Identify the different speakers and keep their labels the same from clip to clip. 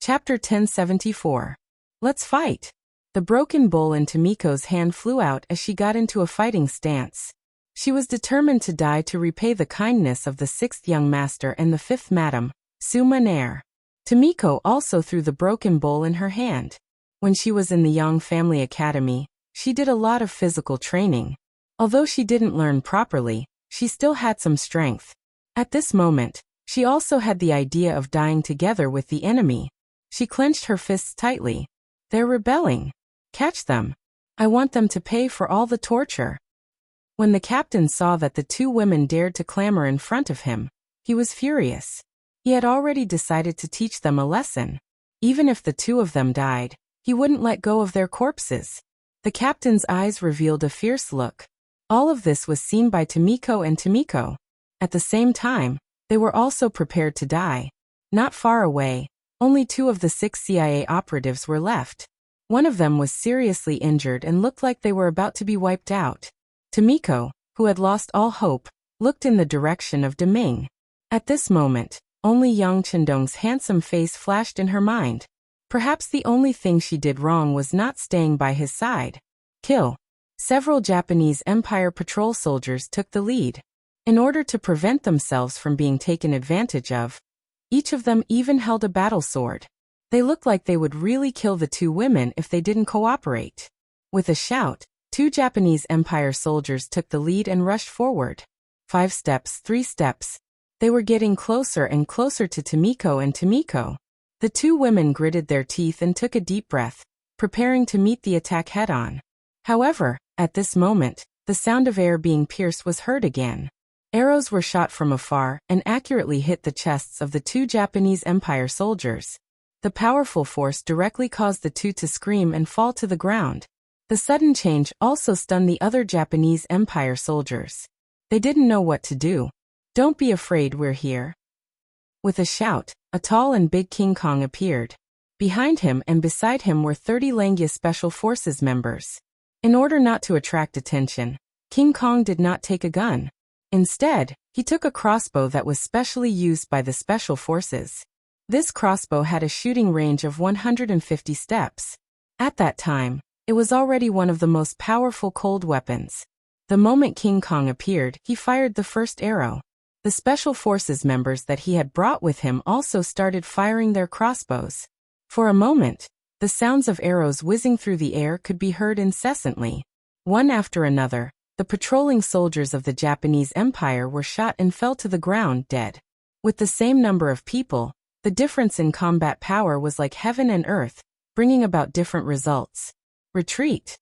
Speaker 1: Chapter 1074. Let's fight. The broken bowl in Tomiko's hand flew out as she got into a fighting stance. She was determined to die to repay the kindness of the 6th young master and the 5th madam, Sumaner. Tomiko also threw the broken bowl in her hand. When she was in the Yang Family Academy, she did a lot of physical training. Although she didn't learn properly, she still had some strength. At this moment, she also had the idea of dying together with the enemy. She clenched her fists tightly. They're rebelling. Catch them. I want them to pay for all the torture. When the captain saw that the 2 women dared to clamor in front of him, he was furious. He had already decided to teach them a lesson. Even if the 2 of them died, he wouldn't let go of their corpses. The captain's eyes revealed a fierce look. All of this was seen by Tomiko and Tomiko. At the same time, they were also prepared to die. Not far away, only 2 of the 6 CIA operatives were left. One of them was seriously injured and looked like they were about to be wiped out. Tomiko, who had lost all hope, looked in the direction of Deming. At this moment, only Yang Chendong's handsome face flashed in her mind. Perhaps the only thing she did wrong was not staying by his side. Kill. Several Japanese Empire patrol soldiers took the lead. In order to prevent themselves from being taken advantage of, each of them even held a battle sword. They looked like they would really kill the 2 women if they didn't cooperate. With a shout, 2 Japanese Empire soldiers took the lead and rushed forward. 5 steps, 3 steps. They were getting closer and closer to Tomiko and Tomiko. The 2 women gritted their teeth and took a deep breath, preparing to meet the attack head-on. However, at this moment, the sound of air being pierced was heard again. Arrows were shot from afar and accurately hit the chests of the 2 Japanese Empire soldiers. The powerful force directly caused the 2 to scream and fall to the ground. The sudden change also stunned the other Japanese Empire soldiers. They didn't know what to do. Don't be afraid, we're here. With a shout, a tall and big King Kong appeared. Behind him and beside him were 30 Langya Special Forces members. In order not to attract attention, King Kong did not take a gun. Instead, he took a crossbow that was specially used by the Special Forces. This crossbow had a shooting range of 150 steps. At that time, it was already one of the most powerful cold weapons. The moment King Kong appeared, he fired the first arrow. The Special Forces members that he had brought with him also started firing their crossbows. For a moment, the sounds of arrows whizzing through the air could be heard incessantly. One after another, the patrolling soldiers of the Japanese Empire were shot and fell to the ground dead. With the same number of people, the difference in combat power was like heaven and earth, bringing about different results. Retreat.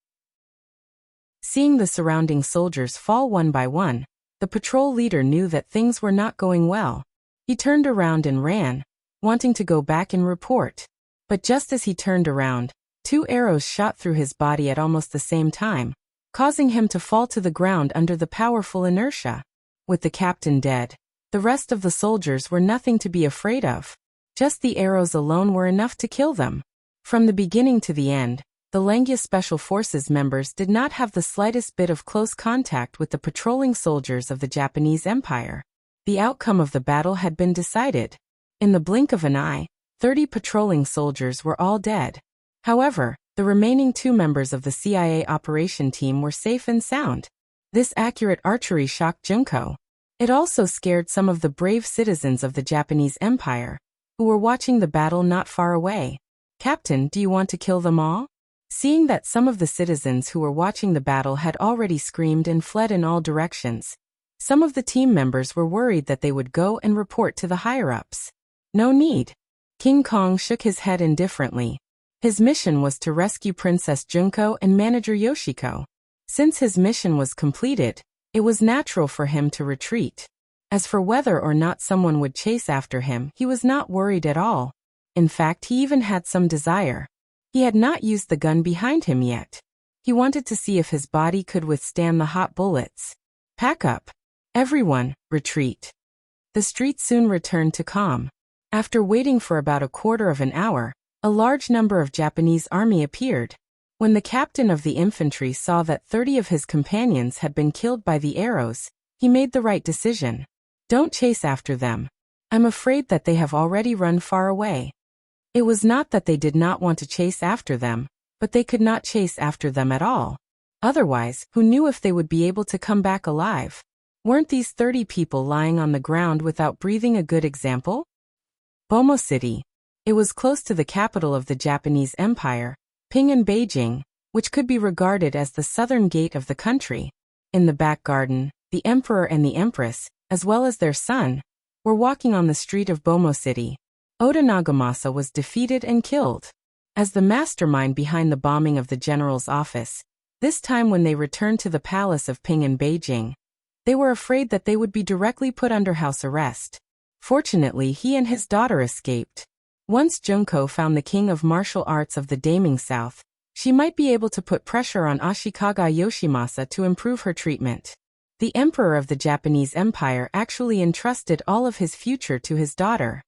Speaker 1: Seeing the surrounding soldiers fall one by one, the patrol leader knew that things were not going well. He turned around and ran, wanting to go back and report. But just as he turned around, 2 arrows shot through his body at almost the same time, causing him to fall to the ground under the powerful inertia. With the captain dead, the rest of the soldiers were nothing to be afraid of. Just the arrows alone were enough to kill them. From the beginning to the end, the Langya Special Forces members did not have the slightest bit of close contact with the patrolling soldiers of the Japanese Empire. The outcome of the battle had been decided. In the blink of an eye, 30 patrolling soldiers were all dead. However, the remaining 2 members of the CIA operation team were safe and sound. This accurate archery shocked Junko. It also scared some of the brave citizens of the Japanese Empire, who were watching the battle not far away. Captain, do you want to kill them all? Seeing that some of the citizens who were watching the battle had already screamed and fled in all directions, some of the team members were worried that they would go and report to the higher-ups. No need. King Kong shook his head indifferently. His mission was to rescue Princess Junko and Manager Yoshiko. Since his mission was completed, it was natural for him to retreat. As for whether or not someone would chase after him, he was not worried at all. In fact, he even had some desire. He had not used the gun behind him yet. He wanted to see if his body could withstand the hot bullets. Pack up. Everyone, retreat. The street soon returned to calm. After waiting for about a quarter of an hour, a large number of Japanese army appeared. When the captain of the infantry saw that 30 of his companions had been killed by the arrows, he made the right decision. Don't chase after them. I'm afraid that they have already run far away. It was not that they did not want to chase after them, but they could not chase after them at all. Otherwise, who knew if they would be able to come back alive? Weren't these 30 people lying on the ground without breathing a good example? Bomo City. It was close to the capital of the Japanese Empire, Ping Beijing, which could be regarded as the southern gate of the country. In the back garden, the emperor and the empress, as well as their son, were walking on the street of Bomo City. Oda Nagamasa was defeated and killed. As the mastermind behind the bombing of the general's office, this time when they returned to the palace of Ping in Beijing, they were afraid that they would be directly put under house arrest. Fortunately, he and his daughter escaped. Once Junko found the king of martial arts of the Daming South, she might be able to put pressure on Ashikaga Yoshimasa to improve her treatment. The emperor of the Japanese Empire actually entrusted all of his future to his daughter.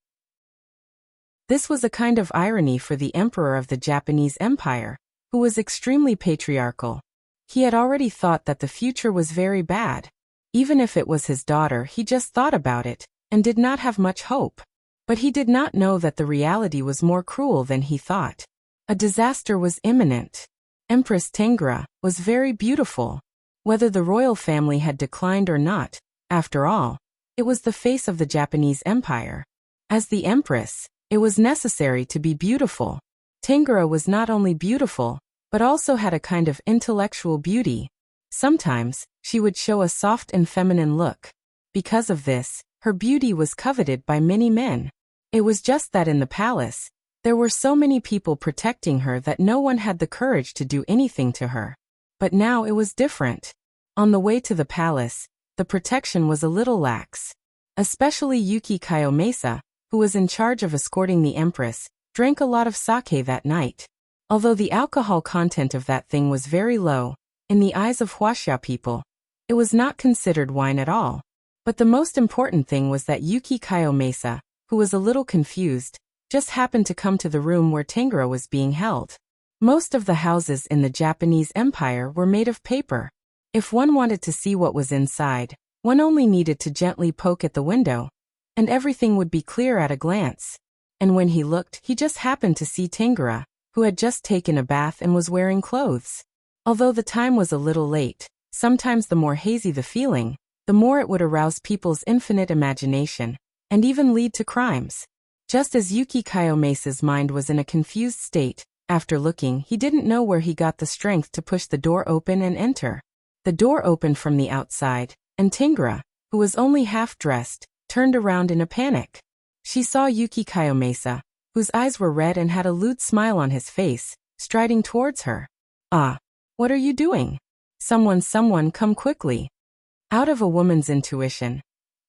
Speaker 1: This was a kind of irony for the emperor of the Japanese Empire, who was extremely patriarchal. He had already thought that the future was very bad. Even if it was his daughter, he just thought about it, and did not have much hope. But he did not know that the reality was more cruel than he thought. A disaster was imminent. Empress Tengra was very beautiful. Whether the royal family had declined or not, after all, it was the face of the Japanese Empire. As the empress, it was necessary to be beautiful. Tengra was not only beautiful, but also had a kind of intellectual beauty. Sometimes, she would show a soft and feminine look. Because of this, her beauty was coveted by many men. It was just that in the palace, there were so many people protecting her that no one had the courage to do anything to her. But now it was different. On the way to the palace, the protection was a little lax. Especially Yuki Kayomesa, who was in charge of escorting the empress, drank a lot of sake that night. Although the alcohol content of that thing was very low, in the eyes of Huaxia people, it was not considered wine at all. But the most important thing was that Yuki Kayomesa, who was a little confused, just happened to come to the room where Tengra was being held. Most of the houses in the Japanese Empire were made of paper. If one wanted to see what was inside, one only needed to gently poke at the window, and everything would be clear at a glance. And when he looked, he just happened to see Tengra, who had just taken a bath and was wearing clothes. Although the time was a little late, sometimes the more hazy the feeling, the more it would arouse people's infinite imagination, and even lead to crimes. Just as Yuki Kayomesa's mind was in a confused state, after looking, he didn't know where he got the strength to push the door open and enter. The door opened from the outside, and Tengra, who was only half-dressed, turned around in a panic. She saw Yuki Kayomesa, whose eyes were red and had a lewd smile on his face, striding towards her. "Ah, what are you doing? Someone, come quickly." Out of a woman's intuition,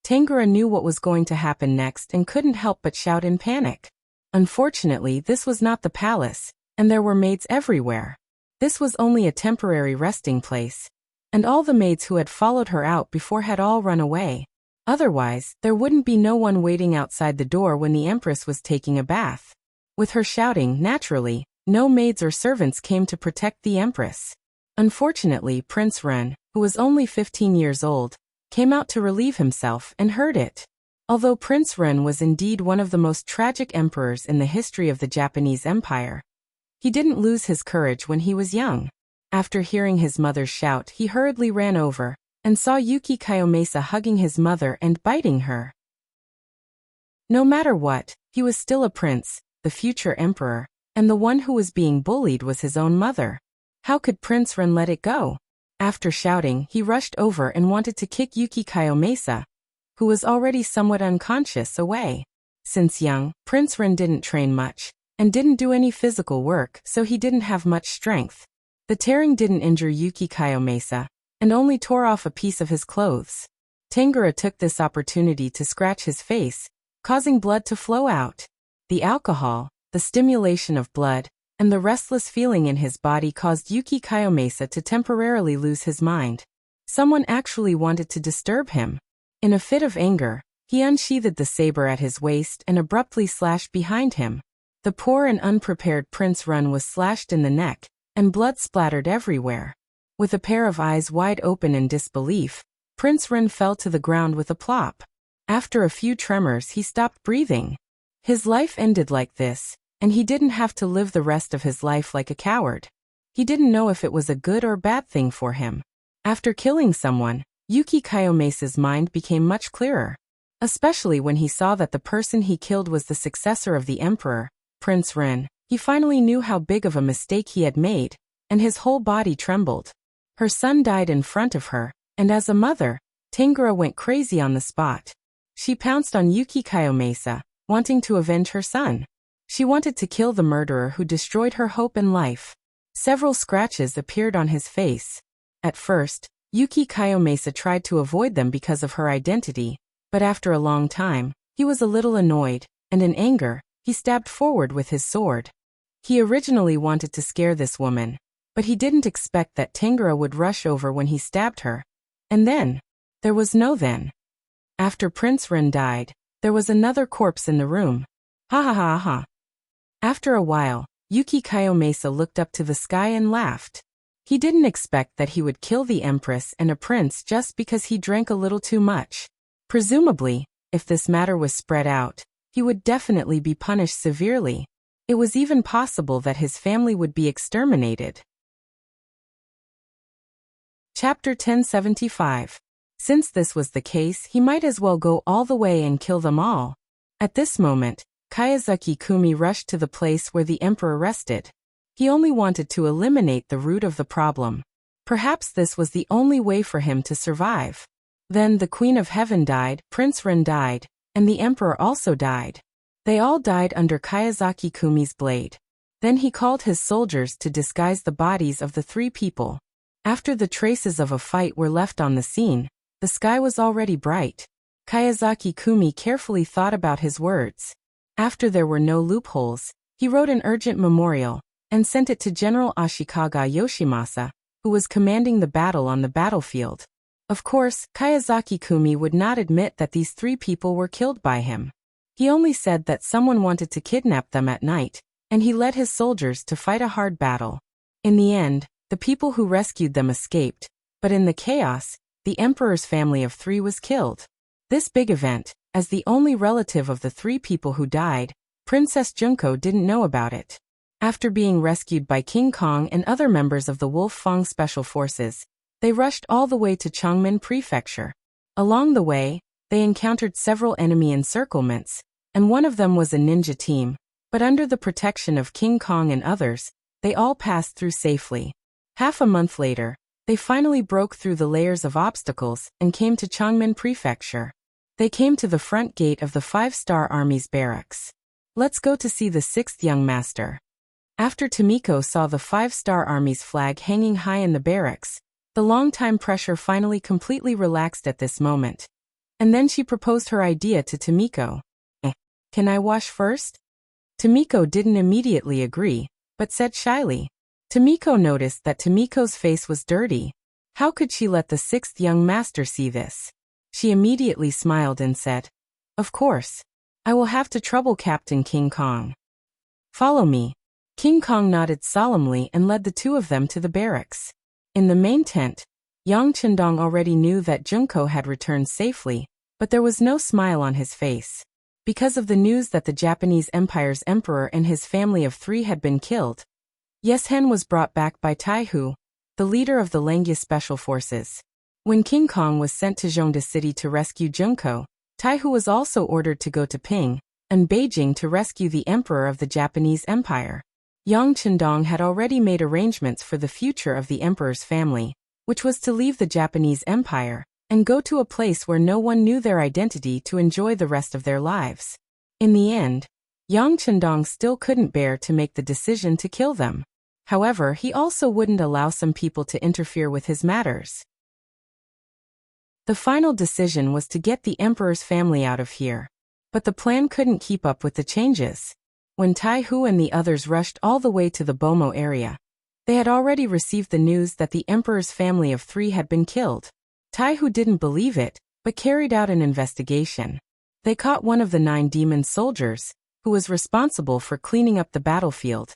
Speaker 1: Tengra knew what was going to happen next and couldn't help but shout in panic. Unfortunately, this was not the palace, and there were maids everywhere. This was only a temporary resting place, and all the maids who had followed her out before had all run away. Otherwise, there wouldn't be no one waiting outside the door when the empress was taking a bath. With her shouting, naturally, no maids or servants came to protect the empress. Unfortunately, Prince Ren, who was only 15 years old, came out to relieve himself and heard it. Although Prince Ren was indeed one of the most tragic emperors in the history of the Japanese Empire, he didn't lose his courage when he was young. After hearing his mother's shout, he hurriedly ran over, and saw Yuki Kayomesa hugging his mother and biting her. No matter what, he was still a prince, the future emperor, and the one who was being bullied was his own mother. How could Prince Ren let it go? After shouting, he rushed over and wanted to kick Yuki Kayomesa, who was already somewhat unconscious, away. Since young, Prince Ren didn't train much, and didn't do any physical work, so he didn't have much strength. The tearing didn't injure Yuki Kayomesa, and only tore off a piece of his clothes. Tengra took this opportunity to scratch his face, causing blood to flow out. The alcohol, the stimulation of blood, and the restless feeling in his body caused Yuki Kayomesa to temporarily lose his mind. Someone actually wanted to disturb him. In a fit of anger, he unsheathed the saber at his waist and abruptly slashed behind him. The poor and unprepared Prince Ren was slashed in the neck, and blood splattered everywhere. With a pair of eyes wide open in disbelief, Prince Ren fell to the ground with a plop. After a few tremors, he stopped breathing. His life ended like this, and he didn't have to live the rest of his life like a coward. He didn't know if it was a good or bad thing for him. After killing someone, Yuki Kayomesa's mind became much clearer, especially when he saw that the person he killed was the successor of the emperor, Prince Ren. He finally knew how big of a mistake he had made, and his whole body trembled. Her son died in front of her, and as a mother, Tangura went crazy on the spot. She pounced on Yuki Kayomesa, wanting to avenge her son. She wanted to kill the murderer who destroyed her hope in life. Several scratches appeared on his face. At first, Yuki Kayomesa tried to avoid them because of her identity, but after a long time, he was a little annoyed, and in anger, he stabbed forward with his sword. He originally wanted to scare this woman, but he didn't expect that Tangura would rush over when he stabbed her. And then, there was no then. After Prince Ren died, there was another corpse in the room. Ha ha ha ha. After a while, Yuki Kayomesa looked up to the sky and laughed. He didn't expect that he would kill the empress and a prince just because he drank a little too much. Presumably, if this matter was spread out, he would definitely be punished severely. It was even possible that his family would be exterminated. Chapter 1075. Since this was the case, he might as well go all the way and kill them all. At this moment, Kayazaki Kumi rushed to the place where the emperor rested. He only wanted to eliminate the root of the problem. Perhaps this was the only way for him to survive. Then the Queen of Heaven died, Prince Ren died, and the emperor also died. They all died under Kayazaki Kumi's blade. Then he called his soldiers to disguise the bodies of the three people. After the traces of a fight were left on the scene, the sky was already bright. Kayazaki Kumi carefully thought about his words. After there were no loopholes, he wrote an urgent memorial and sent it to General Ashikaga Yoshimasa, who was commanding the battle on the battlefield. Of course, Kayazaki Kumi would not admit that these three people were killed by him. He only said that someone wanted to kidnap them at night, and he led his soldiers to fight a hard battle. In the end, the people who rescued them escaped, but in the chaos, the emperor's family of three was killed. This big event, as the only relative of the three people who died, Princess Junko didn't know about it. After being rescued by King Kong and other members of the Wolf Fong Special Forces, they rushed all the way to Changmin Prefecture. Along the way, they encountered several enemy encirclements, and one of them was a ninja team, but under the protection of King Kong and others, they all passed through safely. Half a month later, they finally broke through the layers of obstacles and came to Changmin Prefecture. They came to the front gate of the 5-Star Army's barracks. Let's go to see the 6th young master. After Tomiko saw the 5-Star Army's flag hanging high in the barracks, the long-time pressure finally completely relaxed at this moment. And then she proposed her idea to Tomiko. Can I wash first? Tomiko didn't immediately agree, but said shyly. Tomiko noticed that Tomiko's face was dirty. How could she let the 6th young master see this? She immediately smiled and said, "Of course. I will have to trouble Captain King Kong. Follow me." King Kong nodded solemnly and led the two of them to the barracks. In the main tent, Yang Chendong already knew that Junko had returned safely, but there was no smile on his face. Because of the news that the Japanese Empire's emperor and his family of three had been killed, Yeshen was brought back by Taihu, the leader of the Langya Special Forces. When King Kong was sent to Zhongda City to rescue Junko, Taihu was also ordered to go to Ping and Beijing to rescue the emperor of the Japanese Empire. Yang Chendong had already made arrangements for the future of the emperor's family, which was to leave the Japanese Empire and go to a place where no one knew their identity to enjoy the rest of their lives. In the end, Yang Chendong still couldn't bear to make the decision to kill them. However, he also wouldn't allow some people to interfere with his matters. The final decision was to get the emperor's family out of here. But the plan couldn't keep up with the changes. When Taihu and the others rushed all the way to the Bomo area, they had already received the news that the emperor's family of three had been killed. Taihu didn't believe it, but carried out an investigation. They caught one of the 9 demon soldiers, who was responsible for cleaning up the battlefield,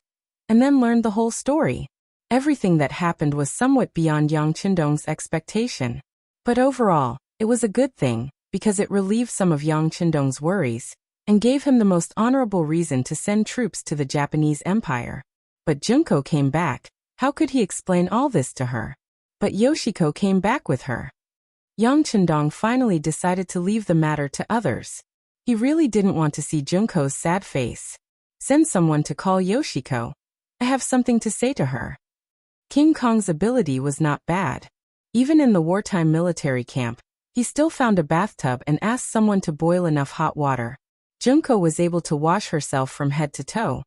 Speaker 1: and then learned the whole story. Everything that happened was somewhat beyond Yang Chendong's expectation. But overall, it was a good thing, because it relieved some of Yang Chendong's worries. and gave him the most honorable reason to send troops to the Japanese Empire. But Junko came back. How could he explain all this to her? But Yoshiko came back with her. Yang Chendong finally decided to leave the matter to others. He really didn't want to see Junko's sad face. Send someone to call Yoshiko. I have something to say to her. King Kong's ability was not bad. Even in the wartime military camp, he still found a bathtub and asked someone to boil enough hot water. Junko was able to wash herself from head to toe,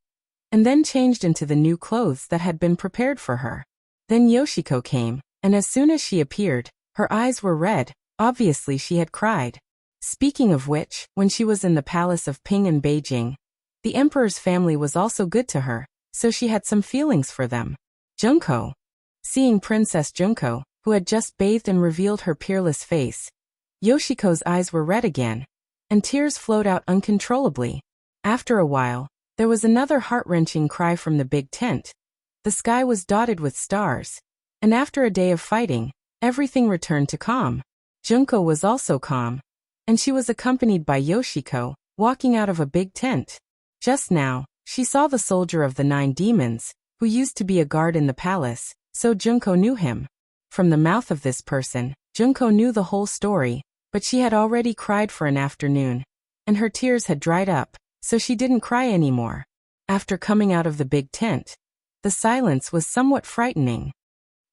Speaker 1: and then changed into the new clothes that had been prepared for her. Then Yoshiko came, and as soon as she appeared, her eyes were red. Obviously she had cried. Speaking of which, when she was in the palace of Ping in Beijing, the emperor's family was also good to her, so she had some feelings for them. Junko. Seeing Princess Junko, who had just bathed and revealed her peerless face, Yoshiko's eyes were red again, and tears flowed out uncontrollably. After a while, there was another heart-wrenching cry from the big tent. The sky was dotted with stars, and after a day of fighting, everything returned to calm. Junko was also calm, and she was accompanied by Yoshiko, walking out of a big tent. Just now, she saw the soldier of the 9 demons, who used to be a guard in the palace, so Junko knew him. From the mouth of this person, Junko knew the whole story, but she had already cried for an afternoon, and her tears had dried up, so she didn't cry anymore. After coming out of the big tent, the silence was somewhat frightening.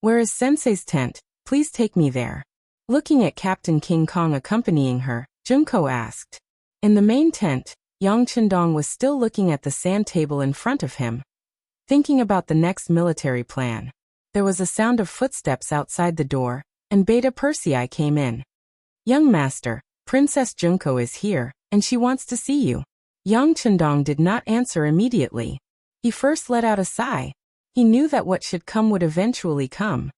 Speaker 1: "Where is Sensei's tent? Please take me there." Looking at Captain King Kong accompanying her, Junko asked. In the main tent, Yang Chendong was still looking at the sand table in front of him, thinking about the next military plan. There was a sound of footsteps outside the door, and Beta Persei came in. "Young master, Princess Junko is here, and she wants to see you." Yang Chendong did not answer immediately. He first let out a sigh. He knew that what should come would eventually come.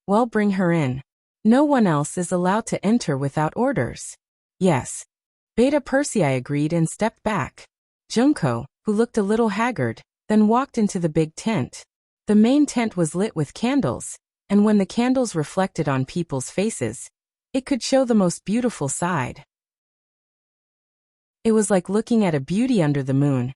Speaker 1: "Well, bring her in. No one else is allowed to enter without orders." "Yes." Beta Persei agreed and stepped back. Junko, who looked a little haggard, then walked into the big tent. The main tent was lit with candles, and when the candles reflected on people's faces, it could show the most beautiful side. It was like looking at a beauty under the moon,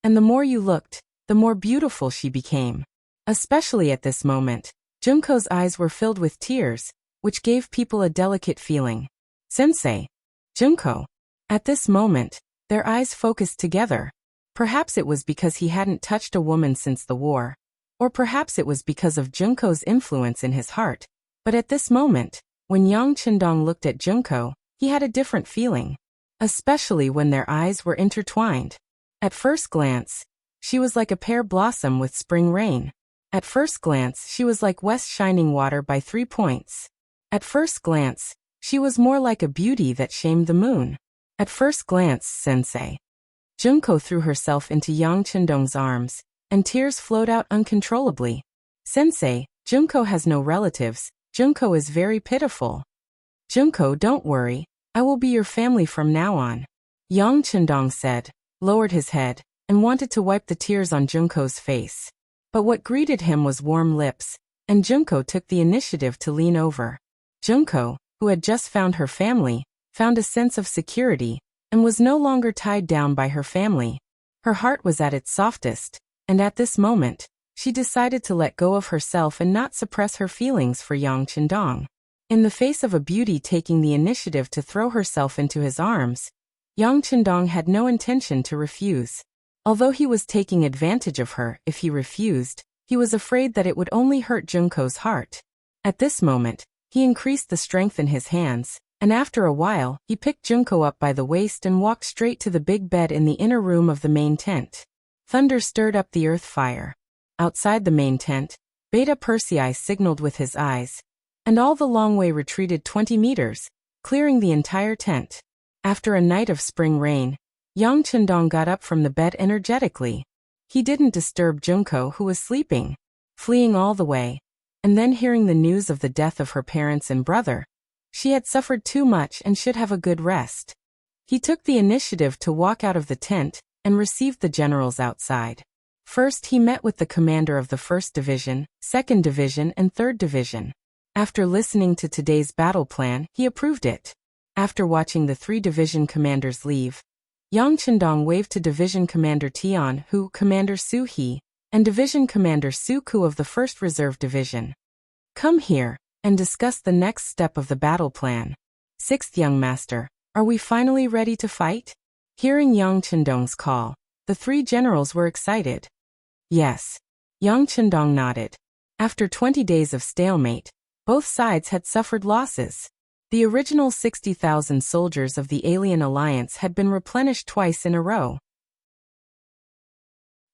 Speaker 1: and the more you looked, the more beautiful she became. Especially at this moment, Junko's eyes were filled with tears, which gave people a delicate feeling. "Sensei." "Junko." At this moment, their eyes focused together. Perhaps it was because he hadn't touched a woman since the war, or perhaps it was because of Junko's influence in his heart. But at this moment, when Yang Chendong looked at Junko, he had a different feeling, especially when their eyes were intertwined. At first glance, she was like a pear blossom with spring rain. At first glance, she was like west shining water by 3 points. At first glance, she was more like a beauty that shamed the moon. At first glance, Sensei. Junko threw herself into Yang Chendong's arms, and tears flowed out uncontrollably. "Sensei, Junko has no relatives. Junko is very pitiful." "Junko, don't worry. I will be your family from now on," Yang Chendong said, lowered his head, and wanted to wipe the tears on Junko's face. But what greeted him was warm lips, and Junko took the initiative to lean over. Junko, who had just found her family, found a sense of security, and was no longer tied down by her family. Her heart was at its softest, and at this moment, she decided to let go of herself and not suppress her feelings for Yang Chendong. In the face of a beauty taking the initiative to throw herself into his arms, Yang Chendong had no intention to refuse. Although he was taking advantage of her if he refused, he was afraid that it would only hurt Junko's heart. At this moment, he increased the strength in his hands, and after a while, he picked Junko up by the waist and walked straight to the big bed in the inner room of the main tent. Thunder stirred up the earth fire. Outside the main tent, Beta Persei signaled with his eyes, and all the long way retreated 20 meters, clearing the entire tent. After a night of spring rain, Yang Chendong got up from the bed energetically. He didn't disturb Junko, who was sleeping, fleeing all the way, and then hearing the news of the death of her parents and brother. She had suffered too much and should have a good rest. He took the initiative to walk out of the tent and received the generals outside. First, he met with the commander of the 1st Division, 2nd Division, and 3rd Division. After listening to today's battle plan, he approved it. After watching the 3 division commanders leave, Yang Chendong waved to Division Commander Tian Hu, Commander Su He, and Division Commander Su Ku of the 1st Reserve Division. Come here, and discuss the next step of the battle plan. 6th Young Master, are we finally ready to fight? Hearing Yang Chendong's call, the 3 generals were excited. Yes. Yang Chendong nodded. After 20 days of stalemate, both sides had suffered losses. The original 60,000 soldiers of the Alien Alliance had been replenished twice in a row.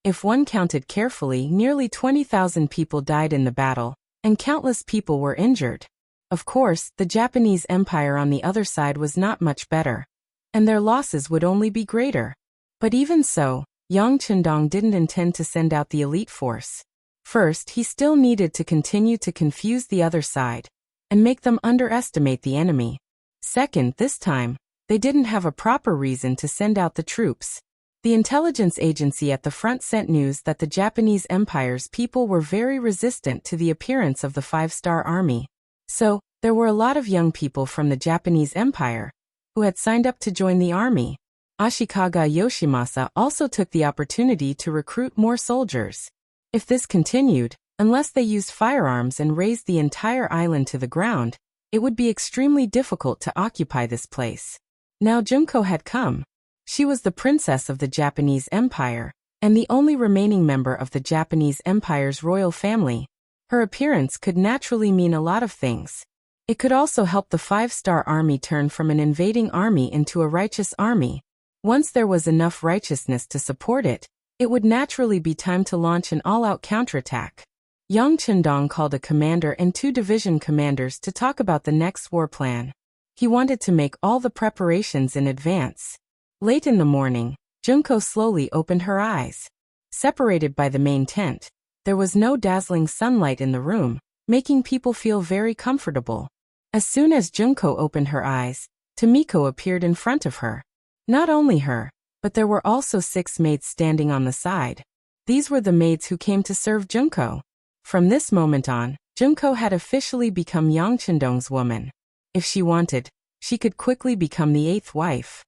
Speaker 1: If one counted carefully, nearly 20,000 people died in the battle, and countless people were injured. Of course, the Japanese Empire on the other side was not much better, and their losses would only be greater. But even so, Yang Chendong didn't intend to send out the elite force. First, he still needed to continue to confuse the other side and make them underestimate the enemy. Second, this time, they didn't have a proper reason to send out the troops. The intelligence agency at the front sent news that the Japanese Empire's people were very resistant to the appearance of the 5-star army. So, there were a lot of young people from the Japanese Empire who had signed up to join the army. Ashikaga Yoshimasa also took the opportunity to recruit more soldiers. If this continued, unless they used firearms and razed the entire island to the ground, it would be extremely difficult to occupy this place. Now Junko had come. She was the princess of the Japanese Empire, and the only remaining member of the Japanese Empire's royal family. Her appearance could naturally mean a lot of things. It could also help the 5-star army turn from an invading army into a righteous army. Once there was enough righteousness to support it, it would naturally be time to launch an all-out counterattack. Yang Chendong called a commander and 2 division commanders to talk about the next war plan. He wanted to make all the preparations in advance. Late in the morning, Junko slowly opened her eyes. Separated by the main tent, there was no dazzling sunlight in the room, making people feel very comfortable. As soon as Junko opened her eyes, Tomiko appeared in front of her. Not only her, but there were also 6 maids standing on the side. These were the maids who came to serve Junko. From this moment on, Junko had officially become Yang Chendong's woman. If she wanted, she could quickly become the 8th wife.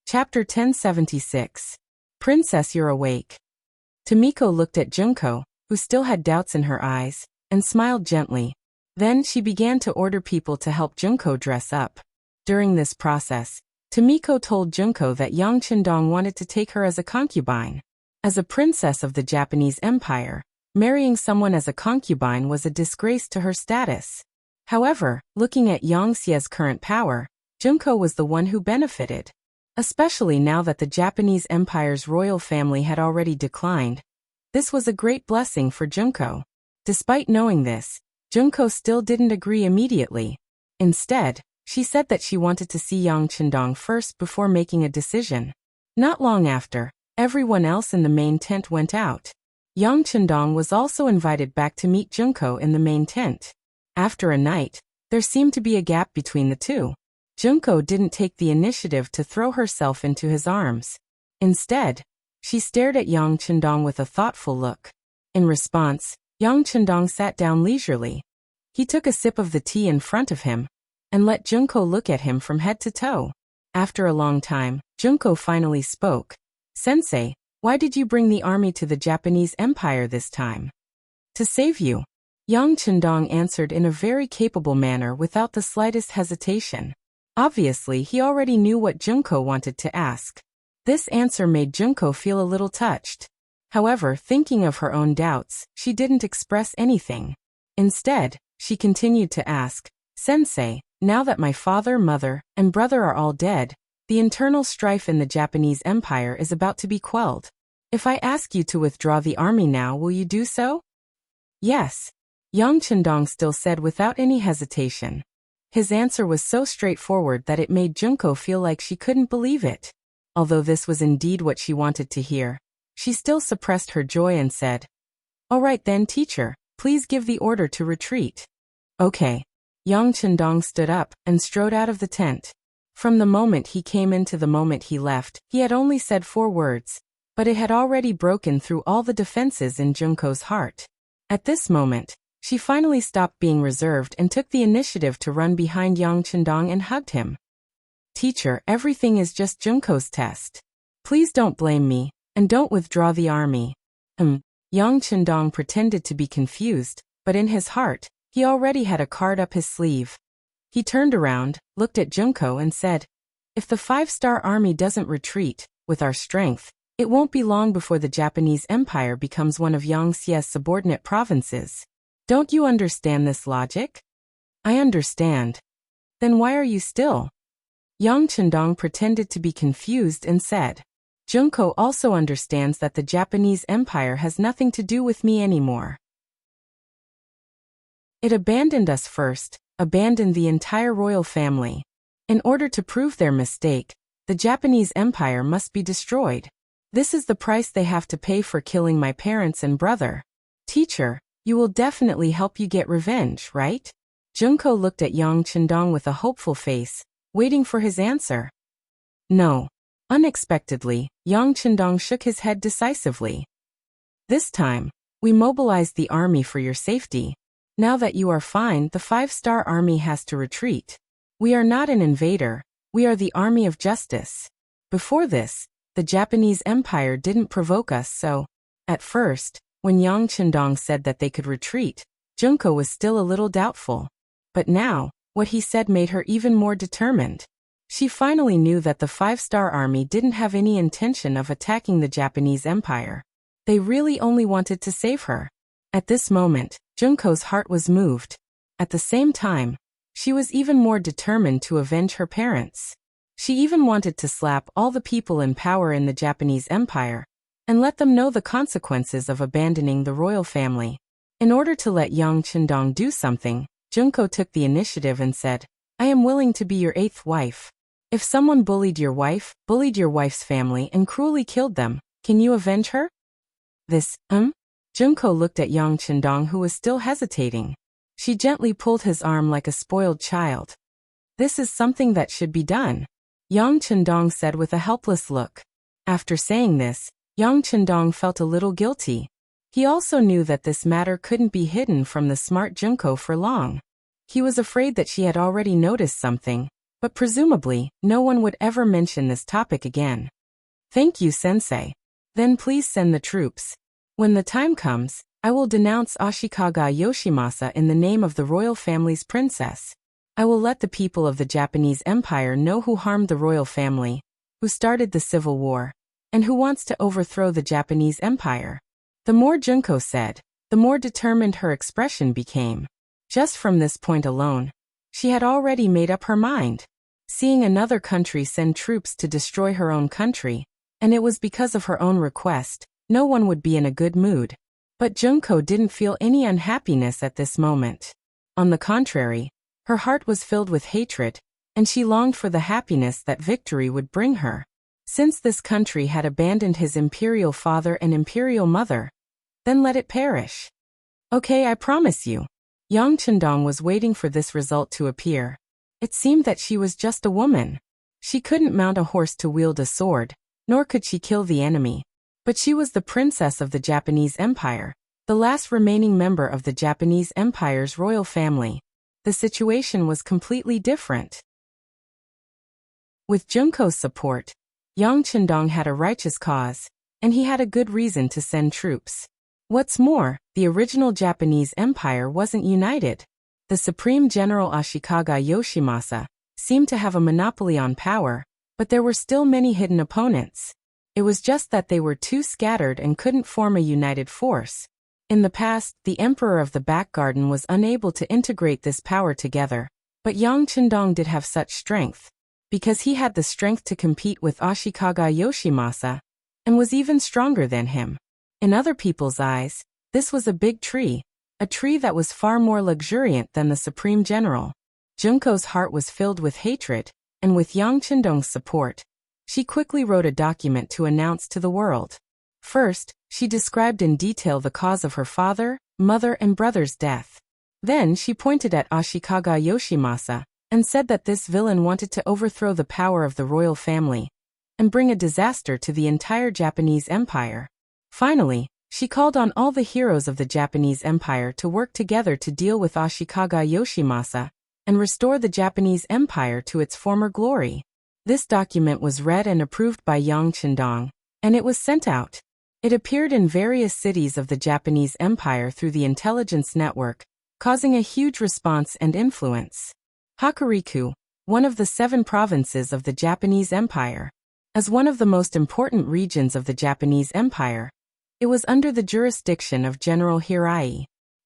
Speaker 1: Chapter 1076. Princess, you're awake. Tomiko looked at Junko, who still had doubts in her eyes, and smiled gently. Then she began to order people to help Junko dress up. During this process, Tomiko told Junko that Yang Chendong wanted to take her as a concubine. As a princess of the Japanese Empire, marrying someone as a concubine was a disgrace to her status. However, looking at Yang Xie's current power, Junko was the one who benefited. Especially now that the Japanese Empire's royal family had already declined. This was a great blessing for Junko. Despite knowing this, Junko still didn't agree immediately. Instead, she said that she wanted to see Yang Chendong first before making a decision. Not long after, everyone else in the main tent went out. Yang Chendong was also invited back to meet Junko in the main tent. After a night, there seemed to be a gap between the two. Junko didn't take the initiative to throw herself into his arms. Instead, she stared at Yang Chendong with a thoughtful look. In response, Yang Chendong sat down leisurely. He took a sip of the tea in front of him, and let Junko look at him from head to toe. After a long time, Junko finally spoke. Sensei, why did you bring the army to the Japanese Empire this time? To save you. Yang Chendong answered in a very capable manner without the slightest hesitation. Obviously, he already knew what Junko wanted to ask. This answer made Junko feel a little touched. However, thinking of her own doubts, she didn't express anything. Instead, she continued to ask, Sensei, now that my father, mother, and brother are all dead, the internal strife in the Japanese Empire is about to be quelled. If I ask you to withdraw the army now, will you do so? Yes. Yang Chendong still said without any hesitation. His answer was so straightforward that it made Junko feel like she couldn't believe it. Although this was indeed what she wanted to hear, she still suppressed her joy and said, All right then, teacher, please give the order to retreat. Okay. Yang Chendong stood up and strode out of the tent. From the moment he came in to the moment he left, he had only said 4 words, but it had already broken through all the defenses in Junko's heart. At this moment, she finally stopped being reserved and took the initiative to run behind Yang Chendong and hugged him. Teacher, everything is just Junko's test. Please don't blame me, and don't withdraw the army. Yang Chendong pretended to be confused, but in his heart, he already had a card up his sleeve. He turned around, looked at Junko and said, if the 5-star army doesn't retreat, with our strength, it won't be long before the Japanese Empire becomes one of Yangtze's subordinate provinces. Don't you understand this logic? I understand. Then why are you still? Yang Chendong pretended to be confused and said, Junko also understands that the Japanese Empire has nothing to do with me anymore. It abandoned us first, abandoned the entire royal family. In order to prove their mistake, the Japanese Empire must be destroyed. This is the price they have to pay for killing my parents and brother. Teacher, you will definitely help you get revenge, right? Junko looked at Yang Chendong with a hopeful face, waiting for his answer. No. Unexpectedly, Yang Chendong shook his head decisively. This time, we mobilized the army for your safety. Now that you are fine, the 5-star army has to retreat. We are not an invader, we are the army of justice. Before this, the Japanese Empire didn't provoke us, so, at first, when Yang Chendong said that they could retreat, Junko was still a little doubtful. But now, what he said made her even more determined. She finally knew that the 5-star army didn't have any intention of attacking the Japanese Empire. They really only wanted to save her. At this moment, Junko's heart was moved. At the same time, she was even more determined to avenge her parents. She even wanted to slap all the people in power in the Japanese Empire and let them know the consequences of abandoning the royal family. In order to let Yang Chendong do something, Junko took the initiative and said, I am willing to be your 8th wife. If someone bullied your wife's family and cruelly killed them, can you avenge her? Junko looked at Yang Chendong, who was still hesitating. She gently pulled his arm like a spoiled child. This is something that should be done, Yang Chendong said with a helpless look. After saying this, Yang Chendong felt a little guilty. He also knew that this matter couldn't be hidden from the smart Junko for long. He was afraid that she had already noticed something, but presumably, no one would ever mention this topic again. Thank you, Sensei. Then please send the troops. When the time comes, I will denounce Ashikaga Yoshimasa in the name of the royal family's princess. I will let the people of the Japanese Empire know who harmed the royal family, who started the civil war, and who wants to overthrow the Japanese Empire. The more Junko said, the more determined her expression became. Just from this point alone, she had already made up her mind. Seeing another country send troops to destroy her own country, and it was because of her own request, no one would be in a good mood. But Junko didn't feel any unhappiness at this moment. On the contrary, her heart was filled with hatred, and she longed for the happiness that victory would bring her. Since this country had abandoned his imperial father and imperial mother, then let it perish. Okay, I promise you. Yang Chendong was waiting for this result to appear. It seemed that she was just a woman. She couldn't mount a horse to wield a sword, nor could she kill the enemy. But she was the princess of the Japanese Empire, the last remaining member of the Japanese Empire's royal family. The situation was completely different. With Junko's support, Yang Chendong had a righteous cause, and he had a good reason to send troops. What's more, the original Japanese Empire wasn't united. The Supreme General Ashikaga Yoshimasa seemed to have a monopoly on power, but there were still many hidden opponents. It was just that they were too scattered and couldn't form a united force. In the past, the Emperor of the Back Garden was unable to integrate this power together, but Yang Chendong did have such strength, because he had the strength to compete with Ashikaga Yoshimasa, and was even stronger than him. In other people's eyes, this was a big tree, a tree that was far more luxuriant than the Supreme General. Junko's heart was filled with hatred, and with Yang Chendong's support, she quickly wrote a document to announce to the world. First, she described in detail the cause of her father, mother and brother's death. Then she pointed at Ashikaga Yoshimasa, and said that this villain wanted to overthrow the power of the royal family, and bring a disaster to the entire Japanese Empire. Finally, she called on all the heroes of the Japanese Empire to work together to deal with Ashikaga Yoshimasa, and restore the Japanese Empire to its former glory. This document was read and approved by Yang Qindong, and it was sent out. It appeared in various cities of the Japanese Empire through the intelligence network, causing a huge response and influence. Hokuriku, one of the 7 provinces of the Japanese Empire. As one of the most important regions of the Japanese Empire, it was under the jurisdiction of General Hirai.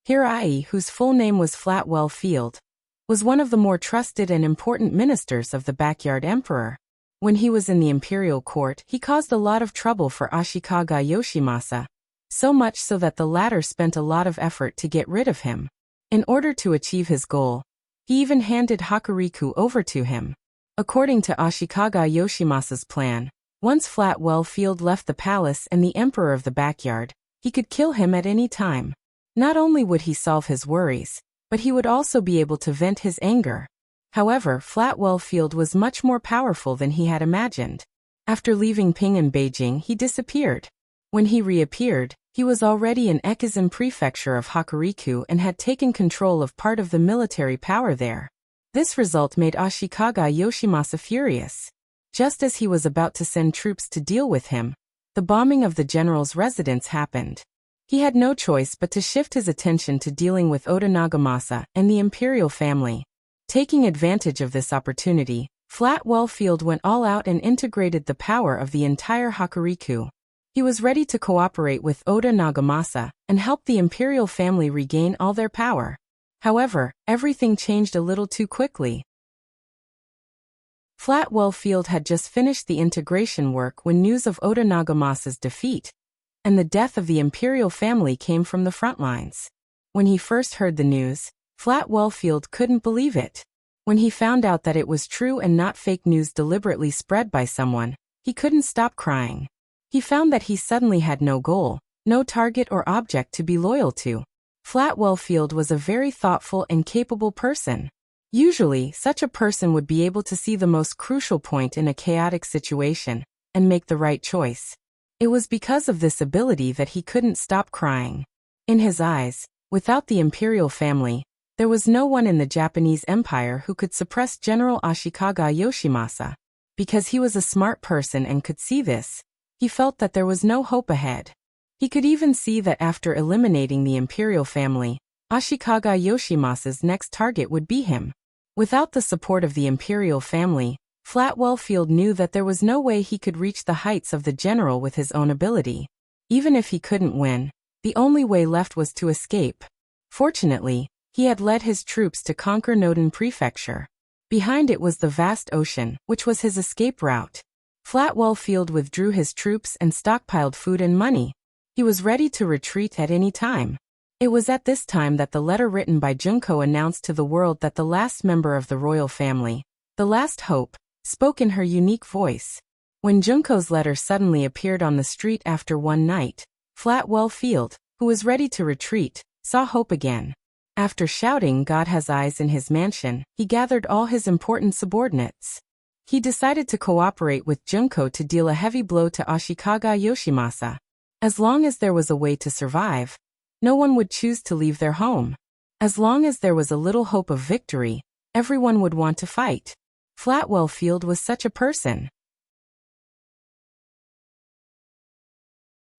Speaker 1: Hirai, whose full name was Flatwell Field, was one of the more trusted and important ministers of the backyard emperor. When he was in the imperial court, he caused a lot of trouble for Ashikaga Yoshimasa, so much so that the latter spent a lot of effort to get rid of him. In order to achieve his goal, he even handed Hokuriku over to him. According to Ashikaga Yoshimasa's plan, once Flatwell Field left the palace and the emperor of the backyard, he could kill him at any time. Not only would he solve his worries, but he would also be able to vent his anger. However, Flatwell Field was much more powerful than he had imagined. After leaving Ping and Beijing, he disappeared. When he reappeared, he was already in Ekizan prefecture of Hokuriku and had taken control of part of the military power there. This result made Ashikaga Yoshimasa furious. Just as he was about to send troops to deal with him, the bombing of the general's residence happened. He had no choice but to shift his attention to dealing with Oda Nagamasa and the imperial family. Taking advantage of this opportunity, Flatwell Field went all out and integrated the power of the entire Hokuriku. He was ready to cooperate with Oda Nagamasa and help the imperial family regain all their power. However, everything changed a little too quickly. Flatwell Field had just finished the integration work when news of Oda Nagamasa's defeat and the death of the imperial family came from the front lines. When he first heard the news, Flatwell Field couldn't believe it. When he found out that it was true and not fake news deliberately spread by someone, he couldn't stop crying. He found that he suddenly had no goal, no target or object to be loyal to. Flatwell Field was a very thoughtful and capable person. Usually, such a person would be able to see the most crucial point in a chaotic situation and make the right choice. It was because of this ability that he couldn't stop crying. In his eyes, without the imperial family, there was no one in the Japanese Empire who could suppress General Ashikaga Yoshimasa. Because he was a smart person and could see this, he felt that there was no hope ahead. He could even see that after eliminating the imperial family, Ashikaga Yoshimasa's next target would be him. Without the support of the imperial family, Flatwell Field knew that there was no way he could reach the heights of the general with his own ability. Even if he couldn't win, the only way left was to escape. Fortunately, he had led his troops to conquer Noden Prefecture. Behind it was the vast ocean, which was his escape route. Flatwell Field withdrew his troops and stockpiled food and money. He was ready to retreat at any time. It was at this time that the letter written by Junko announced to the world that the last member of the royal family, the last hope, spoke in her unique voice. When Junko's letter suddenly appeared on the street after one night, Flatwell Field, who was ready to retreat, saw hope again. After shouting "God has eyes" in his mansion, he gathered all his important subordinates. He decided to cooperate with Junko to deal a heavy blow to Ashikaga Yoshimasa. As long as there was a way to survive, no one would choose to leave their home. As long as there was a little hope of victory, everyone would want to fight. Flatwell Field was such a person.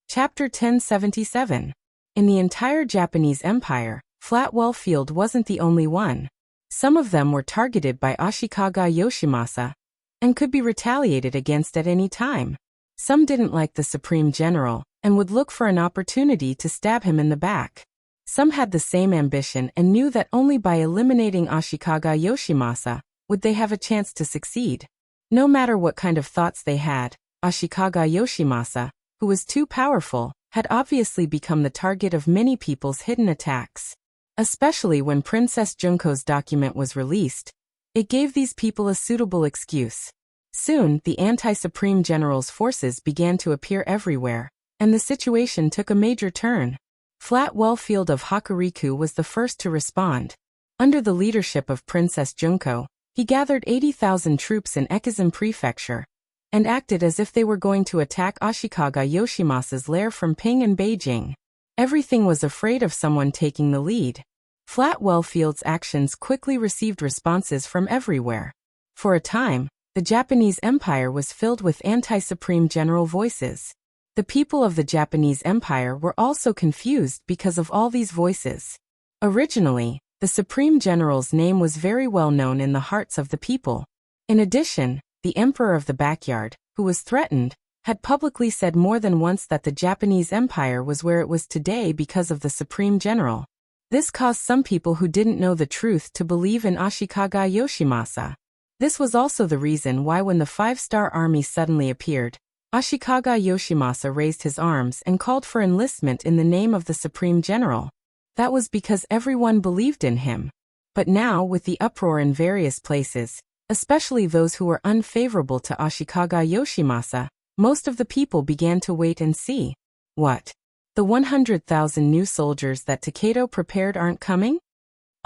Speaker 1: Chapter 1077. In the entire Japanese Empire, Flatwell Field wasn't the only one. Some of them were targeted by Ashikaga Yoshimasa and could be retaliated against at any time. Some didn't like the Supreme General and would look for an opportunity to stab him in the back. Some had the same ambition and knew that only by eliminating Ashikaga Yoshimasa would they have a chance to succeed. No matter what kind of thoughts they had, Ashikaga Yoshimasa, who was too powerful, had obviously become the target of many people's hidden attacks. Especially when Princess Junko's document was released, it gave these people a suitable excuse. Soon, the anti-Supreme General's forces began to appear everywhere, and the situation took a major turn. Flatwell Field of Hokuriku was the first to respond. Under the leadership of Princess Junko, he gathered 80,000 troops in Ekizan Prefecture, and acted as if they were going to attack Ashikaga Yoshimasa's lair from Ping and Beijing. Everything was afraid of someone taking the lead. Flatwell Field's actions quickly received responses from everywhere. For a time, the Japanese Empire was filled with anti-Supreme General voices. The people of the Japanese Empire were also confused because of all these voices. Originally, the Supreme General's name was very well known in the hearts of the people. In addition, the Emperor of the Backyard, who was threatened, had publicly said more than once that the Japanese Empire was where it was today because of the Supreme General. This caused some people who didn't know the truth to believe in Ashikaga Yoshimasa. This was also the reason why when the five-star army suddenly appeared, Ashikaga Yoshimasa raised his arms and called for enlistment in the name of the Supreme General. That was because everyone believed in him. But now, with the uproar in various places, especially those who were unfavorable to Ashikaga Yoshimasa, most of the people began to wait and see. What? The 100,000 new soldiers that Takedo prepared aren't coming?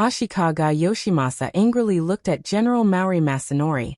Speaker 1: Ashikaga Yoshimasa angrily looked at General Maori Masanori,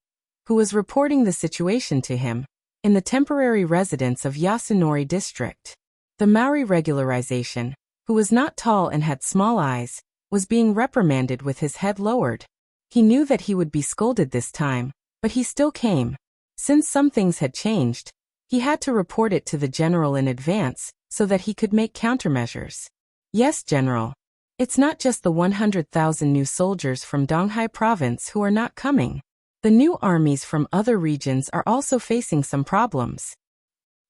Speaker 1: who was reporting the situation to him, in the temporary residence of Yasunori district. The Maori regularization, who was not tall and had small eyes, was being reprimanded with his head lowered. He knew that he would be scolded this time, but he still came. Since some things had changed, he had to report it to the general in advance, so that he could make countermeasures. Yes, General. It's not just the 100,000 new soldiers from Donghai province who are not coming. The new armies from other regions are also facing some problems.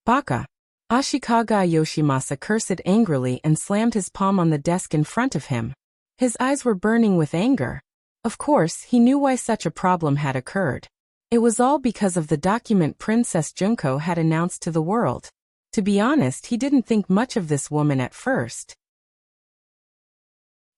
Speaker 1: Baka. Ashikaga Yoshimasa cursed angrily and slammed his palm on the desk in front of him. His eyes were burning with anger. Of course, he knew why such a problem had occurred. It was all because of the document Princess Junko had announced to the world. To be honest, he didn't think much of this woman at first.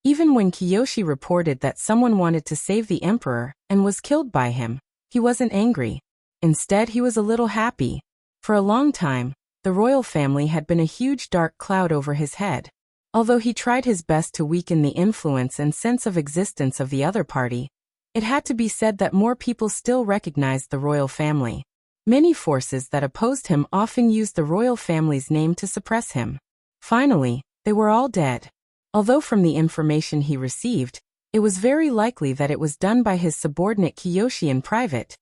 Speaker 1: Even when Kiyoshi reported that someone wanted to save the emperor and was killed by him, he wasn't angry. Instead, he was a little happy. For a long time, the royal family had been a huge dark cloud over his head. Although he tried his best to weaken the influence and sense of existence of the other party, it had to be said that more people still recognized the royal family. Many forces that opposed him often used the royal family's name to suppress him. Finally, they were all dead. Although from the information he received, it was very likely that it was done by his subordinate Kiyoshi in private.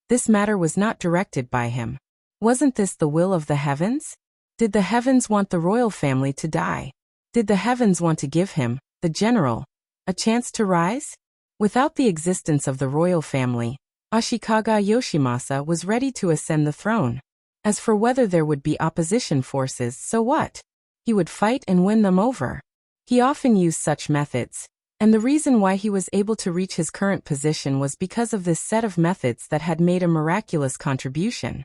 Speaker 1: This matter was not directed by him. Wasn't this the will of the heavens? Did the heavens want the royal family to die? Did the heavens want to give him, the general, a chance to rise? Without the existence of the royal family, Ashikaga Yoshimasa was ready to ascend the throne. As for whether there would be opposition forces, so what? He would fight and win them over. He often used such methods, and the reason why he was able to reach his current position was because of this set of methods that had made a miraculous contribution.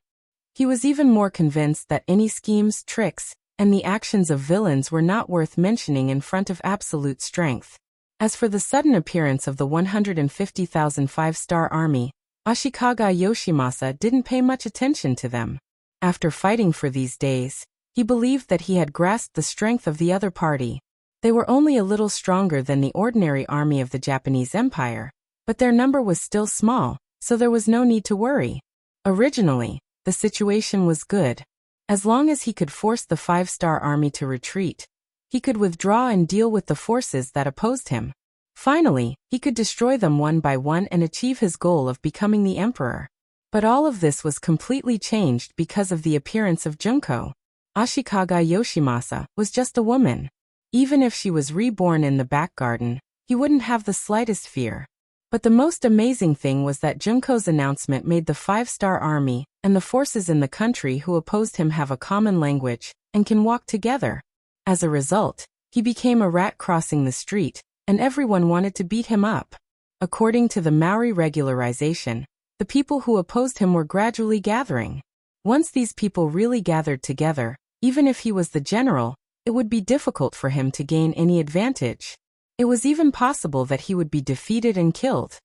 Speaker 1: He was even more convinced that any schemes, tricks, and the actions of villains were not worth mentioning in front of absolute strength. As for the sudden appearance of the 150,000 five-star army, Ashikaga Yoshimasa didn't pay much attention to them. After fighting for these days, he believed that he had grasped the strength of the other party. They were only a little stronger than the ordinary army of the Japanese Empire, but their number was still small, so there was no need to worry. Originally, the situation was good. As long as he could force the five-star army to retreat, he could withdraw and deal with the forces that opposed him. Finally, he could destroy them one by one and achieve his goal of becoming the emperor. But all of this was completely changed because of the appearance of Junko. Ashikaga Yoshimasa was just a woman. Even if she was reborn in the back garden, he wouldn't have the slightest fear. But the most amazing thing was that Junko's announcement made the five-star army and the forces in the country who opposed him have a common language and can walk together. As a result, he became a rat crossing the street, and everyone wanted to beat him up. According to the Maori regularization, the people who opposed him were gradually gathering. Once these people really gathered together, even if he was the general, it would be difficult for him to gain any advantage. It was even possible that he would be defeated and killed.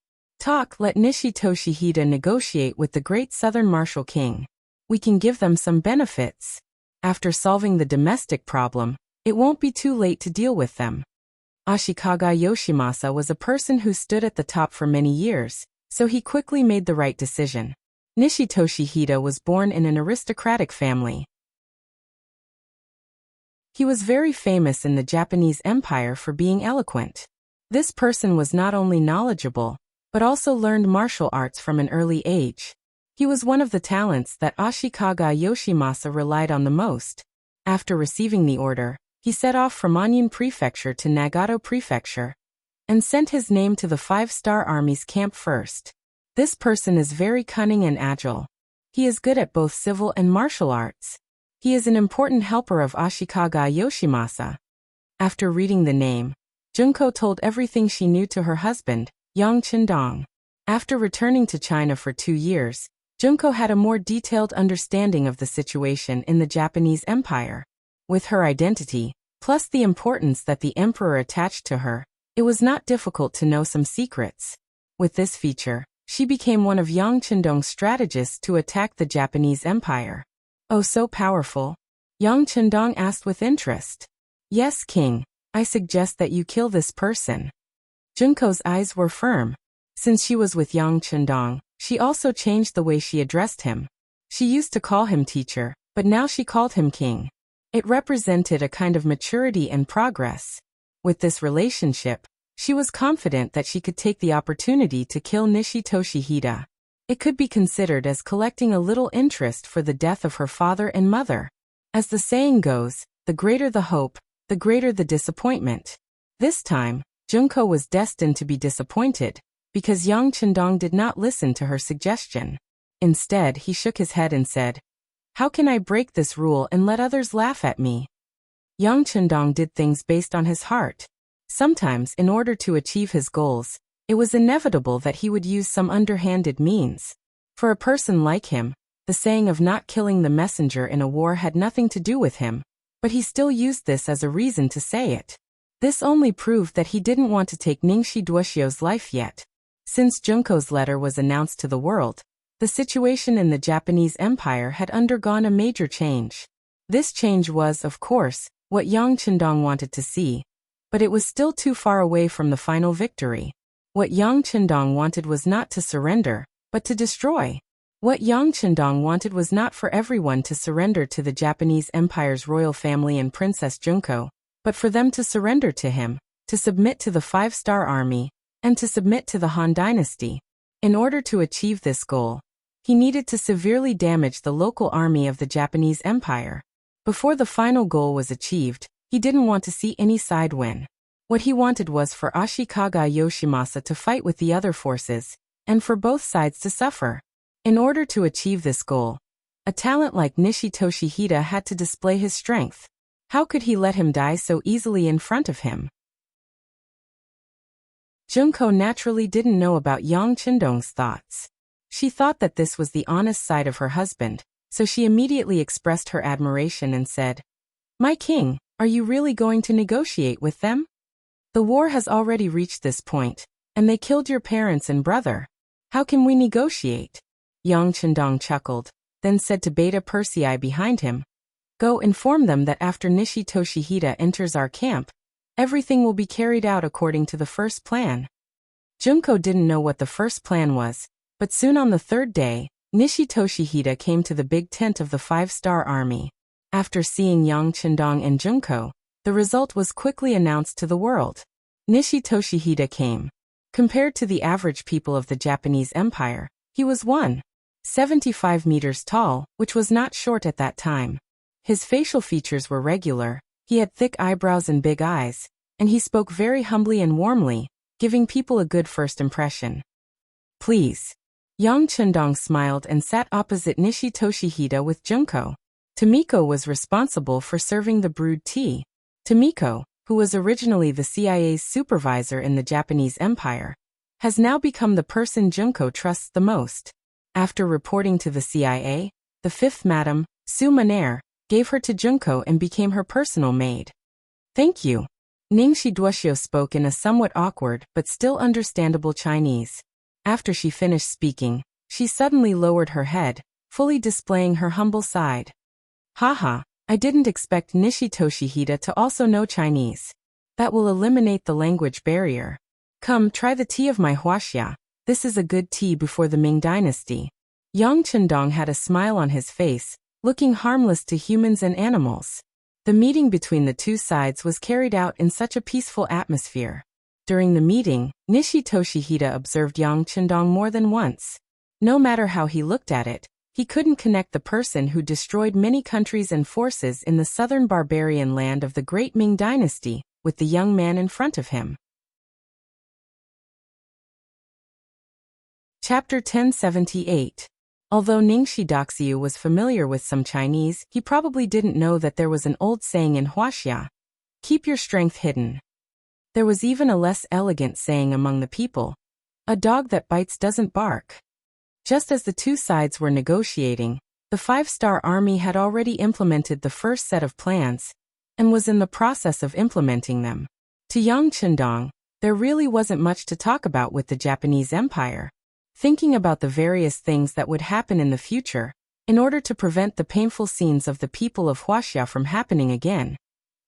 Speaker 1: Let Nishi Toshihide negotiate with the great southern martial king. We can give them some benefits. After solving the domestic problem, it won't be too late to deal with them. Ashikaga Yoshimasa was a person who stood at the top for many years, so he quickly made the right decision. Nishi Toshihide was born in an aristocratic family. He was very famous in the Japanese Empire for being eloquent. This person was not only knowledgeable, but also learned martial arts from an early age. He was one of the talents that Ashikaga Yoshimasa relied on the most. After receiving the order, he set off from Anyun Prefecture to Nagato Prefecture and sent his name to the 5-star Army's camp first. This person is very cunning and agile. He is good at both civil and martial arts. He is an important helper of Ashikaga Yoshimasa. After reading the name, Junko told everything she knew to her husband, Yang Qindong. After returning to China for 2 years, Junko had a more detailed understanding of the situation in the Japanese Empire. With her identity, plus the importance that the emperor attached to her, it was not difficult to know some secrets. With this feature, she became one of Yang Qindong's strategists to attack the Japanese Empire. Oh, so powerful? Yang Qindong asked with interest. Yes, King, I suggest that you kill this person. Junko's eyes were firm. Since she was with Yang Qindong, she also changed the way she addressed him. She used to call him teacher, but now she called him king. It represented a kind of maturity and progress. With this relationship, she was confident that she could take the opportunity to kill Nishi Toshihida. It could be considered as collecting a little interest for the death of her father and mother. As the saying goes, the greater the hope, the greater the disappointment. This time, Junko was destined to be disappointed, because Yang Qindong did not listen to her suggestion. Instead, he shook his head and said, "How can I break this rule and let others laugh at me?" Yang Qindong did things based on his heart. Sometimes, in order to achieve his goals, it was inevitable that he would use some underhanded means. For a person like him, the saying of not killing the messenger in a war had nothing to do with him, but he still used this as a reason to say it. This only proved that he didn't want to take Ningxi Duoxio's life yet. Since Junko's letter was announced to the world, the situation in the Japanese Empire had undergone a major change. This change was, of course, what Yang Qindong wanted to see, but it was still too far away from the final victory. What Yang Qindong wanted was not to surrender, but to destroy. What Yang Qindong wanted was not for everyone to surrender to the Japanese Empire's royal family and Princess Junko, but for them to surrender to him, to submit to the 5-star army, and to submit to the Han Dynasty. In order to achieve this goal, he needed to severely damage the local army of the Japanese Empire. Before the final goal was achieved, he didn't want to see any side win. What he wanted was for Ashikaga Yoshimasa to fight with the other forces, and for both sides to suffer. In order to achieve this goal, a talent like Nishi Toshihida had to display his strength. How could he let him die so easily in front of him? Junko naturally didn't know about Yang Qindong's thoughts. She thought that this was the honest side of her husband, so she immediately expressed her admiration and said, "My king, are you really going to negotiate with them? The war has already reached this point, and they killed your parents and brother. How can we negotiate?" Yang Qindong chuckled, then said to Beta Persei behind him, "Go inform them that after Nishi Toshihida enters our camp, everything will be carried out according to the first plan." Junko didn't know what the first plan was, but soon on the 3rd day, Nishi Toshihida came to the big tent of the 5-star army. After seeing Yang Qindong and Junko, the result was quickly announced to the world. Nishi Toshihida came. Compared to the average people of the Japanese Empire, he was 1.75 meters tall, which was not short at that time. His facial features were regular, he had thick eyebrows and big eyes, and he spoke very humbly and warmly, giving people a good first impression. "Please." Yang Qindong smiled and sat opposite Nishi Toshihida with Junko. Tomiko was responsible for serving the brewed tea. Tomiko, who was originally the CIA's supervisor in the Japanese Empire, has now become the person Junko trusts the most. After reporting to the CIA, the 5th Madam, Su Maner, gave her to Junko and became her personal maid. "Thank you." Ningxi Duoxio spoke in a somewhat awkward but still understandable Chinese. After she finished speaking, she suddenly lowered her head, fully displaying her humble side. "Haha, I didn't expect Nishi Toshihida to also know Chinese. That will eliminate the language barrier. Come, try the tea of my huaxia. This is a good tea before the Ming Dynasty." Yang Qindong had a smile on his face, looking harmless to humans and animals. The meeting between the two sides was carried out in such a peaceful atmosphere. During the meeting, Nishi Toshihida observed Yang Qindong more than once. No matter how he looked at it, he couldn't connect the person who destroyed many countries and forces in the southern barbarian land of the Great Ming Dynasty with the young man in front of him. Chapter 1078. Although Ningxi Daxiu was familiar with some Chinese, he probably didn't know that there was an old saying in Huaxia, "Keep your strength hidden." There was even a less elegant saying among the people, "A dog that bites doesn't bark." Just as the two sides were negotiating, the five-star army had already implemented the first set of plans and was in the process of implementing them. To Yang Chendong, there really wasn't much to talk about with the Japanese Empire. Thinking about the various things that would happen in the future, in order to prevent the painful scenes of the people of Huaxia from happening again,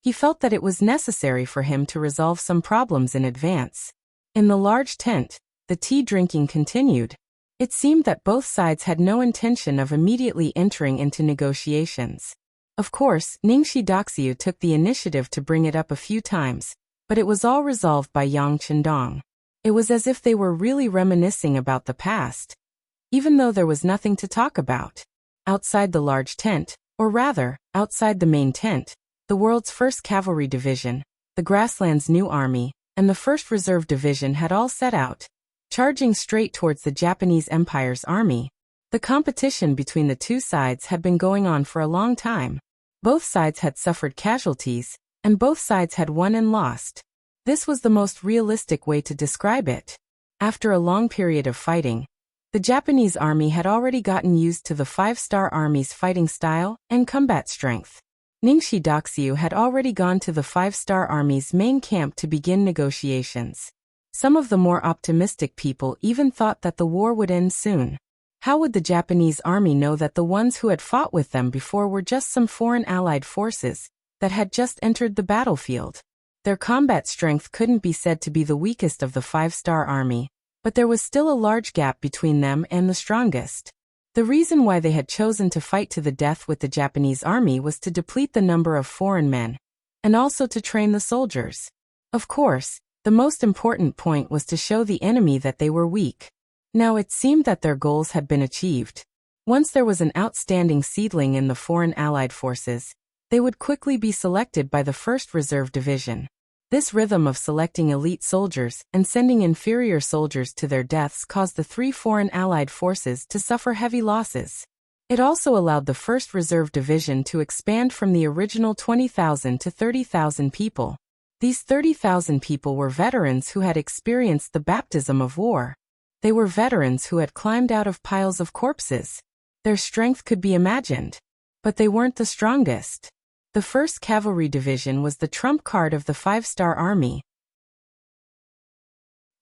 Speaker 1: he felt that it was necessary for him to resolve some problems in advance. In the large tent, the tea drinking continued. It seemed that both sides had no intention of immediately entering into negotiations. Of course, Ningxi Daxiu took the initiative to bring it up a few times, but it was all resolved by Yang Chendong. It was as if they were really reminiscing about the past, even though there was nothing to talk about. Outside the large tent, or rather, outside the main tent, the world's 1st Cavalry Division, the Grassland's new army, and the 1st Reserve Division had all set out, charging straight towards the Japanese Empire's army. The competition between the two sides had been going on for a long time. Both sides had suffered casualties, and both sides had won and lost. This was the most realistic way to describe it. After a long period of fighting, the Japanese army had already gotten used to the five-star army's fighting style and combat strength. Ningxi Daxiu had already gone to the five-star army's main camp to begin negotiations. Some of the more optimistic people even thought that the war would end soon. How would the Japanese army know that the ones who had fought with them before were just some foreign allied forces that had just entered the battlefield? Their combat strength couldn't be said to be the weakest of the five-star army, but there was still a large gap between them and the strongest. The reason why they had chosen to fight to the death with the Japanese army was to deplete the number of foreign men, and also to train the soldiers. Of course, the most important point was to show the enemy that they were weak. Now it seemed that their goals had been achieved. Once there was an outstanding seedling in the foreign allied forces, they would quickly be selected by the 1st Reserve Division. This rhythm of selecting elite soldiers and sending inferior soldiers to their deaths caused the 3 foreign allied forces to suffer heavy losses. It also allowed the 1st Reserve Division to expand from the original 20,000 to 30,000 people. These 30,000 people were veterans who had experienced the baptism of war. They were veterans who had climbed out of piles of corpses. Their strength could be imagined. But they weren't the strongest. The 1st Cavalry Division was the trump card of the five-star army.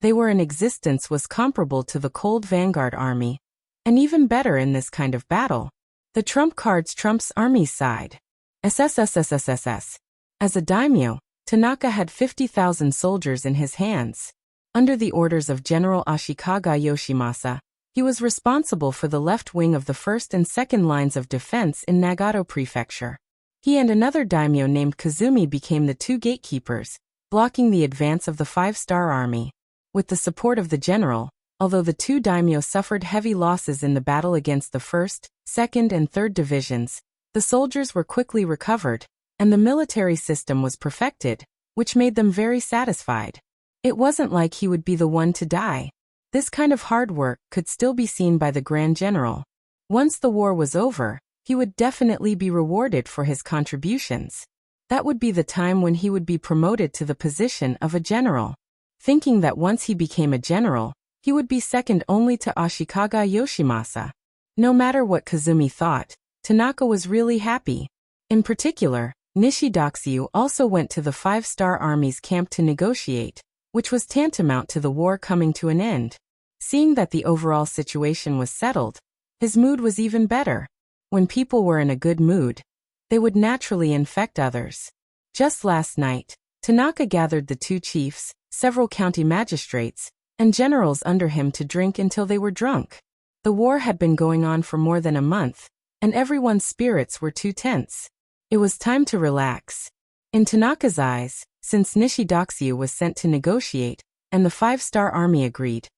Speaker 1: They were in existence was comparable to the cold vanguard army, and even better in this kind of battle. The trump cards trumps army's side. SSSSSSS. As a daimyo, Tanaka had 50,000 soldiers in his hands. Under the orders of General Ashikaga Yoshimasa, he was responsible for the left wing of the 1st and 2nd lines of defense in Nagato Prefecture. He and another daimyo named Kazumi became the 2 gatekeepers, blocking the advance of the five-star army. With the support of the general, although the 2 daimyo suffered heavy losses in the battle against the 1st, 2nd and 3rd divisions, the soldiers were quickly recovered, and the military system was perfected, which made them very satisfied. It wasn't like he would be the one to die. This kind of hard work could still be seen by the Grand General. Once the war was over, he would definitely be rewarded for his contributions. That would be the time when he would be promoted to the position of a general. Thinking that once he became a general, he would be second only to Ashikaga Yoshimasa. No matter what Kazumi thought, Tanaka was really happy. In particular, Ningxi Daxiu also went to the five-star army's camp to negotiate, which was tantamount to the war coming to an end. Seeing that the overall situation was settled, his mood was even better. When people were in a good mood, they would naturally infect others. Just last night, Tanaka gathered the 2 chiefs, several county magistrates, and generals under him to drink until they were drunk. The war had been going on for more than a month, and everyone's spirits were too tense. It was time to relax. In Tanaka's eyes, since Ningxi Daxiu was sent to negotiate, and the five-star army agreed,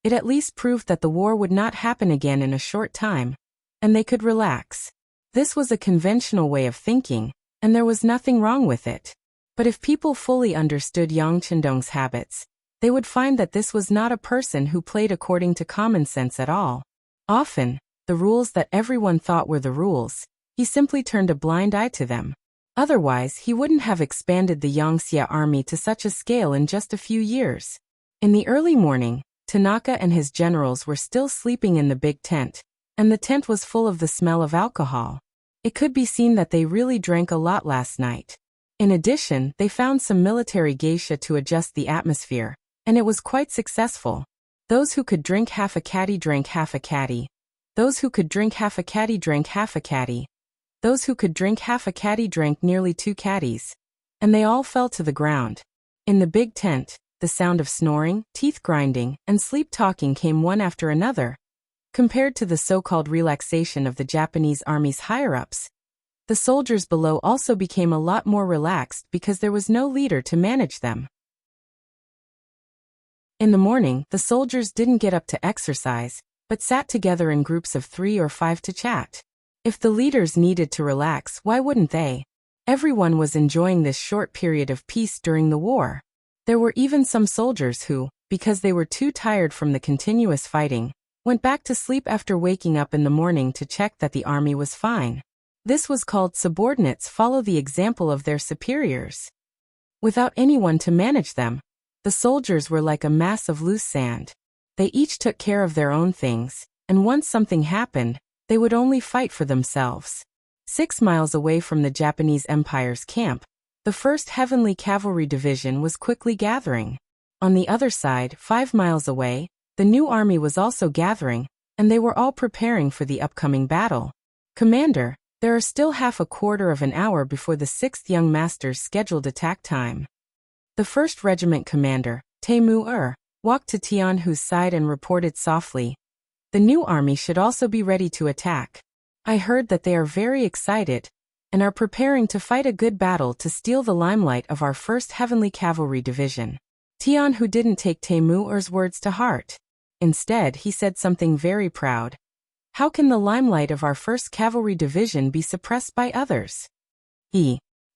Speaker 1: It at least proved that the war would not happen again in a short time, and they could relax. This was a conventional way of thinking, and there was nothing wrong with it. But if people fully understood Yang Chendong's habits, they would find that this was not a person who played according to common sense at all. Often, the rules that everyone thought were the rules, he simply turned a blind eye to them. Otherwise, he wouldn't have expanded the Yangxia army to such a scale in just a few years. In the early morning, Tanaka and his generals were still sleeping in the big tent, and the tent was full of the smell of alcohol. It could be seen that they really drank a lot last night. In addition, they found some military geisha to adjust the atmosphere, and it was quite successful. Those who could drink half a caddy drank half a caddy. Those who could drink half a caddy drank half a caddy. Those who could drink half a caddy drank nearly 2 caddies. And they all fell to the ground. In the big tent, the sound of snoring, teeth grinding, and sleep talking came one after another. Compared to the so-called relaxation of the Japanese army's higher-ups, the soldiers below also became a lot more relaxed because there was no leader to manage them. In the morning, the soldiers didn't get up to exercise, but sat together in groups of 3 or 5 to chat. If the leaders needed to relax, why wouldn't they? Everyone was enjoying this short period of peace during the war. There were even some soldiers who, because they were too tired from the continuous fighting, went back to sleep after waking up in the morning to check that the army was fine. This was called subordinates follow the example of their superiors. Without anyone to manage them, the soldiers were like a mass of loose sand. They each took care of their own things, and once something happened, they would only fight for themselves. 6 miles away from the Japanese Empire's camp, the 1st Heavenly Cavalry Division was quickly gathering. On the other side, 5 miles away, the new army was also gathering, and they were all preparing for the upcoming battle. Commander, there are still half a quarter of an hour before the 6th Young Master's scheduled attack time. The 1st Regiment Commander, Tae-mu-er, walked to Tianhu's side and reported softly, "The new army should also be ready to attack. I heard that they are very excited and are preparing to fight a good battle to steal the limelight of our 1st Heavenly Cavalry Division." Tianhu didn't take Tae-mu-er's words to heart. Instead, he said something very proud. "How can the limelight of our 1st Cavalry Division be suppressed by others?"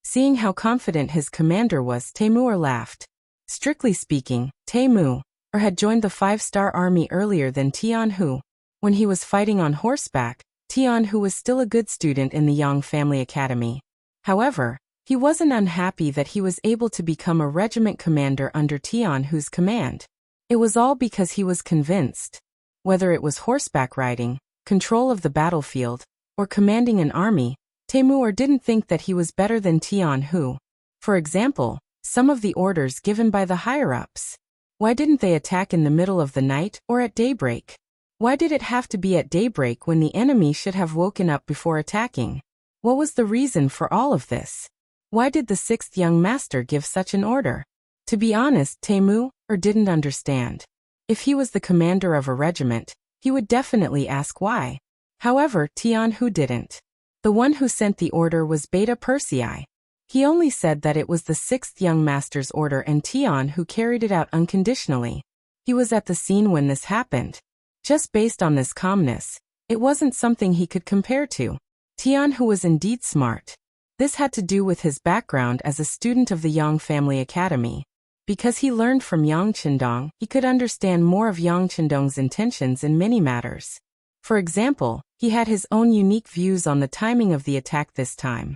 Speaker 1: Seeing how confident his commander was, Tae-mu-er laughed. Strictly speaking, Tae-mu-er had joined the 5-star army earlier than Tianhu. When he was fighting on horseback, Tianhu was still a good student in the Yang Family Academy. However, he wasn't unhappy that he was able to become a regiment commander under Tianhu's command. It was all because he was convinced. Whether it was horseback riding, control of the battlefield, or commanding an army, Tae-mu-er didn't think that he was better than Tianhu. For example, some of the orders given by the higher-ups. Why didn't they attack in the middle of the night or at daybreak? Why did it have to be at daybreak when the enemy should have woken up before attacking? What was the reason for all of this? Why did the 6th Young Master give such an order? To be honest, Tae-mu-er didn't understand. If he was the commander of a regiment, he would definitely ask why. However, Tianhu didn't. The one who sent the order was Beta Persei. He only said that it was the 6th Young Master's order and Tianhu carried it out unconditionally. He was at the scene when this happened. Just based on this calmness, it wasn't something he could compare to. Tianhu was indeed smart. This had to do with his background as a student of the Yang Family Academy. Because he learned from Yang Chendong, he could understand more of Yang Chendong's intentions in many matters. For example, he had his own unique views on the timing of the attack this time.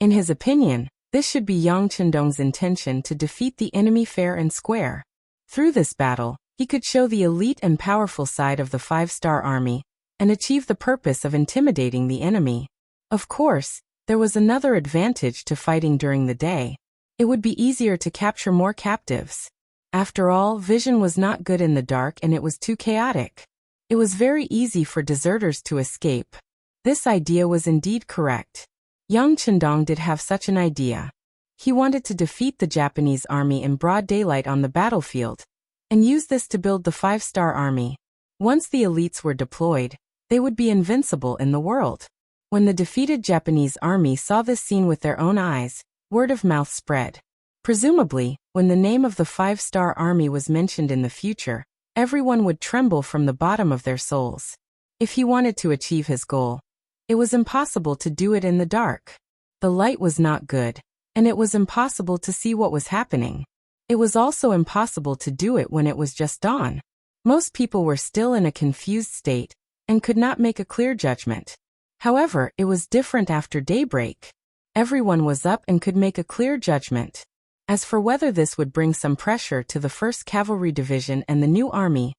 Speaker 1: In his opinion, this should be Yang Chendong's intention to defeat the enemy fair and square. Through this battle, he could show the elite and powerful side of the 5-star army, and achieve the purpose of intimidating the enemy. Of course, there was another advantage to fighting during the day. It would be easier to capture more captives. After all, vision was not good in the dark and it was too chaotic. It was very easy for deserters to escape. This idea was indeed correct. Yang Chendong did have such an idea. He wanted to defeat the Japanese army in broad daylight on the battlefield, and use this to build the 5-star army. Once the elites were deployed, they would be invincible in the world. When the defeated Japanese army saw this scene with their own eyes, word of mouth spread. Presumably, when the name of the five-star army was mentioned in the future, everyone would tremble from the bottom of their souls. If he wanted to achieve his goal, it was impossible to do it in the dark. The light was not good, and it was impossible to see what was happening. It was also impossible to do it when it was just dawn. Most people were still in a confused state and could not make a clear judgment. However, it was different after daybreak. Everyone was up and could make a clear judgment. As for whether this would bring some pressure to the 1st Cavalry Division and the new army,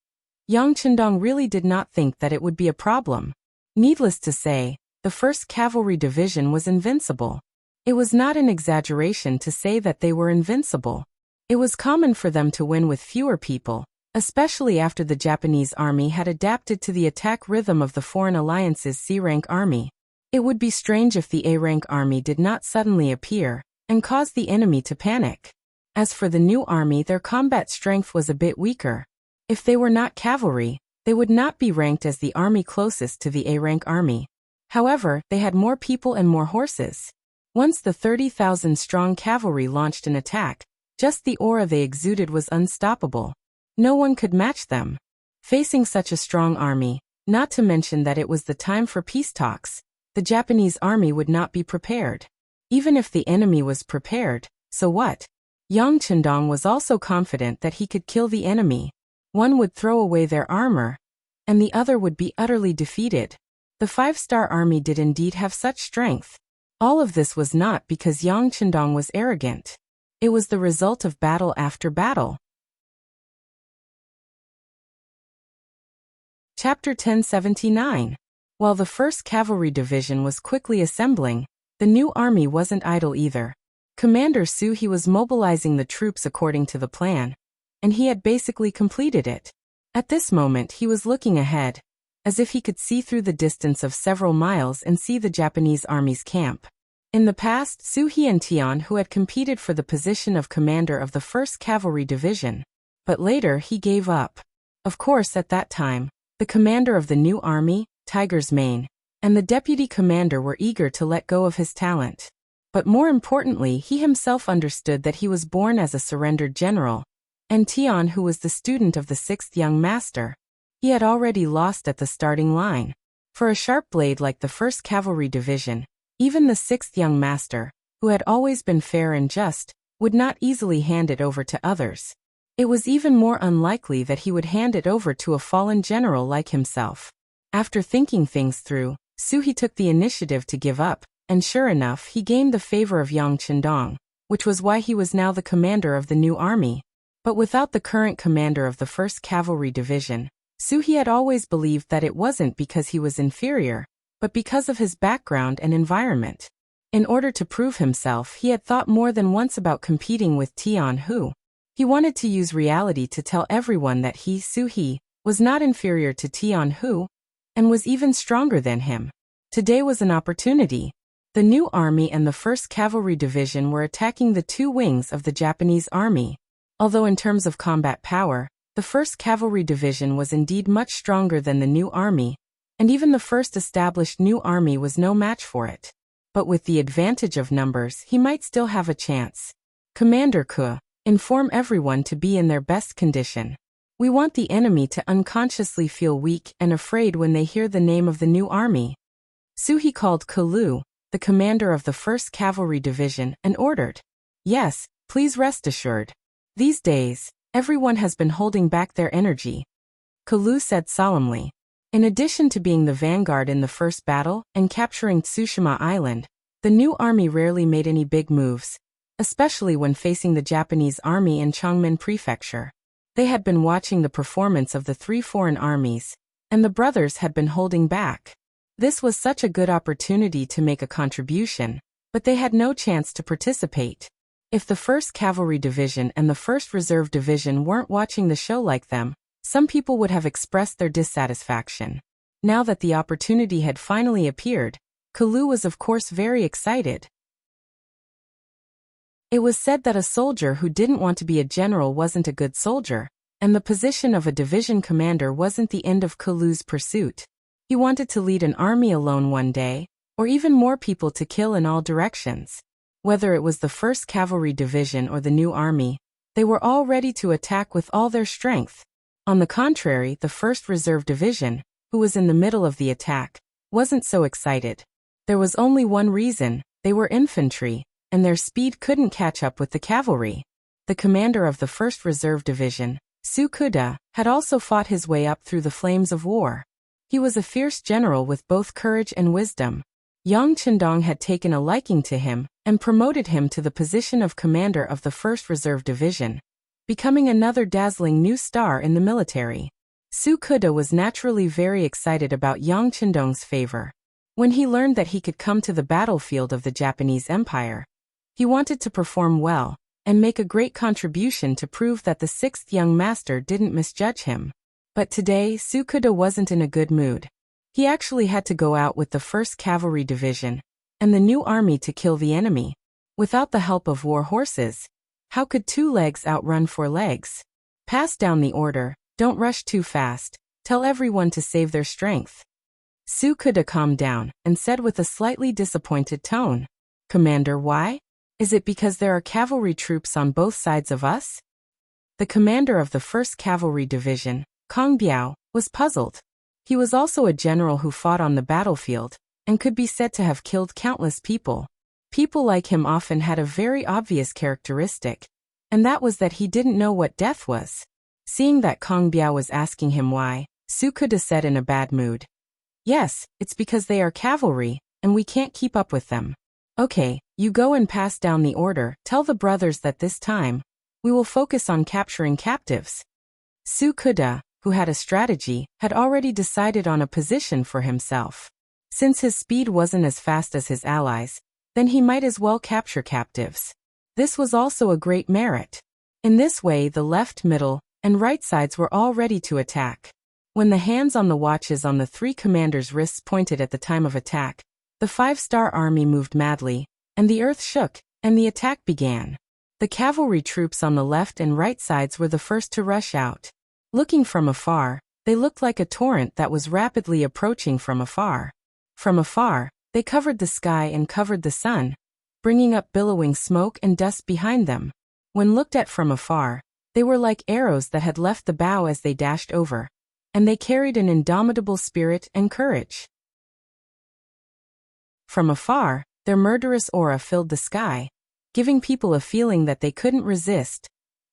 Speaker 1: Yang Chendong really did not think that it would be a problem. Needless to say, the 1st Cavalry Division was invincible. It was not an exaggeration to say that they were invincible. It was common for them to win with fewer people, especially after the Japanese army had adapted to the attack rhythm of the Foreign Alliance's C-rank army. It would be strange if the A-rank army did not suddenly appear and cause the enemy to panic. As for the new army, their combat strength was a bit weaker. If they were not cavalry, they would not be ranked as the army closest to the A-rank army. However, they had more people and more horses. Once the 30,000-strong cavalry launched an attack, just the aura they exuded was unstoppable. No one could match them. Facing such a strong army, not to mention that it was the time for peace talks, the Japanese army would not be prepared. Even if the enemy was prepared, so what? Yang Chendong was also confident that he could kill the enemy. One would throw away their armor, and the other would be utterly defeated. The 5-star army did indeed have such strength. All of this was not because Yang Chendong was arrogant. It was the result of battle after battle. Chapter 1079. While the 1st Cavalry Division was quickly assembling, the new army wasn't idle either. Commander Su He was mobilizing the troops according to the plan, and he had basically completed it. At this moment he was looking ahead, as if he could see through the distance of several miles and see the Japanese army's camp. In the past, Su He and Tian who had competed for the position of commander of the 1st Cavalry Division, but later he gave up. Of course at that time, the commander of the new army, Tiger's Mane, and the deputy commander were eager to let go of his talent. But more importantly, he himself understood that he was born as a surrendered general, and Tian who was the student of the 6th young master, he had already lost at the starting line. For a sharp blade like the 1st Cavalry Division, even the 6th young master, who had always been fair and just, would not easily hand it over to others. It was even more unlikely that he would hand it over to a fallen general like himself. After thinking things through, Su He took the initiative to give up, and sure enough he gained the favor of Yang Chendong, which was why he was now the commander of the new army. But without the current commander of the 1st Cavalry Division, Su He had always believed that it wasn't because he was inferior, but because of his background and environment. In order to prove himself, he had thought more than once about competing with Tian Hu. He wanted to use reality to tell everyone that he, Su He, was not inferior to Tian Hu, and was even stronger than him. Today was an opportunity. The new army and the 1st Cavalry Division were attacking the two wings of the Japanese army. Although in terms of combat power, the 1st Cavalry Division was indeed much stronger than the new army, and even the first established new army was no match for it. But with the advantage of numbers, he might still have a chance. Commander Ke, inform everyone to be in their best condition. We want the enemy to unconsciously feel weak and afraid when they hear the name of the new army. Su He called Ke Lu, the commander of the 1st Cavalry Division, and ordered, "Yes, please rest assured. These days, everyone has been holding back their energy." Ke Lu said solemnly. In addition to being the vanguard in the first battle and capturing Tsushima Island, the new army rarely made any big moves, especially when facing the Japanese army in Chongmen Prefecture. They had been watching the performance of the three foreign armies, and the brothers had been holding back. This was such a good opportunity to make a contribution, but they had no chance to participate. If the 1st Cavalry Division and the 1st Reserve Division weren't watching the show like them, some people would have expressed their dissatisfaction. Now that the opportunity had finally appeared, Ke Lu was of course very excited. It was said that a soldier who didn't want to be a general wasn't a good soldier, and the position of a division commander wasn't the end of Ke Lu's pursuit. He wanted to lead an army alone one day, or even more people to kill in all directions. Whether it was the 1st Cavalry Division or the new army, They were all ready to attack with all their strength. On the contrary, the 1st Reserve Division, who was in the middle of the attack, wasn't so excited. There was only one reason: they were infantry, and their speed couldn't catch up with the cavalry. The commander of the 1st Reserve Division, Tsukuda, had also fought his way up through the flames of war. He was a fierce general with both courage and wisdom. Yang Chendong had taken a liking to him and promoted him to the position of commander of the 1st Reserve Division, becoming another dazzling new star in the military. Tsukuda was naturally very excited about Yang Chendong's favor. When he learned that he could come to the battlefield of the Japanese Empire, he wanted to perform well and make a great contribution to prove that the 6th young master didn't misjudge him. But today, Tsukuda wasn't in a good mood. He actually had to go out with the 1st Cavalry Division and the new army to kill the enemy. Without the help of war horses, how could 2 legs outrun 4 legs? Pass down the order: don't rush too fast, tell everyone to save their strength. Tsukuda calmed down and said with a slightly disappointed tone, "Commander, why? Is it because there are cavalry troops on both sides of us?" The commander of the 1st Cavalry Division, Kong Biao, was puzzled. He was also a general who fought on the battlefield and could be said to have killed countless people. People like him often had a very obvious characteristic, and that was that he didn't know what death was. Seeing that Kong Biao was asking him why, Tsukuda said in a bad mood, "Yes, it's because they are cavalry, and we can't keep up with them. Okay, you go and pass down the order. Tell the brothers that this time, we will focus on capturing captives." Tsukuda, who had a strategy, had already decided on a position for himself. Since his speed wasn't as fast as his allies, then he might as well capture captives. This was also a great merit. In this way, the left, middle, and right sides were all ready to attack. When the hands on the watches on the 3 commanders' wrists pointed at the time of attack, the 5-star army moved madly, and the earth shook, and the attack began. The cavalry troops on the left and right sides were the first to rush out. Looking from afar, they looked like a torrent that was rapidly approaching from afar. From afar, they covered the sky and covered the sun, bringing up billowing smoke and dust behind them. When looked at from afar, they were like arrows that had left the bow as they dashed over, and they carried an indomitable spirit and courage. From afar, their murderous aura filled the sky, giving people a feeling that they couldn't resist.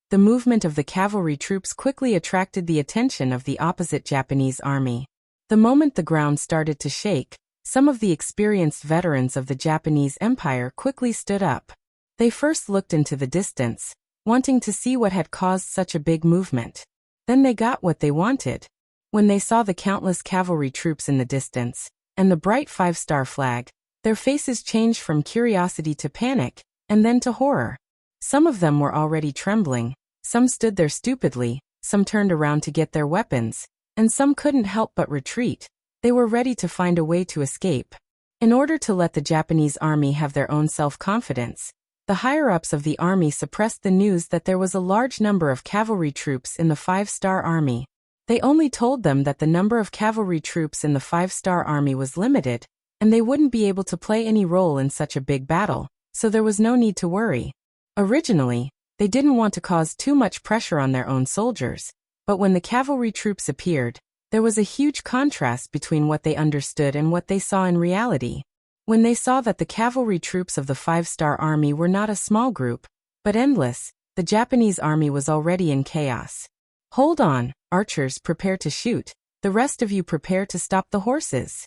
Speaker 1: The movement of the cavalry troops quickly attracted the attention of the opposite Japanese army. The moment the ground started to shake, some of the experienced veterans of the Japanese Empire quickly stood up. They first looked into the distance, wanting to see what had caused such a big movement. Then they got what they wanted. When they saw the countless cavalry troops in the distance, and the bright 5-star flag, their faces changed from curiosity to panic, and then to horror. Some of them were already trembling, some stood there stupidly, some turned around to get their weapons, and some couldn't help but retreat. They were ready to find a way to escape. In order to let the Japanese army have their own self-confidence, the higher-ups of the army suppressed the news that there was a large number of cavalry troops in the 5-star army. They only told them that the number of cavalry troops in the 5-star army was limited, and they wouldn't be able to play any role in such a big battle, so there was no need to worry. Originally, they didn't want to cause too much pressure on their own soldiers, but when the cavalry troops appeared, there was a huge contrast between what they understood and what they saw in reality. When they saw that the cavalry troops of the 5-star army were not a small group, but endless, the Japanese army was already in chaos. "Hold on, archers, prepare to shoot. The rest of you prepare to stop the horses."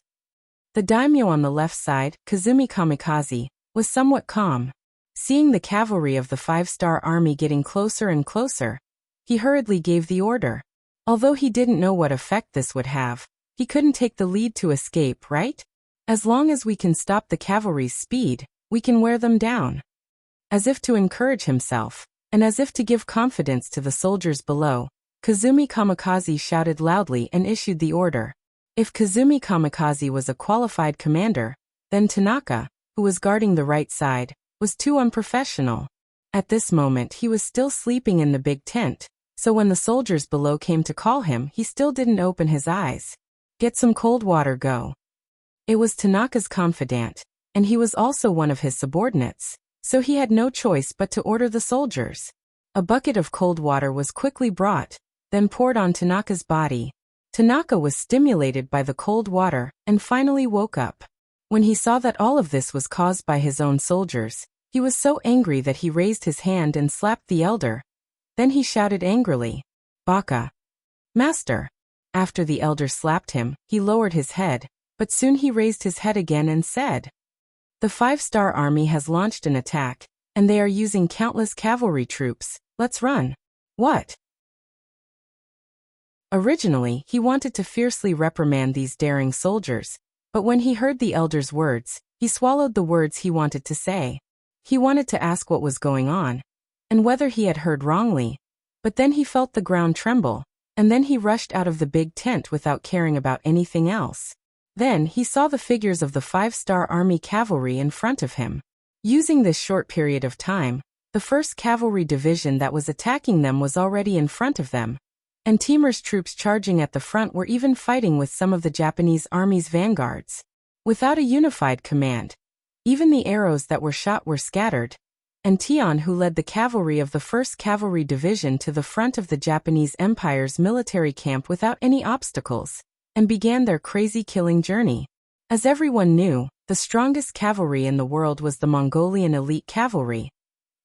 Speaker 1: The daimyo on the left side, Kazumi Kamikaze, was somewhat calm. Seeing the cavalry of the 5-star army getting closer and closer, he hurriedly gave the order. Although he didn't know what effect this would have, he couldn't take the lead to escape, right? As long as we can stop the cavalry's speed, we can wear them down. As if to encourage himself, and as if to give confidence to the soldiers below, Kazumi Kamikaze shouted loudly and issued the order. If Kazumi Kamikaze was a qualified commander, then Tanaka, who was guarding the right side, was too unprofessional. At this moment he was still sleeping in the big tent, so when the soldiers below came to call him, he still didn't open his eyes. "Get some cold water, go." It was Tanaka's confidant, and he was also one of his subordinates, so he had no choice but to order the soldiers. A bucket of cold water was quickly brought, then poured on Tanaka's body. Tanaka was stimulated by the cold water and finally woke up. When he saw that all of this was caused by his own soldiers, he was so angry that he raised his hand and slapped the elder. Then he shouted angrily, "Baka! Master!" After the elder slapped him, he lowered his head, but soon he raised his head again and said, "The 5-star army has launched an attack, and they are using countless cavalry troops. Let's run." What? Originally, he wanted to fiercely reprimand these daring soldiers, but when he heard the elder's words, he swallowed the words he wanted to say. He wanted to ask what was going on, and whether he had heard wrongly, but then he felt the ground tremble, and then he rushed out of the big tent without caring about anything else. Then he saw the figures of the 5-star army cavalry in front of him. Using this short period of time, the 1st Cavalry Division that was attacking them was already in front of them, and Timur's troops charging at the front were even fighting with some of the Japanese army's vanguards. Without a unified command, even the arrows that were shot were scattered, and Tian, who led the cavalry of the 1st Cavalry Division to the front of the Japanese Empire's military camp without any obstacles, and began their crazy killing journey. As everyone knew, the strongest cavalry in the world was the Mongolian elite cavalry,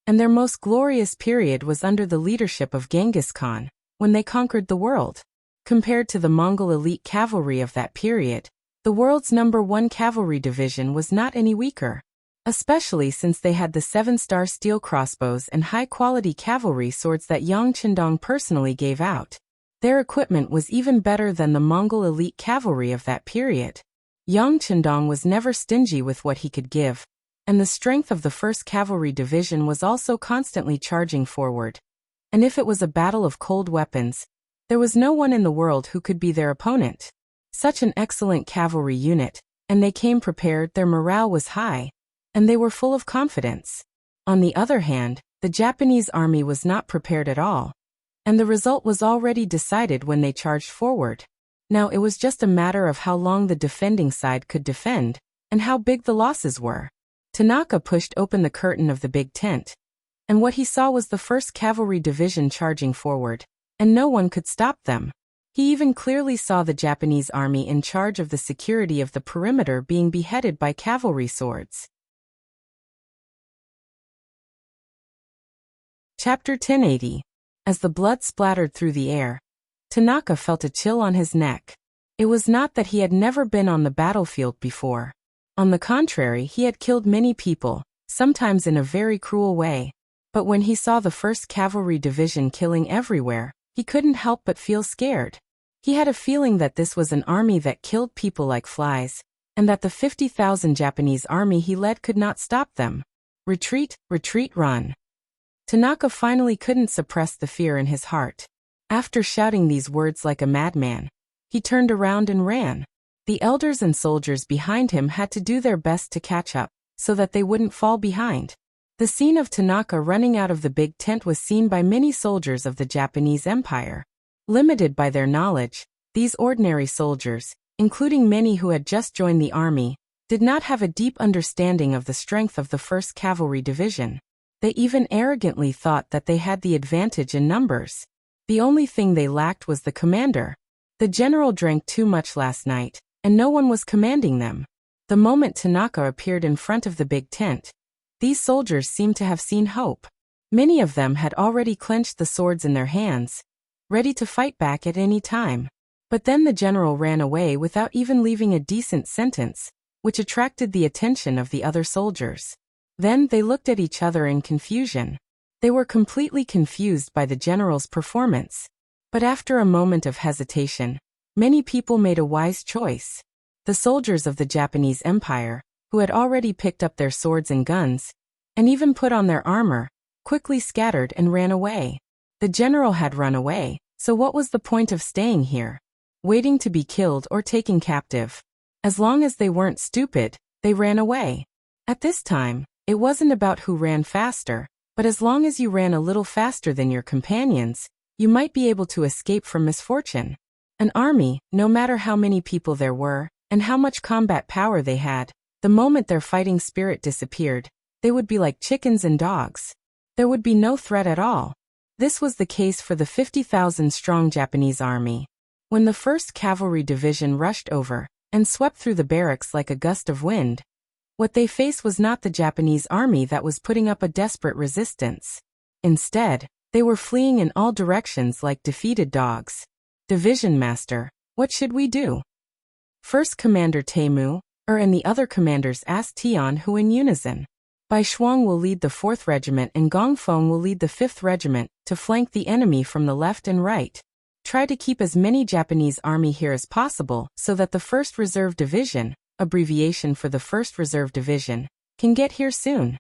Speaker 1: and their most glorious period was under the leadership of Genghis Khan, when they conquered the world. Compared to the Mongol elite cavalry of that period, the world's #1 cavalry division was not any weaker, especially since they had the 7-star steel crossbows and high-quality cavalry swords that Yang Qindong personally gave out. Their equipment was even better than the Mongol elite cavalry of that period. Yang Qindong was never stingy with what he could give, and the strength of the 1st Cavalry Division was also constantly charging forward. And if it was a battle of cold weapons, there was no one in the world who could be their opponent. Such an excellent cavalry unit, and they came prepared, their morale was high, and they were full of confidence. On the other hand, the Japanese army was not prepared at all, and the result was already decided when they charged forward. Now it was just a matter of how long the defending side could defend, and how big the losses were. Tanaka pushed open the curtain of the big tent, and what he saw was the 1st Cavalry Division charging forward, and no one could stop them. He even clearly saw the Japanese army in charge of the security of the perimeter being beheaded by cavalry swords. Chapter 1080. As the blood splattered through the air, Tanaka felt a chill on his neck. It was not that he had never been on the battlefield before. On the contrary, he had killed many people, sometimes in a very cruel way. But when he saw the 1st Cavalry Division killing everywhere, he couldn't help but feel scared. He had a feeling that this was an army that killed people like flies, and that the 50,000 Japanese army he led could not stop them. Retreat, retreat, run. Tanaka finally couldn't suppress the fear in his heart. After shouting these words like a madman, he turned around and ran. The elders and soldiers behind him had to do their best to catch up, so that they wouldn't fall behind. The scene of Tanaka running out of the big tent was seen by many soldiers of the Japanese Empire. Limited by their knowledge, these ordinary soldiers, including many who had just joined the army, did not have a deep understanding of the strength of the 1st Cavalry Division. They even arrogantly thought that they had the advantage in numbers. The only thing they lacked was the commander. The general drank too much last night, and no one was commanding them. The moment Tanaka appeared in front of the big tent, these soldiers seemed to have seen hope. Many of them had already clenched the swords in their hands, ready to fight back at any time. But then the general ran away without even leaving a decent sentence, which attracted the attention of the other soldiers. Then they looked at each other in confusion. They were completely confused by the general's performance. But after a moment of hesitation, many people made a wise choice. The soldiers of the Japanese Empire, who had already picked up their swords and guns, and even put on their armor, quickly scattered and ran away. The general had run away, so what was the point of staying here, waiting to be killed or taken captive? As long as they weren't stupid, they ran away. At this time, it wasn't about who ran faster, but as long as you ran a little faster than your companions, you might be able to escape from misfortune. An army, no matter how many people there were, and how much combat power they had, the moment their fighting spirit disappeared, they would be like chickens and dogs. There would be no threat at all. This was the case for the 50,000-strong Japanese army. When the 1st Cavalry Division rushed over and swept through the barracks like a gust of wind, what they faced was not the Japanese army that was putting up a desperate resistance. Instead, they were fleeing in all directions like defeated dogs. Division Master, what should we do? First Commander Teimu, and the other commanders asked Tian Hu in unison. Bai Shuang will lead the 4th Regiment and Gong Feng will lead the 5th Regiment to flank the enemy from the left and right. Try to keep as many Japanese army here as possible so that the 1st Reserve Division, abbreviation for the 1st Reserve Division, can get here soon.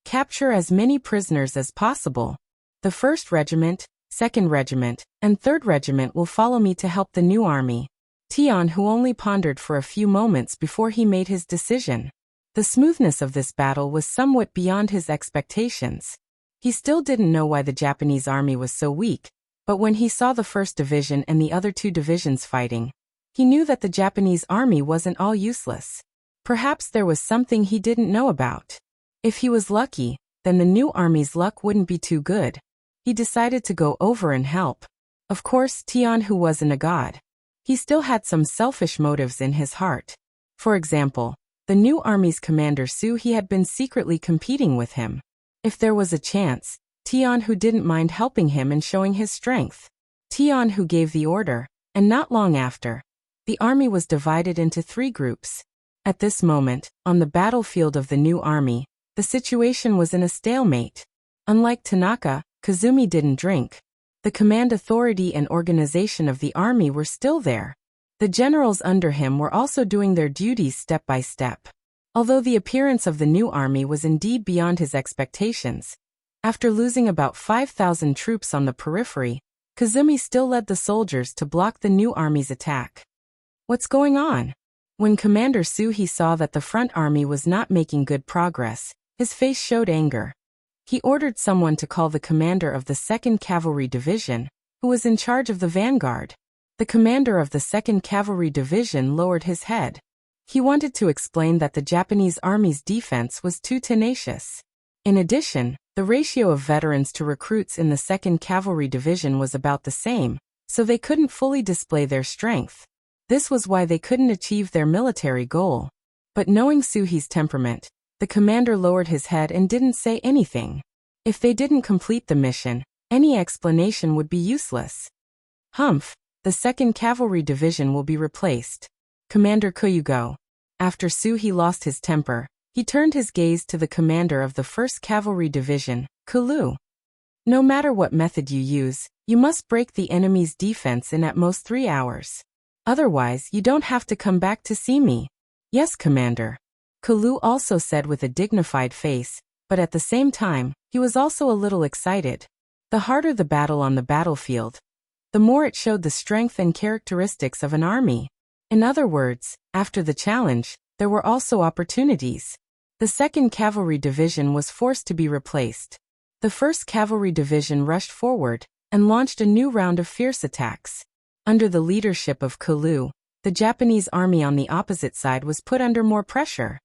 Speaker 1: Capture as many prisoners as possible. The 1st Regiment, 2nd Regiment, and 3rd Regiment will follow me to help the new army. Tian Hu only pondered for a few moments before he made his decision. The smoothness of this battle was somewhat beyond his expectations. He still didn't know why the Japanese army was so weak, but when he saw the 1st Division and the other 2 divisions fighting, he knew that the Japanese army wasn't all useless. Perhaps there was something he didn't know about. If he was lucky, then the new army's luck wouldn't be too good. He decided to go over and help. Of course, Tian Hu wasn't a god. He still had some selfish motives in his heart. For example, the new army's commander Su he had been secretly competing with him. If there was a chance, Tian Hu didn't mind helping him and showing his strength. Tian Hu gave the order, and not long after, the army was divided into 3 groups. At this moment, on the battlefield of the new army, the situation was in a stalemate. Unlike Tanaka, Kazumi didn't drink. The command authority and organization of the army were still there. The generals under him were also doing their duties step by step. Although the appearance of the new army was indeed beyond his expectations, after losing about 5,000 troops on the periphery, Kazumi still led the soldiers to block the new army's attack. What's going on? When Commander Suhi saw that the front army was not making good progress, his face showed anger. He ordered someone to call the commander of the 2nd Cavalry Division, who was in charge of the vanguard. The commander of the 2nd Cavalry Division lowered his head. He wanted to explain that the Japanese army's defense was too tenacious. In addition, the ratio of veterans to recruits in the 2nd Cavalry Division was about the same, so they couldn't fully display their strength. This was why they couldn't achieve their military goal. But knowing Suhi's temperament, the commander lowered his head and didn't say anything. If they didn't complete the mission, any explanation would be useless. Humph, the 2nd Cavalry Division will be replaced. Commander Koyugo. After Suhi lost his temper, he turned his gaze to the commander of the 1st Cavalry Division, Kulu. No matter what method you use, you must break the enemy's defense in at most 3 hours. Otherwise, you don't have to come back to see me. Yes, Commander. Kulu also said with a dignified face, but at the same time, he was also a little excited. The harder the battle on the battlefield, the more it showed the strength and characteristics of an army. In other words, after the challenge, there were also opportunities. The 2nd Cavalry Division was forced to be replaced. The 1st Cavalry Division rushed forward and launched a new round of fierce attacks. Under the leadership of Kulu, the Japanese army on the opposite side was put under more pressure.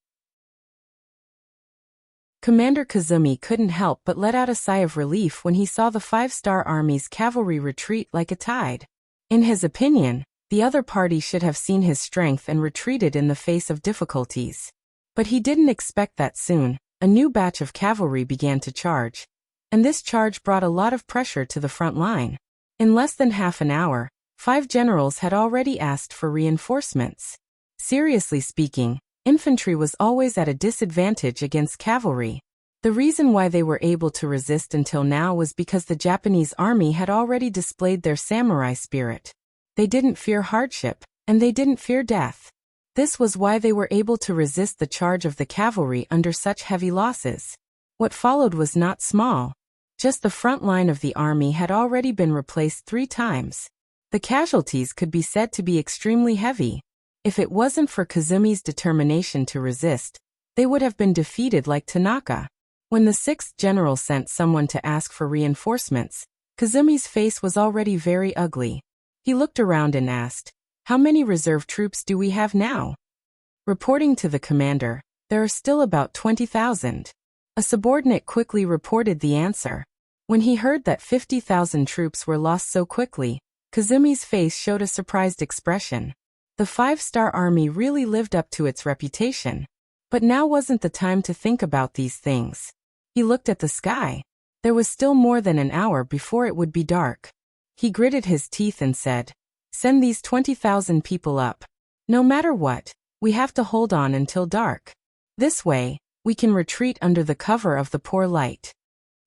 Speaker 1: Commander Kazumi couldn't help but let out a sigh of relief when he saw the 5-star Army's cavalry retreat like a tide. In his opinion, the other party should have seen his strength and retreated in the face of difficulties. But he didn't expect that soon. A new batch of cavalry began to charge, and this charge brought a lot of pressure to the front line. In less than half an hour, 5 generals had already asked for reinforcements. Seriously speaking, infantry was always at a disadvantage against cavalry. The reason why they were able to resist until now was because the Japanese army had already displayed their samurai spirit. They didn't fear hardship, and they didn't fear death. This was why they were able to resist the charge of the cavalry under such heavy losses. What followed was not small. Just the front line of the army had already been replaced 3 times. The casualties could be said to be extremely heavy. If it wasn't for Kazumi's determination to resist, they would have been defeated like Tanaka. When the 6th general sent someone to ask for reinforcements, Kazumi's face was already very ugly. He looked around and asked, "How many reserve troops do we have now?" Reporting to the commander, there are still about 20,000. A subordinate quickly reported the answer. When he heard that 50,000 troops were lost so quickly, Kazumi's face showed a surprised expression. The 5-star army really lived up to its reputation. But now wasn't the time to think about these things. He looked at the sky. There was still more than an hour before it would be dark. He gritted his teeth and said, "Send these 20,000 people up. No matter what, we have to hold on until dark. This way, we can retreat under the cover of the poor light."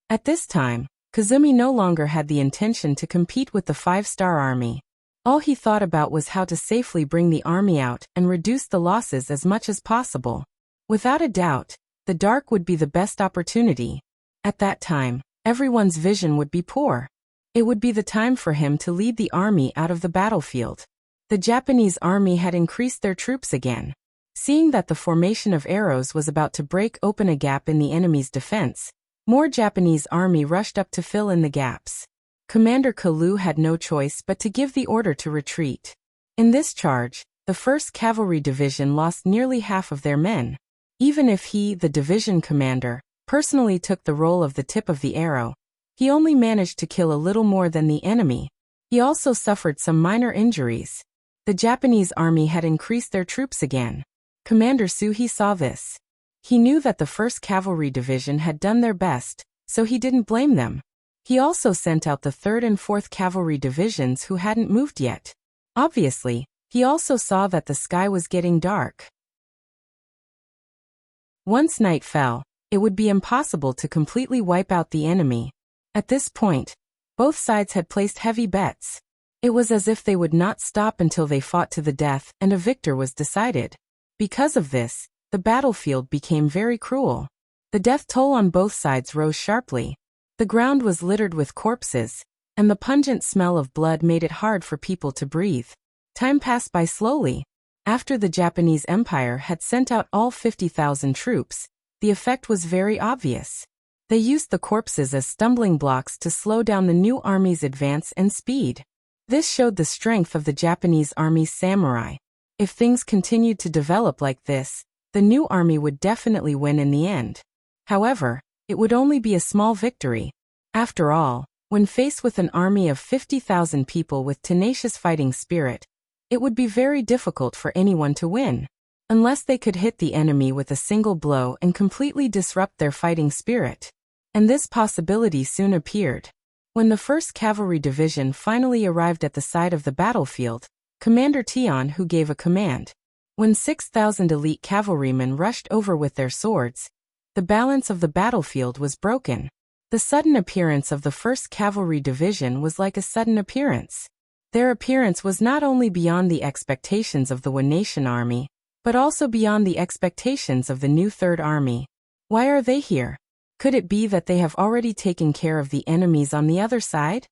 Speaker 1: At this time, Kazumi no longer had the intention to compete with the 5-star army. All he thought about was how to safely bring the army out and reduce the losses as much as possible. Without a doubt, the dark would be the best opportunity. At that time, everyone's vision would be poor. It would be the time for him to lead the army out of the battlefield. The Japanese army had increased their troops again. Seeing that the formation of arrows was about to break open a gap in the enemy's defense, more Japanese army rushed up to fill in the gaps. Commander Kalu had no choice but to give the order to retreat. In this charge, the 1st Cavalry Division lost nearly half of their men. Even if he, the division commander, personally took the role of the tip of the arrow, he only managed to kill a little more than the enemy. He also suffered some minor injuries. The Japanese army had increased their troops again. Commander Suhi saw this. He knew that the 1st Cavalry Division had done their best, so he didn't blame them. He also sent out the 3rd and 4th Cavalry Divisions who hadn't moved yet. Obviously, he also saw that the sky was getting dark. Once night fell, it would be impossible to completely wipe out the enemy. At this point, both sides had placed heavy bets. It was as if they would not stop until they fought to the death and a victor was decided. Because of this, the battlefield became very cruel. The death toll on both sides rose sharply. The ground was littered with corpses, and the pungent smell of blood made it hard for people to breathe. Time passed by slowly. After the Japanese Empire had sent out all 50,000 troops, the effect was very obvious. They used the corpses as stumbling blocks to slow down the new army's advance and speed. This showed the strength of the Japanese army's samurai. If things continued to develop like this, the new army would definitely win in the end. However, it would only be a small victory. After all, when faced with an army of 50,000 people with tenacious fighting spirit, it would be very difficult for anyone to win. Unless they could hit the enemy with a single blow and completely disrupt their fighting spirit. And this possibility soon appeared. When the 1st Cavalry Division finally arrived at the side of the battlefield, Commander Tion who gave a command. When 6,000 elite cavalrymen rushed over with their swords, the balance of the battlefield was broken. The sudden appearance of the 1st Cavalry Division was like a sudden appearance. Their appearance was not only beyond the expectations of the One Nation Army, but also beyond the expectations of the new Third Army. Why are they here? Could it be that they have already taken care of the enemies on the other side?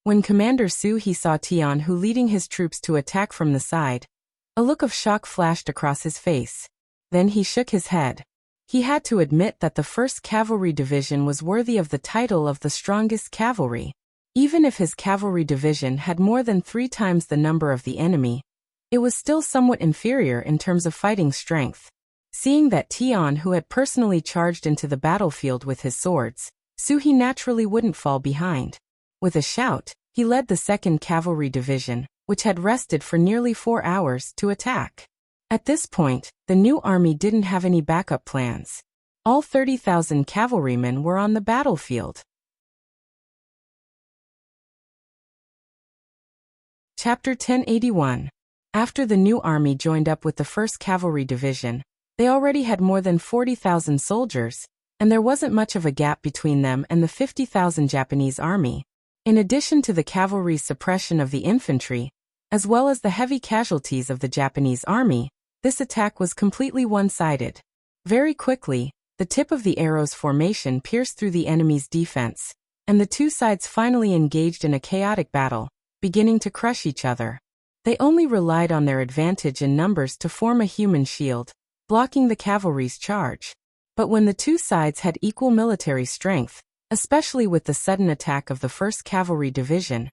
Speaker 1: When Commander Suhi saw Tion Hu leading his troops to attack from the side, a look of shock flashed across his face. Then he shook his head. He had to admit that the 1st Cavalry Division was worthy of the title of the strongest cavalry. Even if his cavalry division had more than 3 times the number of the enemy, it was still somewhat inferior in terms of fighting strength. Seeing that Tion Hu had personally charged into the battlefield with his swords, Suhi naturally wouldn't fall behind. With a shout, he led the 2nd Cavalry Division, which had rested for nearly 4 hours, to attack. At this point, the new army didn't have any backup plans. All 30,000 cavalrymen were on the battlefield. Chapter 1081. After the new army joined up with the 1st Cavalry Division, they already had more than 40,000 soldiers, and there wasn't much of a gap between them and the 50,000 Japanese army. In addition to the cavalry's suppression of the infantry, as well as the heavy casualties of the Japanese army, this attack was completely one-sided. Very quickly, the tip of the arrow's formation pierced through the enemy's defense, and the two sides finally engaged in a chaotic battle, beginning to crush each other. They only relied on their advantage in numbers to form a human shield, blocking the cavalry's charge. But when the two sides had equal military strength, especially with the sudden attack of the 1st Cavalry Division,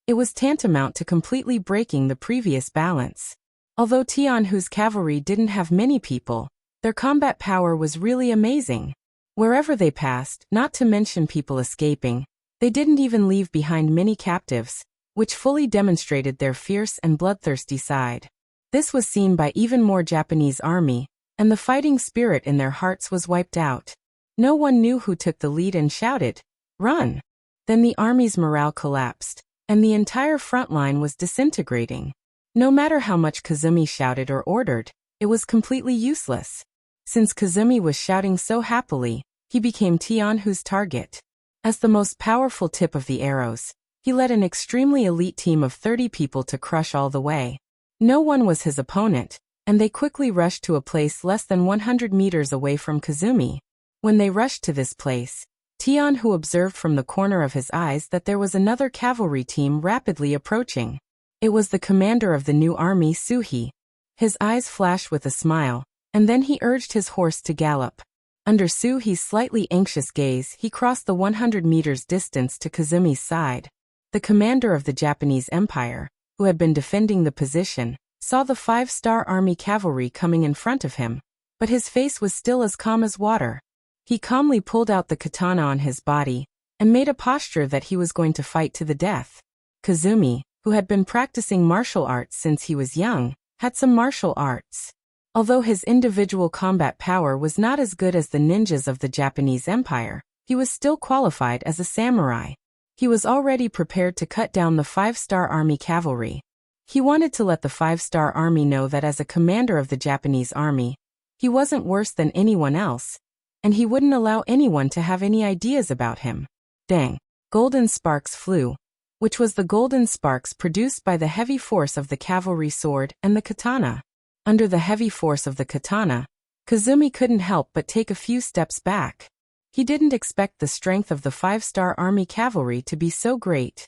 Speaker 1: it was tantamount to completely breaking the previous balance. Although Tion Hu's cavalry didn't have many people, their combat power was really amazing. Wherever they passed, not to mention people escaping, they didn't even leave behind many captives, which fully demonstrated their fierce and bloodthirsty side. This was seen by even more Japanese army, and the fighting spirit in their hearts was wiped out. No one knew who took the lead and shouted, "Run!" Then the army's morale collapsed, and the entire front line was disintegrating. No matter how much Kazumi shouted or ordered, it was completely useless. Since Kazumi was shouting so happily, he became Tianhu's target. As the most powerful tip of the arrows, he led an extremely elite team of 30 people to crush all the way. No one was his opponent, and they quickly rushed to a place less than 100 meters away from Kazumi. When they rushed to this place, Tianhu observed from the corner of his eyes that there was another cavalry team rapidly approaching. It was the commander of the new army, Suhi. His eyes flashed with a smile, and then he urged his horse to gallop. Under Suhi's slightly anxious gaze, he crossed the 100 meters distance to Kazumi's side. The commander of the Japanese Empire, who had been defending the position, saw the 5-star army cavalry coming in front of him, but his face was still as calm as water. He calmly pulled out the katana on his body and made a posture that he was going to fight to the death. Kazumi, who had been practicing martial arts since he was young, had some martial arts. Although his individual combat power was not as good as the ninjas of the Japanese Empire, he was still qualified as a samurai. He was already prepared to cut down the 5-star army cavalry. He wanted to let the 5-star army know that as a commander of the Japanese army, he wasn't worse than anyone else, and he wouldn't allow anyone to have any ideas about him. Dang! Golden sparks flew, which was the golden sparks produced by the heavy force of the cavalry sword and the katana. Under the heavy force of the katana, Kazumi couldn't help but take a few steps back. He didn't expect the strength of the 5-star army cavalry to be so great.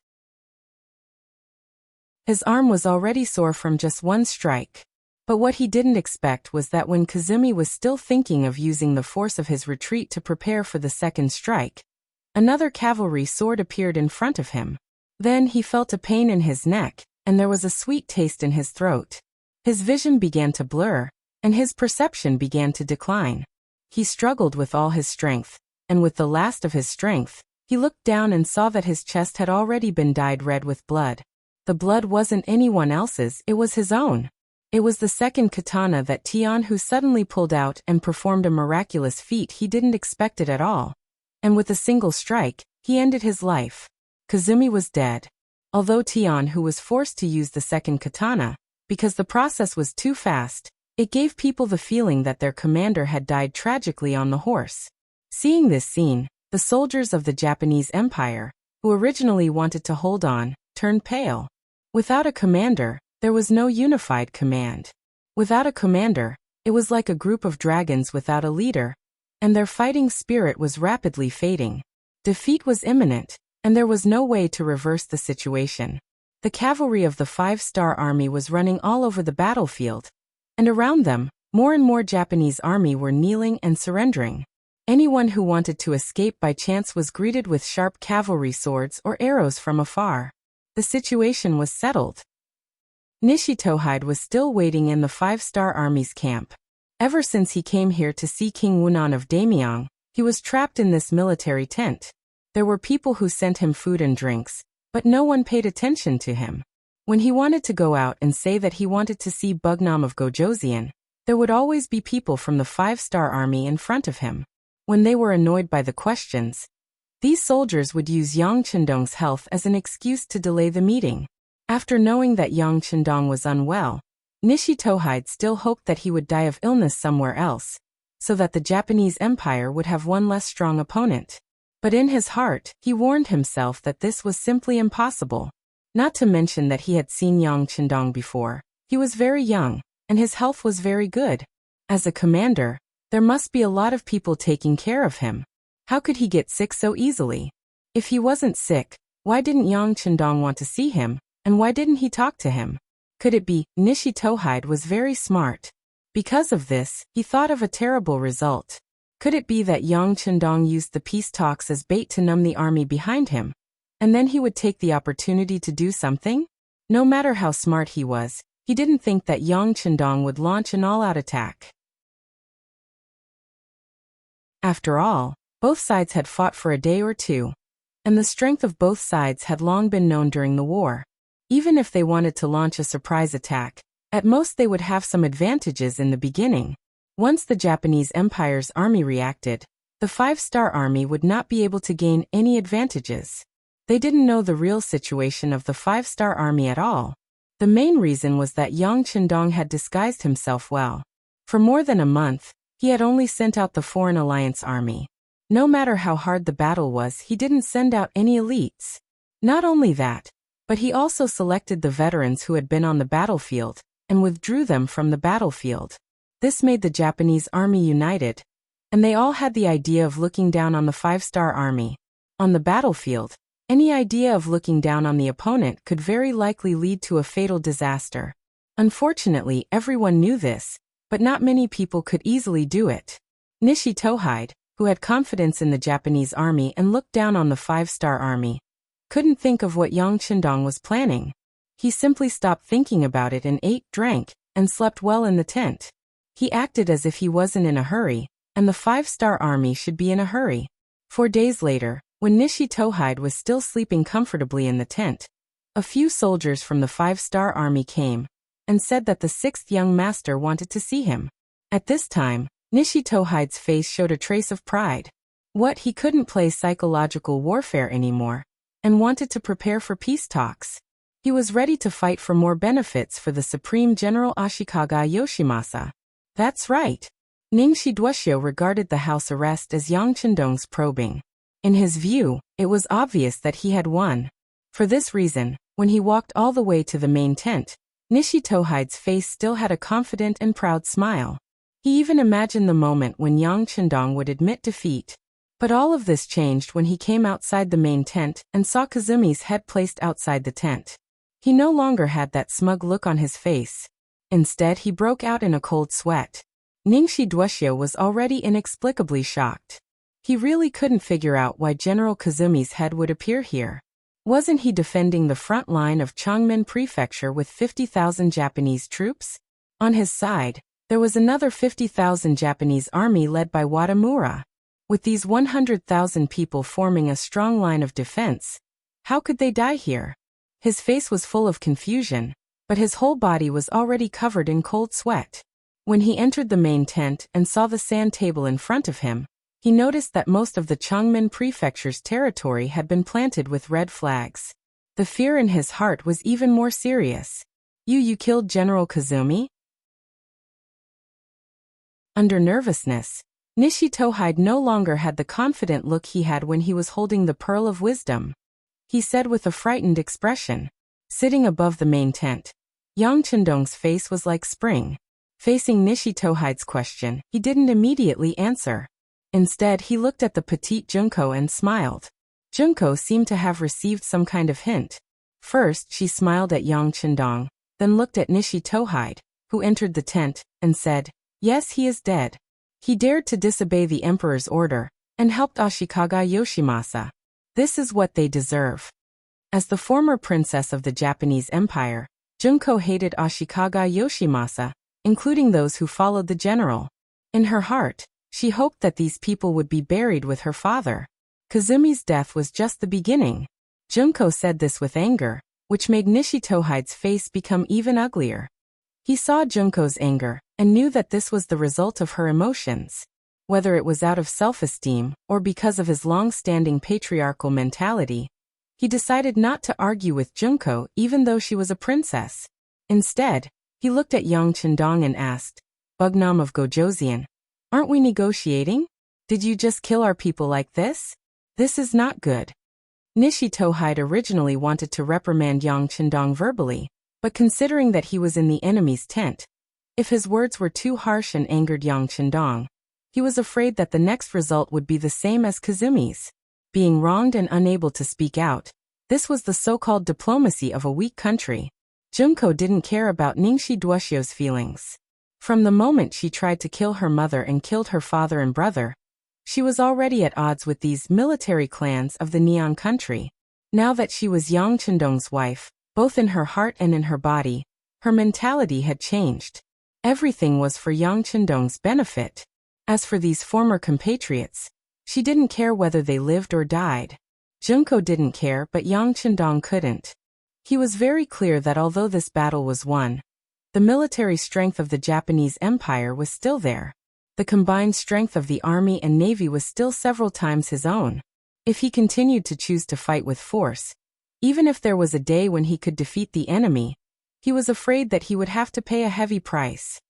Speaker 1: His arm was already sore from just one strike. But what he didn't expect was that when Kazumi was still thinking of using the force of his retreat to prepare for the second strike, another cavalry sword appeared in front of him. Then he felt a pain in his neck, and there was a sweet taste in his throat. His vision began to blur, and his perception began to decline. He struggled with all his strength, and with the last of his strength, he looked down and saw that his chest had already been dyed red with blood. The blood wasn't anyone else's, it was his own. It was the second katana that Tianhu suddenly pulled out and performed a miraculous feat he didn't expect it at all. And with a single strike, he ended his life. Kazumi was dead. Although Tianhu was forced to use the second katana, because the process was too fast, it gave people the feeling that their commander had died tragically on the horse. Seeing this scene, the soldiers of the Japanese Empire, who originally wanted to hold on, turned pale. Without a commander, there was no unified command. Without a commander, it was like a group of dragons without a leader, and their fighting spirit was rapidly fading. Defeat was imminent, and there was no way to reverse the situation. The cavalry of the 5-star army was running all over the battlefield, and around them, more and more Japanese army were kneeling and surrendering. Anyone who wanted to escape by chance was greeted with sharp cavalry swords or arrows from afar. The situation was settled. Nishitohide was still waiting in the 5-star army's camp. Ever since he came here to see King Wunan of Daimyong, he was trapped in this military tent. There were people who sent him food and drinks, but no one paid attention to him. When he wanted to go out and say that he wanted to see Bugnam of Gojoseon, there would always be people from the 5-star army in front of him. When they were annoyed by the questions, these soldiers would use Yang Chendong's health as an excuse to delay the meeting. After knowing that Yang Chendong was unwell, Nishitohide still hoped that he would die of illness somewhere else, so that the Japanese Empire would have one less strong opponent. But in his heart, he warned himself that this was simply impossible. Not to mention that he had seen Yang Chendong before. He was very young, and his health was very good. As a commander, there must be a lot of people taking care of him. How could he get sick so easily? If he wasn't sick, why didn't Yang Chendong want to see him, and why didn't he talk to him? Could it be Nishitohide was very smart? Because of this, he thought of a terrible result. Could it be that Yang Chendong used the peace talks as bait to numb the army behind him, and then he would take the opportunity to do something? No matter how smart he was, he didn't think that Yang Chendong would launch an all-out attack. After all, Both sides had fought for a day or two, and the strength of both sides had long been known during the war. Even if they wanted to launch a surprise attack, at most they would have some advantages in the beginning. Once the Japanese Empire's army reacted, the Five-Star Army would not be able to gain any advantages. They didn't know the real situation of the Five-Star Army at all. The main reason was that Yang Chendong had disguised himself well. For more than a month, he had only sent out the Foreign Alliance Army. No matter how hard the battle was, he didn't send out any elites. Not only that, but he also selected the veterans who had been on the battlefield, and withdrew them from the battlefield. This made the Japanese army united, and they all had the idea of looking down on the Five-Star Army. On the battlefield, any idea of looking down on the opponent could very likely lead to a fatal disaster. Unfortunately, everyone knew this, but not many people could easily do it. Nishi Tohide, who had confidence in the Japanese army and looked down on the Five-Star Army, couldn't think of what Yang Chendong was planning. He simply stopped thinking about it and ate, drank, and slept well in the tent. He acted as if he wasn't in a hurry, and the Five-Star Army should be in a hurry. 4 days later, when Nishi Tohide was still sleeping comfortably in the tent, a few soldiers from the Five-Star Army came and said that the 6th young master wanted to see him. At this time, Nishi Tohide's face showed a trace of pride. He couldn't play psychological warfare anymore, and wanted to prepare for peace talks. He was ready to fight for more benefits for the Supreme General Ashikaga Yoshimasa. That's right. Ningshi Duoshio regarded the house arrest as Yang Chendong's probing. In his view, it was obvious that he had won. For this reason, when he walked all the way to the main tent, Nishi Tohide's face still had a confident and proud smile. He even imagined the moment when Yang Chendong would admit defeat. But all of this changed when he came outside the main tent and saw Kazumi's head placed outside the tent. He no longer had that smug look on his face. Instead, he broke out in a cold sweat. Ningshi Duoshio was already inexplicably shocked. He really couldn't figure out why General Kazumi's head would appear here. Wasn't he defending the front line of Changmin Prefecture with 50,000 Japanese troops? On his side, there was another 50,000 Japanese army led by Wadamura. With these 100,000 people forming a strong line of defense, how could they die here? His face was full of confusion, but his whole body was already covered in cold sweat. When he entered the main tent and saw the sand table in front of him, he noticed that most of the Changmin Prefecture's territory had been planted with red flags. The fear in his heart was even more serious. You killed General Kazumi? Under nervousness, Nishi Tohide no longer had the confident look he had when he was holding the Pearl of Wisdom. He said with a frightened expression. Sitting above the main tent, Yang Chendong's face was like spring. Facing Nishi Tohide's question, he didn't immediately answer. Instead, he looked at the petite Junko and smiled. Junko seemed to have received some kind of hint. First, she smiled at Yang Chendong, then looked at Nishi Tohide, who entered the tent, and said, "Yes, he is dead. He dared to disobey the emperor's order, and helped Ashikaga Yoshimasa. This is what they deserve." As the former princess of the Japanese Empire, Junko hated Ashikaga Yoshimasa, including those who followed the general. In her heart, she hoped that these people would be buried with her father. Kazumi's death was just the beginning. Junko said this with anger, which made Nishi Tohide's face become even uglier. He saw Junko's anger, and knew that this was the result of her emotions. Whether it was out of self-esteem, or because of his long-standing patriarchal mentality, he decided not to argue with Junko even though she was a princess. Instead, he looked at Yang Chendong and asked, "Bugnam of Gojoseon, aren't we negotiating? Did you just kill our people like this? This is not good." Nishi Tohide originally wanted to reprimand Yang Chendong verbally, but considering that he was in the enemy's tent, if his words were too harsh and angered Yang Chendong, he was afraid that the next result would be the same as Kazumi's. Being wronged and unable to speak out, this was the so-called diplomacy of a weak country. Junko didn't care about Ningshi Duoshio's feelings. From the moment she tried to kill her mother and killed her father and brother, she was already at odds with these military clans of the Neon country. Now that she was Yang Chendong's wife, both in her heart and in her body, her mentality had changed. Everything was for Yang Chendong's benefit. As for these former compatriots, She didn't care whether they lived or died. Junko didn't care, but Yang Chendong couldn't. He was very clear that although this battle was won, the military strength of the Japanese Empire was still there. The combined strength of the army and navy was still several times his own. If he continued to choose to fight with force, even if there was a day when he could defeat the enemy, he was afraid that he would have to pay a heavy price.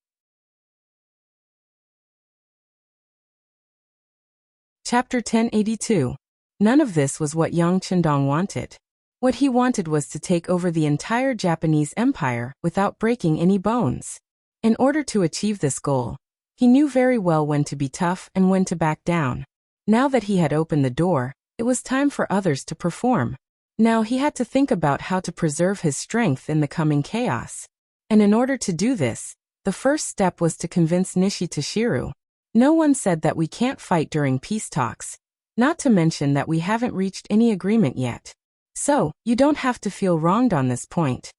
Speaker 1: Chapter 1082. None of this was what Yang Chendong wanted. What he wanted was to take over the entire Japanese empire without breaking any bones. In order to achieve this goal, he knew very well when to be tough and when to back down. Now that he had opened the door, it was time for others to perform. Now he had to think about how to preserve his strength in the coming chaos. And in order to do this, the first step was to convince Nishi Toshiru. No one said that we can't fight during peace talks, not to mention that we haven't reached any agreement yet. So, you don't have to feel wronged on this point.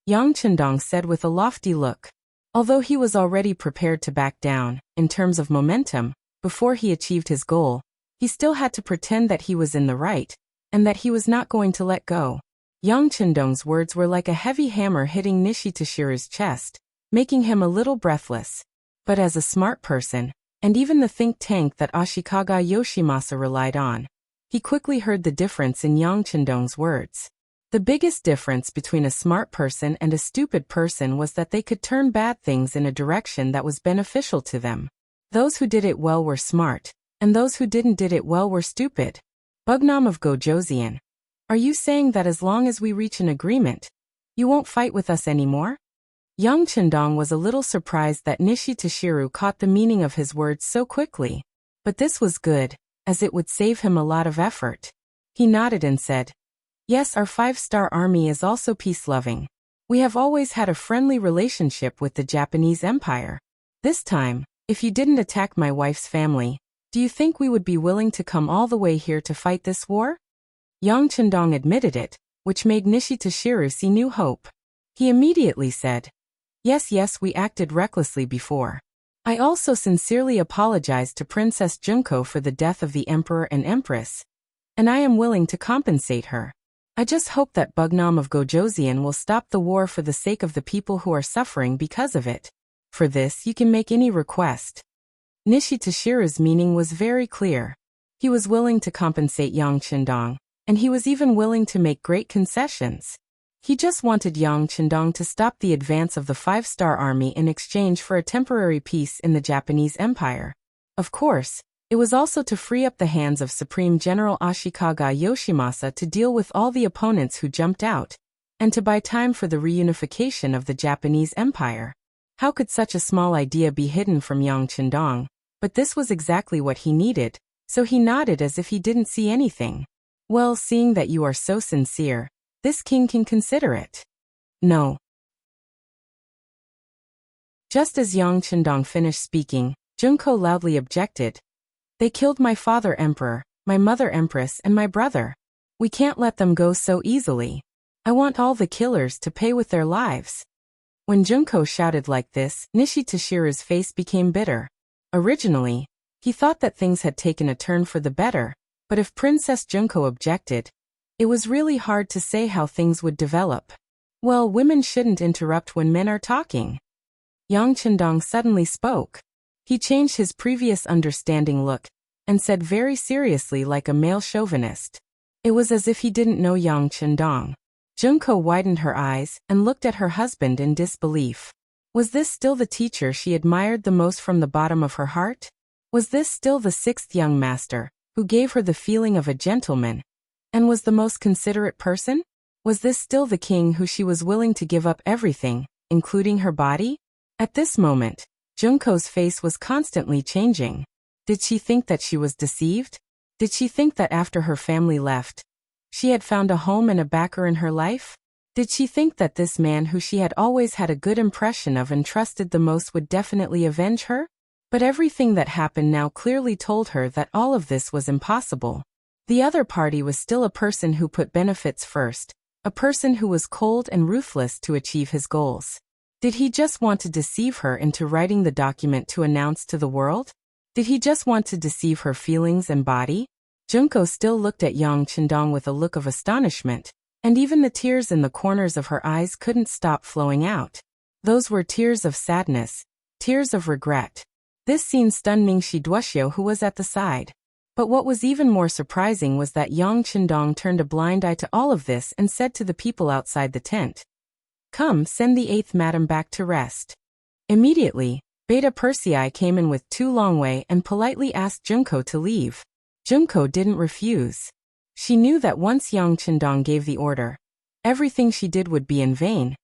Speaker 1: Yang Chendong said with a lofty look. Although he was already prepared to back down, in terms of momentum, before he achieved his goal, he still had to pretend that he was in the right, and that he was not going to let go. Yang Chendong's words were like a heavy hammer hitting Nishi Toshiru's chest, making him a little breathless. But as a smart person, and even the think tank that Ashikaga Yoshimasa relied on, he quickly heard the difference in Yang Chendong's words. The biggest difference between a smart person and a stupid person was that they could turn bad things in a direction that was beneficial to them. Those who did it well were smart, and those who didn't did it well were stupid. Bugnam of Gojosian, are you saying that as long as we reach an agreement, you won't fight with us anymore? Yang Chendong was a little surprised that Nishi Toshiru caught the meaning of his words so quickly. But this was good, as it would save him a lot of effort. He nodded and said, "Yes, our 5-star army is also peace-loving. We have always had a friendly relationship with the Japanese Empire. This time, if you didn't attack my wife's family, do you think we would be willing to come all the way here to fight this war?" Yang Chendong admitted it, which made Nishi Toshiru see new hope. He immediately said, Yes, we acted recklessly before. I also sincerely apologize to Princess Junko for the death of the Emperor and Empress, and I am willing to compensate her. I just hope that Bugnam of Gojosian will stop the war for the sake of the people who are suffering because of it. For this you can make any request. Nishi Toshiru's meaning was very clear. He was willing to compensate Yang Chendong, and he was even willing to make great concessions. He just wanted Yang Chendong to stop the advance of the 5-star army in exchange for a temporary peace in the Japanese Empire. Of course, it was also to free up the hands of Supreme General Ashikaga Yoshimasa to deal with all the opponents who jumped out, and to buy time for the reunification of the Japanese Empire. How could such a small idea be hidden from Yang Chendong? But this was exactly what he needed, so he nodded as if he didn't see anything. Well, seeing that you are so sincere, this king can consider it. No. Just as Yang Chendong finished speaking, Junko loudly objected. They killed my father emperor, my mother empress, and my brother. We can't let them go so easily. I want all the killers to pay with their lives. When Junko shouted like this, Nishi Toshiru's face became bitter. Originally, he thought that things had taken a turn for the better, but if Princess Junko objected, it was really hard to say how things would develop. Well, women shouldn't interrupt when men are talking. Yang Chendong suddenly spoke. He changed his previous understanding look, and said very seriously like a male chauvinist. It was as if he didn't know Yang Chendong. Junko widened her eyes and looked at her husband in disbelief. Was this still the teacher she admired the most from the bottom of her heart? Was this still the 6th young master, who gave her the feeling of a gentleman, and was the most considerate person? Was this still the king who she was willing to give up everything, including her body? At this moment, Junko's face was constantly changing. Did she think that she was deceived? Did she think that after her family left, she had found a home and a backer in her life? Did she think that this man who she had always had a good impression of and trusted the most would definitely avenge her? But everything that happened now clearly told her that all of this was impossible. The other party was still a person who put benefits first, a person who was cold and ruthless to achieve his goals. Did he just want to deceive her into writing the document to announce to the world? Did he just want to deceive her feelings and body? Junko still looked at Yang Chendong with a look of astonishment, and even the tears in the corners of her eyes couldn't stop flowing out. Those were tears of sadness, tears of regret. This scene stunned Ningxi Duoxiu, who was at the side. But what was even more surprising was that Yang Chendong turned a blind eye to all of this and said to the people outside the tent, "Come, send the 8th madam back to rest." Immediately, Beta Persei came in with Tu Longwei and politely asked Junko to leave. Junko didn't refuse. She knew that once Yang Chendong gave the order, everything she did would be in vain.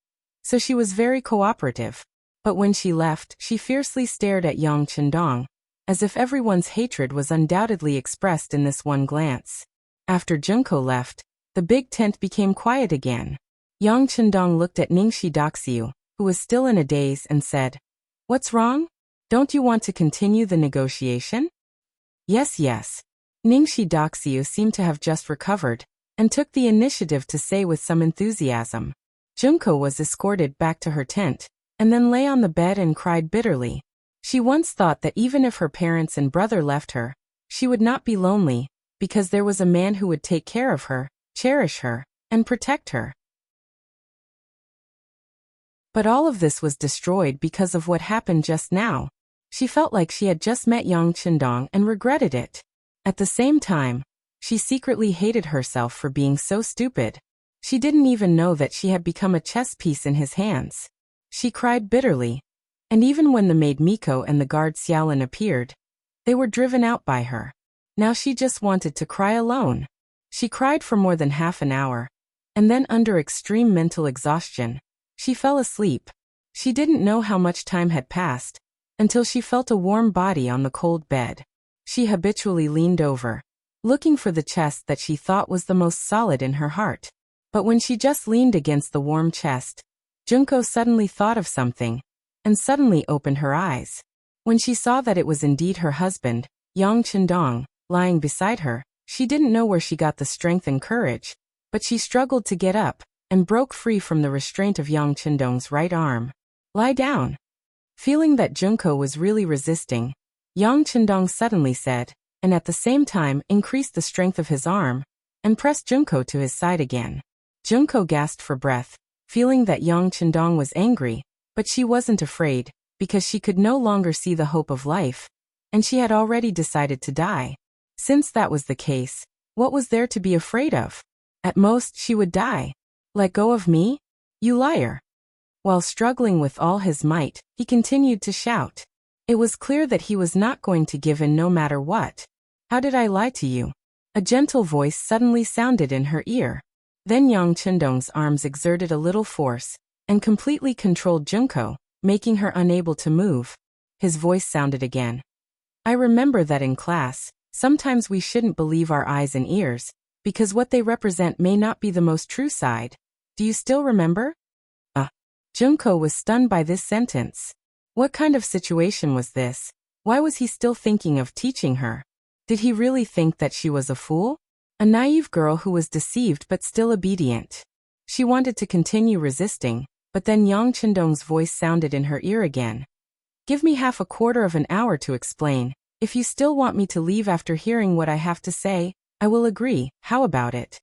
Speaker 1: So she was very cooperative. But when she left, she fiercely stared at Yang Chendong, as if everyone's hatred was undoubtedly expressed in this one glance. After Junko left, the big tent became quiet again. Yang Chendong looked at Ningxi Duoxiu, who was still in a daze, and said, "What's wrong? Don't you want to continue the negotiation?" Yes. Ningxi Duoxiu seemed to have just recovered, and took the initiative to say with some enthusiasm. Junko was escorted back to her tent, and then lay on the bed and cried bitterly. She once thought that even if her parents and brother left her, she would not be lonely, because there was a man who would take care of her, cherish her, and protect her. But all of this was destroyed because of what happened just now. She felt like she had just met Yang Chendong and regretted it. At the same time, she secretly hated herself for being so stupid. She didn't even know that she had become a chess piece in his hands. She cried bitterly. And even when the maid Miko and the guard Xiaolin appeared, they were driven out by her. Now she just wanted to cry alone. She cried for more than half an hour, and then under extreme mental exhaustion, she fell asleep. She didn't know how much time had passed, until she felt a warm body on the cold bed. She habitually leaned over, looking for the chest that she thought was the most solid in her heart. But when she just leaned against the warm chest, Junko suddenly thought of something, and suddenly opened her eyes. When she saw that it was indeed her husband, Yang Chendong, lying beside her, she didn't know where she got the strength and courage, but she struggled to get up, and broke free from the restraint of Yang Chendong's right arm. "Lie down." Feeling that Junko was really resisting, Yang Chendong suddenly said, and at the same time increased the strength of his arm, and pressed Junko to his side again. Junko gasped for breath, feeling that Yang Chendong was angry, but she wasn't afraid, because she could no longer see the hope of life, and she had already decided to die. Since that was the case, what was there to be afraid of? At most, she would die. "Let go of me, you liar." While struggling with all his might, he continued to shout. It was clear that he was not going to give in no matter what. "How did I lie to you?" A gentle voice suddenly sounded in her ear. Then Yang Chendong's arms exerted a little force, and completely controlled Junko, making her unable to move. His voice sounded again. "I remember that in class, sometimes we shouldn't believe our eyes and ears, because what they represent may not be the most true side. Do you still remember?" Junko was stunned by this sentence. What kind of situation was this? Why was he still thinking of teaching her? Did he really think that she was a fool? A naive girl who was deceived but still obedient. She wanted to continue resisting, but then Yang Chendong's voice sounded in her ear again. "Give me half a quarter of an hour to explain. If you still want me to leave after hearing what I have to say, I will agree. How about it?"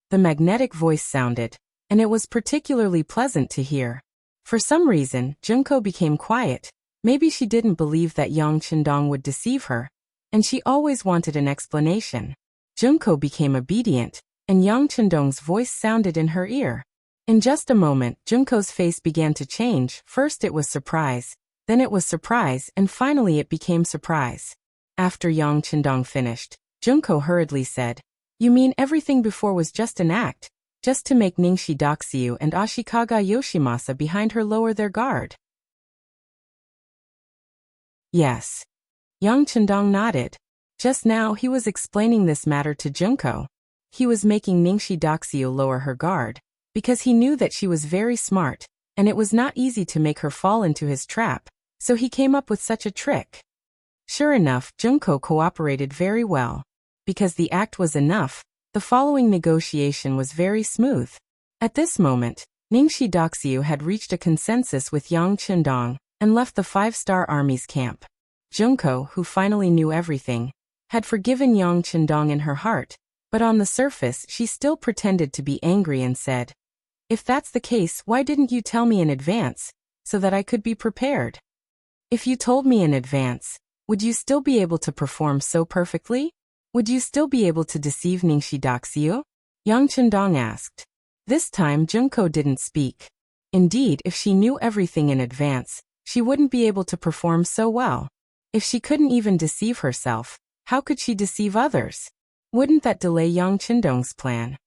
Speaker 1: The magnetic voice sounded, and it was particularly pleasant to hear. For some reason, Junko became quiet. Maybe she didn't believe that Yang Chendong would deceive her, and she always wanted an explanation. Junko became obedient, and Yang Chendong's voice sounded in her ear. In just a moment, Junko's face began to change. First it was surprise, then it was surprise, and finally it became surprise. After Yang Chendong finished, Junko hurriedly said, "You mean everything before was just an act? Just to make Ningxi Duoxiu and Ashikaga Yoshimasa behind her lower their guard?" "Yes." Yang Chendong nodded. Just now he was explaining this matter to Junko. He was making Ningxi Duoxiu lower her guard, because he knew that she was very smart, and it was not easy to make her fall into his trap, so he came up with such a trick. Sure enough, Junko cooperated very well. Because the act was enough, the following negotiation was very smooth. At this moment, Ningxi Duoxiu had reached a consensus with Yang Chendong, and left the 5-star army's camp. Junko, who finally knew everything, had forgiven Yang Chendong in her heart, but on the surface she still pretended to be angry and said, "If that's the case, why didn't you tell me in advance, so that I could be prepared? If you told me in advance, would you still be able to perform so perfectly? Would you still be able to deceive Ningxi Daxiu?" Yang Chendong asked. This time Junko didn't speak. Indeed, if she knew everything in advance, she wouldn't be able to perform so well. If she couldn't even deceive herself, how could she deceive others? Wouldn't that delay Yang Chendong's plan?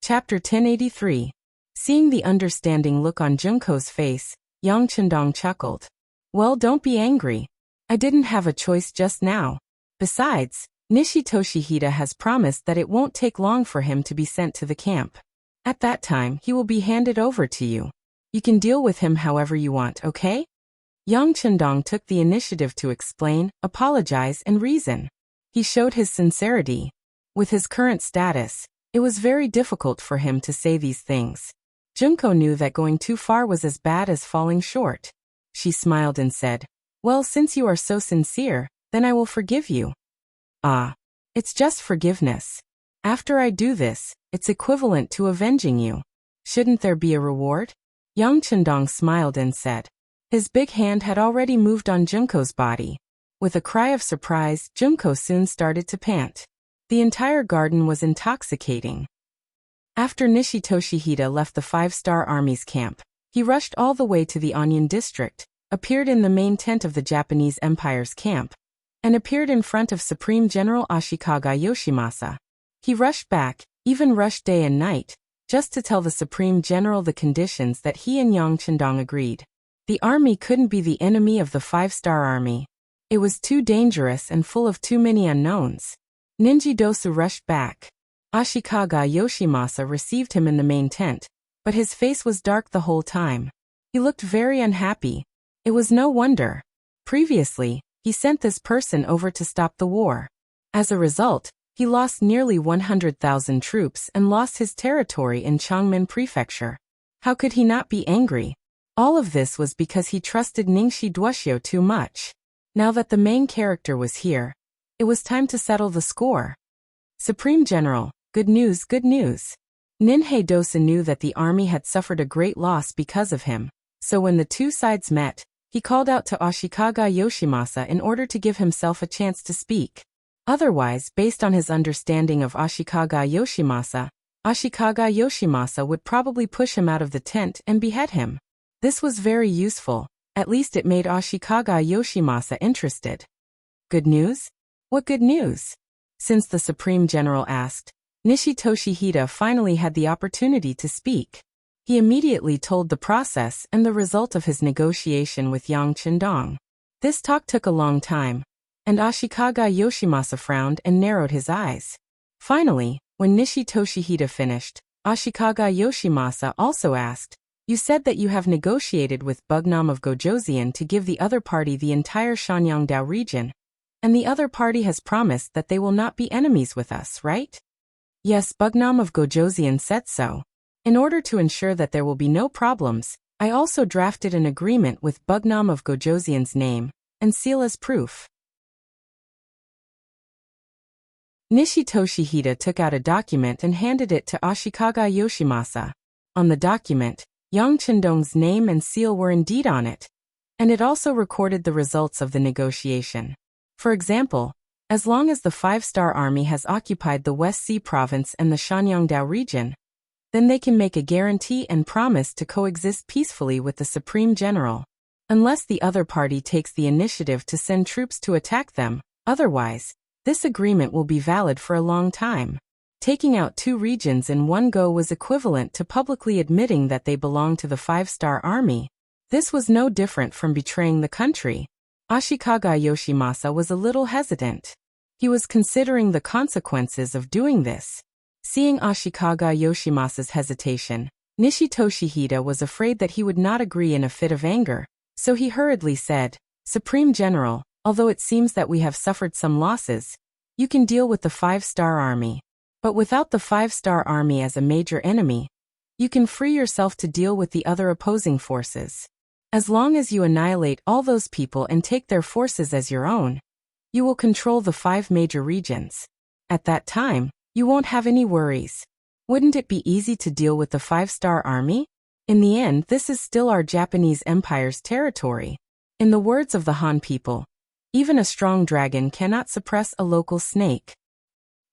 Speaker 1: Chapter 1083. Seeing the understanding look on Junko's face, Yang Chendong chuckled. "Well, don't be angry. I didn't have a choice just now. Besides, Nishi Toshihide has promised that it won't take long for him to be sent to the camp. At that time, he will be handed over to you. You can deal with him however you want, okay?" Yang Chendong took the initiative to explain, apologize, and reason. He showed his sincerity. With his current status, it was very difficult for him to say these things. Junko knew that going too far was as bad as falling short. She smiled and said, "Well, since you are so sincere, then I will forgive you." "Ah, it's just forgiveness. After I do this, it's equivalent to avenging you. Shouldn't there be a reward?" Yang Chendong smiled and said. His big hand had already moved on Junko's body. With a cry of surprise, Junko soon started to pant. The entire garden was intoxicating. After Nishi Toshihide left the 5-Star Army's camp, he rushed all the way to the Onion District, appeared in the main tent of the Japanese Empire's camp, and appeared in front of Supreme General Ashikaga Yoshimasa. He rushed back, even rushed day and night, just to tell the Supreme General the conditions that he and Yang Chendong agreed. The army couldn't be the enemy of the 5-Star Army. It was too dangerous and full of too many unknowns. Ninji Dosu rushed back. Ashikaga Yoshimasa received him in the main tent, but his face was dark the whole time. He looked very unhappy. It was no wonder. Previously, he sent this person over to stop the war. As a result, he lost nearly 100,000 troops and lost his territory in Changmen Prefecture. How could he not be angry? All of this was because he trusted Ningxi Duoxiu too much. Now that the main character was here, it was time to settle the score. "Supreme General, good news, good news." Ninhei Dosa knew that the army had suffered a great loss because of him, so when the two sides met, he called out to Ashikaga Yoshimasa in order to give himself a chance to speak. Otherwise, based on his understanding of Ashikaga Yoshimasa would probably push him out of the tent and behead him. This was very useful, at least it made Ashikaga Yoshimasa interested. "Good news? What good news?" Since the Supreme General asked, Nishi Toshihide finally had the opportunity to speak. He immediately told the process and the result of his negotiation with Yang Chendong. This talk took a long time, and Ashikaga Yoshimasa frowned and narrowed his eyes. Finally, when Nishi Toshihide finished, Ashikaga Yoshimasa also asked, "You said that you have negotiated with Bugnam of Gojoseon to give the other party the entire Shanyangdao region, and the other party has promised that they will not be enemies with us, right?" "Yes, Bugnam of Gojoseon said so. In order to ensure that there will be no problems, I also drafted an agreement with Bugnam of Gojoseon's name and seal as proof." Nishi Toshihide took out a document and handed it to Ashikaga Yoshimasa. On the document, Yang Chendong's name and seal were indeed on it, and it also recorded the results of the negotiation. For example, as long as the 5-Star Army has occupied the West Sea Province and the Shanyangdao region, then they can make a guarantee and promise to coexist peacefully with the Supreme General, unless the other party takes the initiative to send troops to attack them. Otherwise, this agreement will be valid for a long time. Taking out two regions in one go was equivalent to publicly admitting that they belonged to the 5-Star Army. This was no different from betraying the country. Ashikaga Yoshimasa was a little hesitant. He was considering the consequences of doing this. Seeing Ashikaga Yoshimasa's hesitation, Nishi Toshihide was afraid that he would not agree in a fit of anger, so he hurriedly said, "Supreme General, although it seems that we have suffered some losses, you can deal with the 5-Star Army. But without the 5-Star Army as a major enemy, You can free yourself to deal with the other opposing forces. As long as you annihilate all those people and take their forces as your own, you will control the 5 major regions. At that time, you won't have any worries. Wouldn't it be easy to deal with the 5-star army? In the end, this is still our Japanese Empire's territory. In the words of the Han people, even a strong dragon cannot suppress a local snake.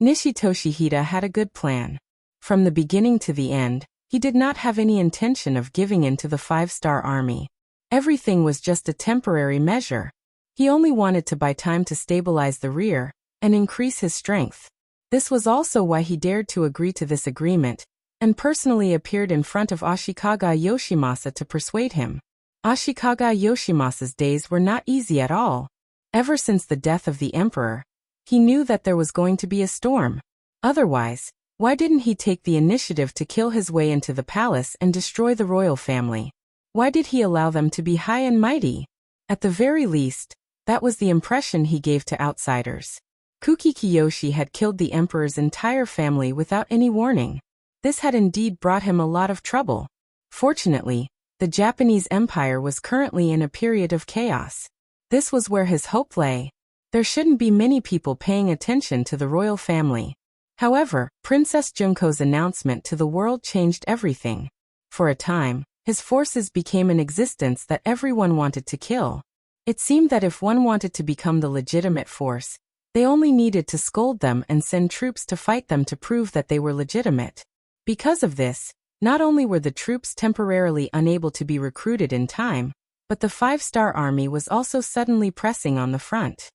Speaker 1: Nishi Toshihide had a good plan. From the beginning to the end, he did not have any intention of giving in to the 5-star army. Everything was just a temporary measure. He only wanted to buy time to stabilize the rear and increase his strength. This was also why he dared to agree to this agreement and personally appeared in front of Ashikaga Yoshimasa to persuade him. Ashikaga Yoshimasa's days were not easy at all. Ever since the death of the emperor, he knew that there was going to be a storm. Otherwise, why didn't he take the initiative to kill his way into the palace and destroy the royal family? Why did he allow them to be high and mighty? At the very least, that was the impression he gave to outsiders. Kuki Kiyoshi had killed the emperor's entire family without any warning. This had indeed brought him a lot of trouble. Fortunately, the Japanese Empire was currently in a period of chaos. This was where his hope lay. There shouldn't be many people paying attention to the royal family. However, Princess Junko's announcement to the world changed everything. For a time, his forces became an existence that everyone wanted to kill. It seemed that if one wanted to become the legitimate force, they only needed to scold them and send troops to fight them to prove that they were legitimate. Because of this, not only were the troops temporarily unable to be recruited in time, but the 5-star army was also suddenly pressing on the front.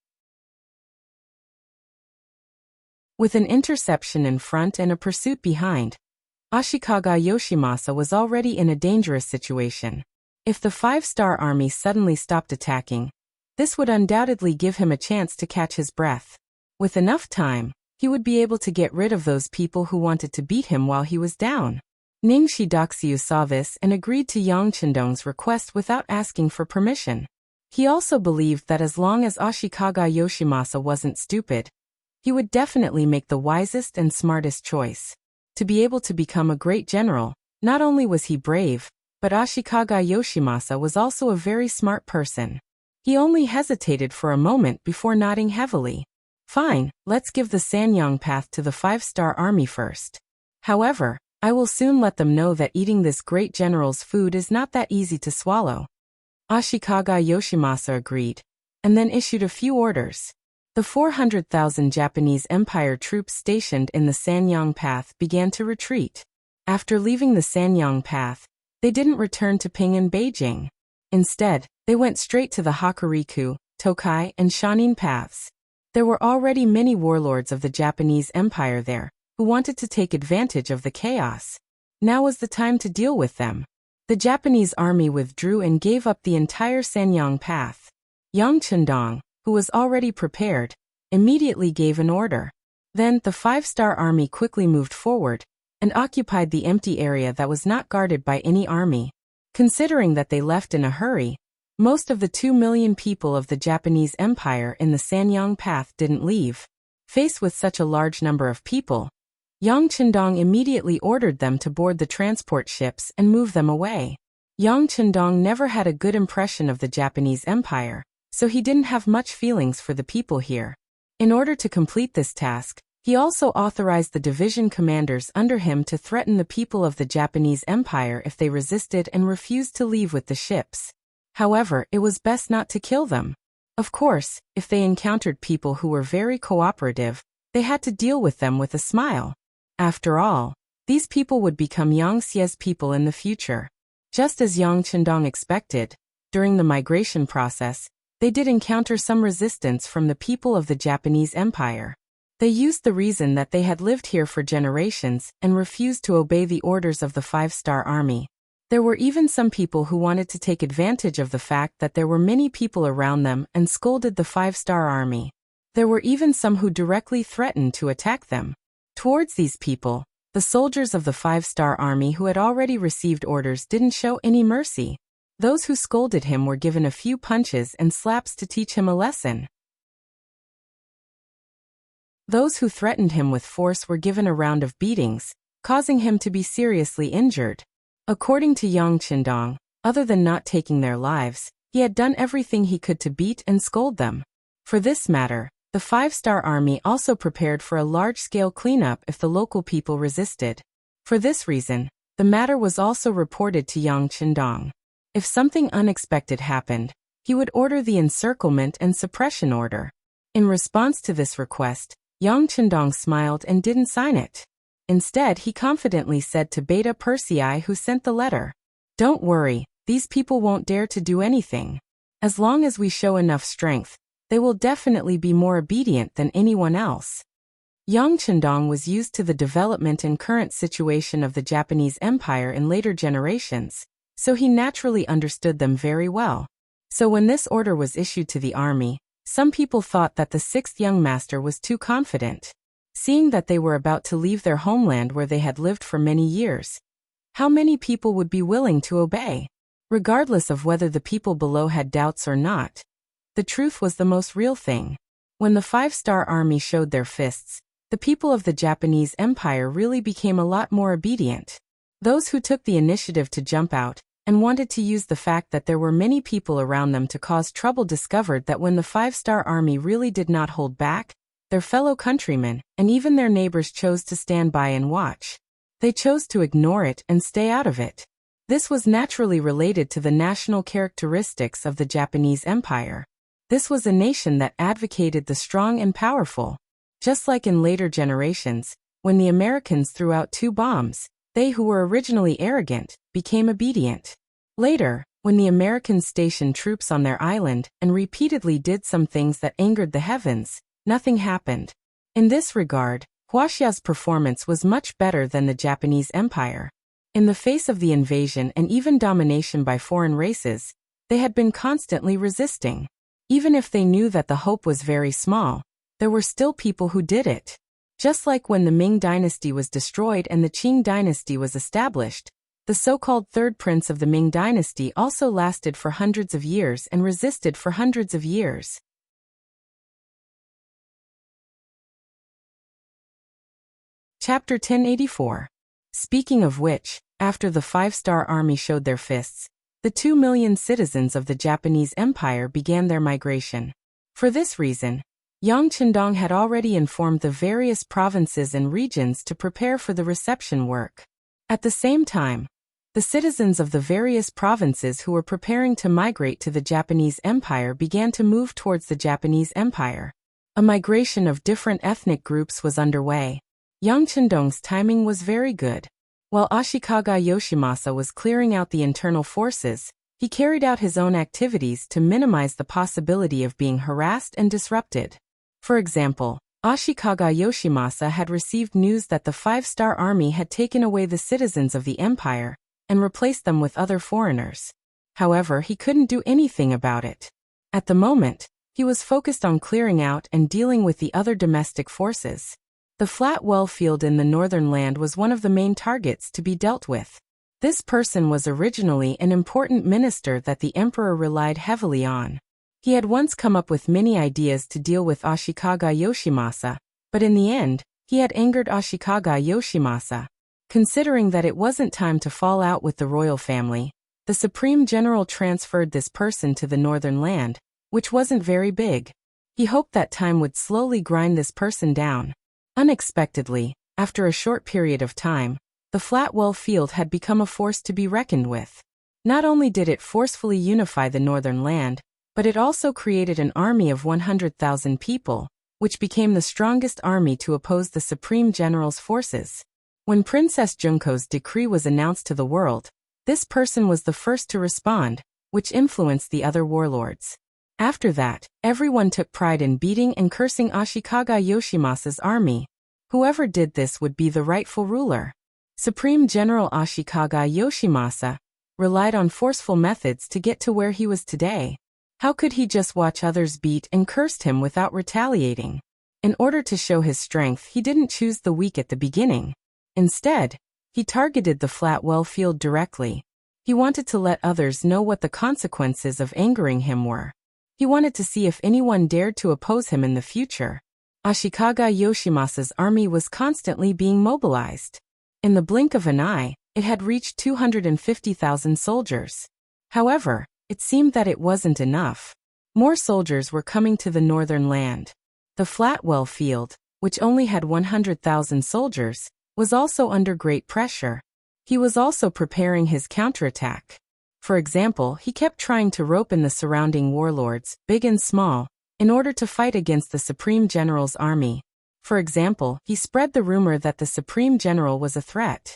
Speaker 1: With an interception in front and a pursuit behind, Ashikaga Yoshimasa was already in a dangerous situation. If the 5-star army suddenly stopped attacking, this would undoubtedly give him a chance to catch his breath. With enough time, he would be able to get rid of those people who wanted to beat him while he was down. Ning Shidoxiu saw this and agreed to Yang Chendong's request without asking for permission. He also believed that as long as Ashikaga Yoshimasa wasn't stupid, he would definitely make the wisest and smartest choice. To be able to become a great general, not only was he brave, but Ashikaga Yoshimasa was also a very smart person. He only hesitated for a moment before nodding heavily. Fine, let's give the Sanyang path to the 5-star army first. However, I will soon let them know that eating this great general's food is not that easy to swallow. Ashikaga Yoshimasa agreed, and then issued a few orders. The 400,000 Japanese Empire troops stationed in the Sanyang path began to retreat. After leaving the Sanyang path, they didn't return to Ping and Beijing. Instead, they went straight to the Hokuriku, Tokai, and Shanin paths. There were already many warlords of the Japanese Empire there, who wanted to take advantage of the chaos. Now was the time to deal with them. The Japanese army withdrew and gave up the entire Sanyang path. Yang Chendong, who was already prepared, immediately gave an order. Then the 5-star army quickly moved forward and occupied the empty area that was not guarded by any army. Considering that they left in a hurry, most of the 2 million people of the Japanese Empire in the Sanyang path didn't leave. Faced with such a large number of people, Yang Chendong immediately ordered them to board the transport ships and move them away. Yang Chendong never had a good impression of the Japanese Empire, so he didn't have much feelings for the people here. In order to complete this task, he also authorized the division commanders under him to threaten the people of the Japanese Empire if they resisted and refused to leave with the ships. However, it was best not to kill them. Of course, if they encountered people who were very cooperative, they had to deal with them with a smile. After all, these people would become Yang Xie's people in the future. Just as Yang Chendong expected, during the migration process, they did encounter some resistance from the people of the Japanese Empire. They used the reason that they had lived here for generations and refused to obey the orders of the 5-star army. There were even some people who wanted to take advantage of the fact that there were many people around them and scolded the 5-star army. There were even some who directly threatened to attack them. Towards these people, the soldiers of the 5-star army who had already received orders didn't show any mercy. Those who scolded him were given a few punches and slaps to teach him a lesson. Those who threatened him with force were given a round of beatings, causing him to be seriously injured. According to Yang Qindong, other than not taking their lives, he had done everything he could to beat and scold them. For this matter, the five-star army also prepared for a large-scale cleanup if the local people resisted. For this reason, the matter was also reported to Yang Qindong. If something unexpected happened, he would order the encirclement and suppression order. In response to this request, Yang Qindong smiled and didn't sign it. Instead, he confidently said to Beta Persei, who sent the letter, "Don't worry, these people won't dare to do anything. As long as we show enough strength, they will definitely be more obedient than anyone else." Yang Qindong was used to the development and current situation of the Japanese Empire in later generations, so he naturally understood them very well. So when this order was issued to the army, some people thought that the sixth young master was too confident. Seeing that they were about to leave their homeland where they had lived for many years, how many people would be willing to obey? Regardless of whether the people below had doubts or not, the truth was the most real thing. When the five-star army showed their fists, the people of the Japanese Empire really became a lot more obedient. Those who took the initiative to jump out and wanted to use the fact that there were many people around them to cause trouble discovered that when the five-star army really did not hold back, their fellow countrymen and even their neighbors chose to stand by and watch. They chose to ignore it and stay out of it. This was naturally related to the national characteristics of the Japanese Empire. This was a nation that advocated the strong and powerful. Just like in later generations, when the Americans threw out 2 bombs, they who were originally arrogant became obedient. Later, when the Americans stationed troops on their island and repeatedly did some things that angered the heavens, nothing happened. In this regard, Huaxia's performance was much better than the Japanese Empire. In the face of the invasion and even domination by foreign races, they had been constantly resisting. Even if they knew that the hope was very small, there were still people who did it. Just like when the Ming Dynasty was destroyed and the Qing Dynasty was established, the so-called third prince of the Ming Dynasty also lasted for hundreds of years and resisted for hundreds of years. Chapter 1084. Speaking of which, after the five-star army showed their fists, the 2 million citizens of the Japanese Empire began their migration. For this reason, Yang Qindong had already informed the various provinces and regions to prepare for the reception work. At the same time, the citizens of the various provinces who were preparing to migrate to the Japanese Empire began to move towards the Japanese Empire. A migration of different ethnic groups was underway. Yang Qindong's timing was very good. While Ashikaga Yoshimasa was clearing out the internal forces, he carried out his own activities to minimize the possibility of being harassed and disrupted. For example, Ashikaga Yoshimasa had received news that the five-star army had taken away the citizens of the empire and replaced them with other foreigners. However, he couldn't do anything about it. At the moment, he was focused on clearing out and dealing with the other domestic forces. The flat well field in the northern land was one of the main targets to be dealt with. This person was originally an important minister that the emperor relied heavily on. He had once come up with many ideas to deal with Ashikaga Yoshimasa, but in the end, he had angered Ashikaga Yoshimasa. Considering that it wasn't time to fall out with the royal family, the Supreme General transferred this person to the northern land, which wasn't very big. He hoped that time would slowly grind this person down. Unexpectedly, after a short period of time, the flat well field had become a force to be reckoned with. Not only did it forcefully unify the northern land, but it also created an army of 100,000 people, which became the strongest army to oppose the Supreme General's forces. When Princess Junko's decree was announced to the world, this person was the first to respond, which influenced the other warlords. After that, everyone took pride in beating and cursing Ashikaga Yoshimasa's army. Whoever did this would be the rightful ruler. Supreme General Ashikaga Yoshimasa relied on forceful methods to get to where he was today. How could he just watch others beat and curse him without retaliating? In order to show his strength, he didn't choose the weak at the beginning. Instead, he targeted the flat well field directly. He wanted to let others know what the consequences of angering him were. He wanted to see if anyone dared to oppose him in the future. Ashikaga Yoshimasa's army was constantly being mobilized. In the blink of an eye, it had reached 250,000 soldiers. However, it seemed that it wasn't enough. More soldiers were coming to the northern land. The Flatwell field, which only had 100,000 soldiers, was also under great pressure. He was also preparing his counterattack. For example, he kept trying to rope in the surrounding warlords, big and small, in order to fight against the Supreme General's army. For example, he spread the rumor that the Supreme General was a threat.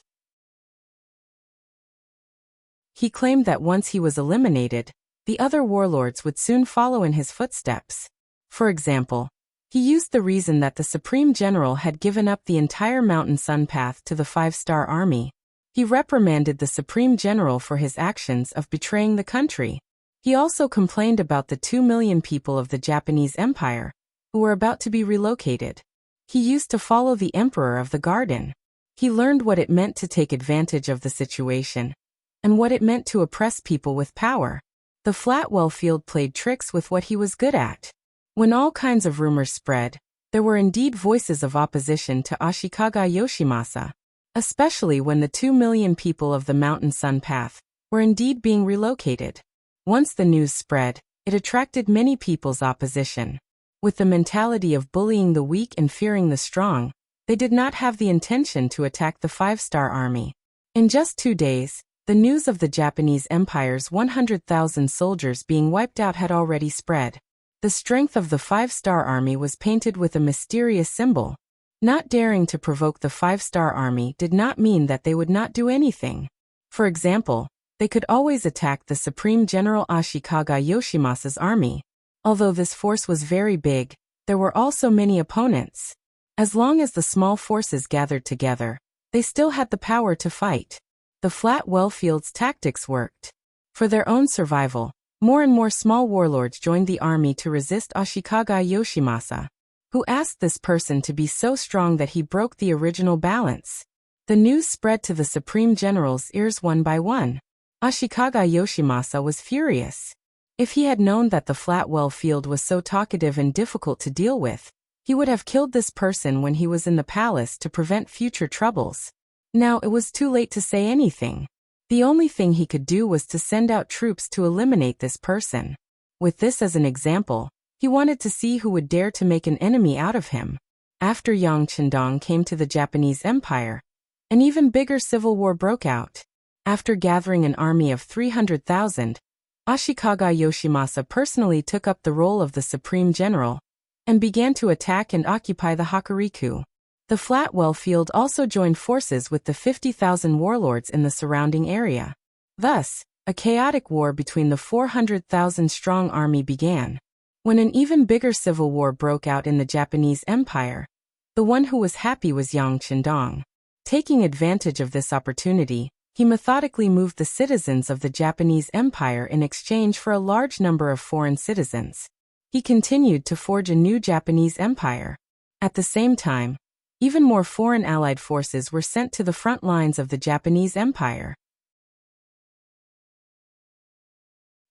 Speaker 1: He claimed that once he was eliminated, the other warlords would soon follow in his footsteps. For example, he used the reason that the Supreme General had given up the entire Mountain Sun Path to the 5-star army. He reprimanded the Supreme General for his actions of betraying the country. He also complained about the 2 million people of the Japanese Empire, who were about to be relocated. He used to follow the Emperor of the Garden. He learned what it meant to take advantage of the situation, and what it meant to oppress people with power. The Flatwell field played tricks with what he was good at. When all kinds of rumors spread, there were indeed voices of opposition to Ashikaga Yoshimasa, especially when the 2 million people of the Mountain Sun Path were indeed being relocated. Once the news spread, it attracted many people's opposition. With the mentality of bullying the weak and fearing the strong, they did not have the intention to attack the 5-star army. In just 2 days, the news of the Japanese Empire's 100,000 soldiers being wiped out had already spread. The strength of the 5-star army was painted with a mysterious symbol. Not daring to provoke the 5-star army did not mean that they would not do anything. For example, they could always attack the Supreme General Ashikaga Yoshimasa's army. Although this force was very big, there were also many opponents. As long as the small forces gathered together, they still had the power to fight. The Flatwell field's tactics worked. For their own survival, more and more small warlords joined the army to resist Ashikaga Yoshimasa, who asked this person to be so strong that he broke the original balance. The news spread to the Supreme General's ears one by one. Ashikaga Yoshimasa was furious. If he had known that the Flatwell field was so talkative and difficult to deal with, he would have killed this person when he was in the palace to prevent future troubles. Now it was too late to say anything. The only thing he could do was to send out troops to eliminate this person. With this as an example, he wanted to see who would dare to make an enemy out of him. After Yang Chendong came to the Japanese Empire, an even bigger civil war broke out. After gathering an army of 300,000, Ashikaga Yoshimasa personally took up the role of the Supreme General and began to attack and occupy the Hokuriku. The Flatwell field also joined forces with the 50,000 warlords in the surrounding area. Thus, a chaotic war between the 400,000-strong army began. When an even bigger civil war broke out in the Japanese Empire, the one who was happy was Yang Chendong. Taking advantage of this opportunity, he methodically moved the citizens of the Japanese Empire in exchange for a large number of foreign citizens. He continued to forge a new Japanese empire. At the same time, even more foreign allied forces were sent to the front lines of the Japanese Empire.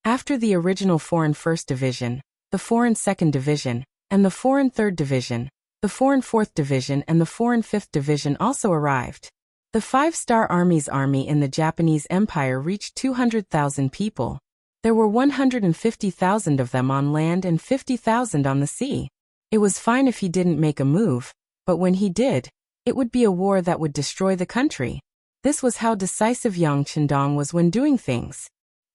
Speaker 1: After the original Foreign 1st Division, the Foreign 2nd Division, and the Foreign 3rd Division, the Foreign 4th Division and the Foreign 5th Division also arrived. The 5-star army's army in the Japanese Empire reached 200,000 people. There were 150,000 of them on land and 50,000 on the sea. It was fine if he didn't make a move, but when he did, it would be a war that would destroy the country. This was how decisive Yang Chendong was when doing things.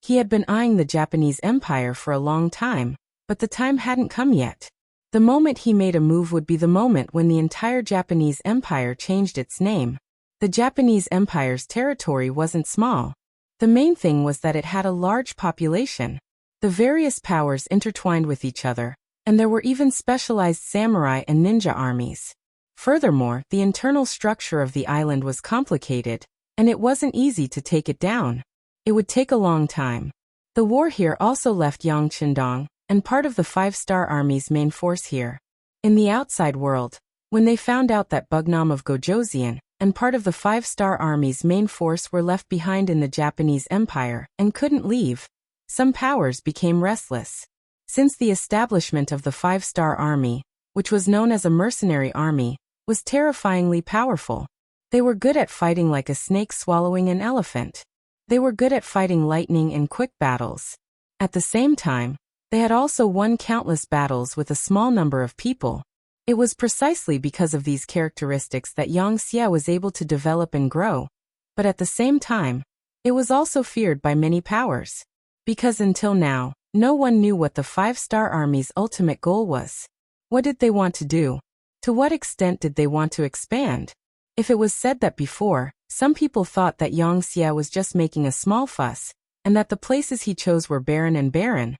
Speaker 1: He had been eyeing the Japanese Empire for a long time, but the time hadn't come yet. The moment he made a move would be the moment when the entire Japanese Empire changed its name. The Japanese Empire's territory wasn't small. The main thing was that it had a large population. The various powers intertwined with each other, and there were even specialized samurai and ninja armies. Furthermore, the internal structure of the island was complicated, and it wasn't easy to take it down. It would take a long time. The war here also left Yang Chendong and part of the 5-star army's main force here. In the outside world, when they found out that Bugnam of Gojoseon and part of the 5-star army's main force were left behind in the Japanese Empire and couldn't leave, some powers became restless. Since the establishment of the 5-star army, which was known as a mercenary army, was terrifyingly powerful, They were good at fighting like a snake swallowing an elephant. They were good at fighting lightning in quick battles. At the same time, they had also won countless battles with a small number of people. It was precisely because of these characteristics that Yangxia was able to develop and grow. But at the same time, it was also feared by many powers. Because until now, no one knew what the five-star army's ultimate goal was. What did they want to do? To what extent did they want to expand? If it was said that before, some people thought that Yangxia was just making a small fuss, and that the places he chose were barren,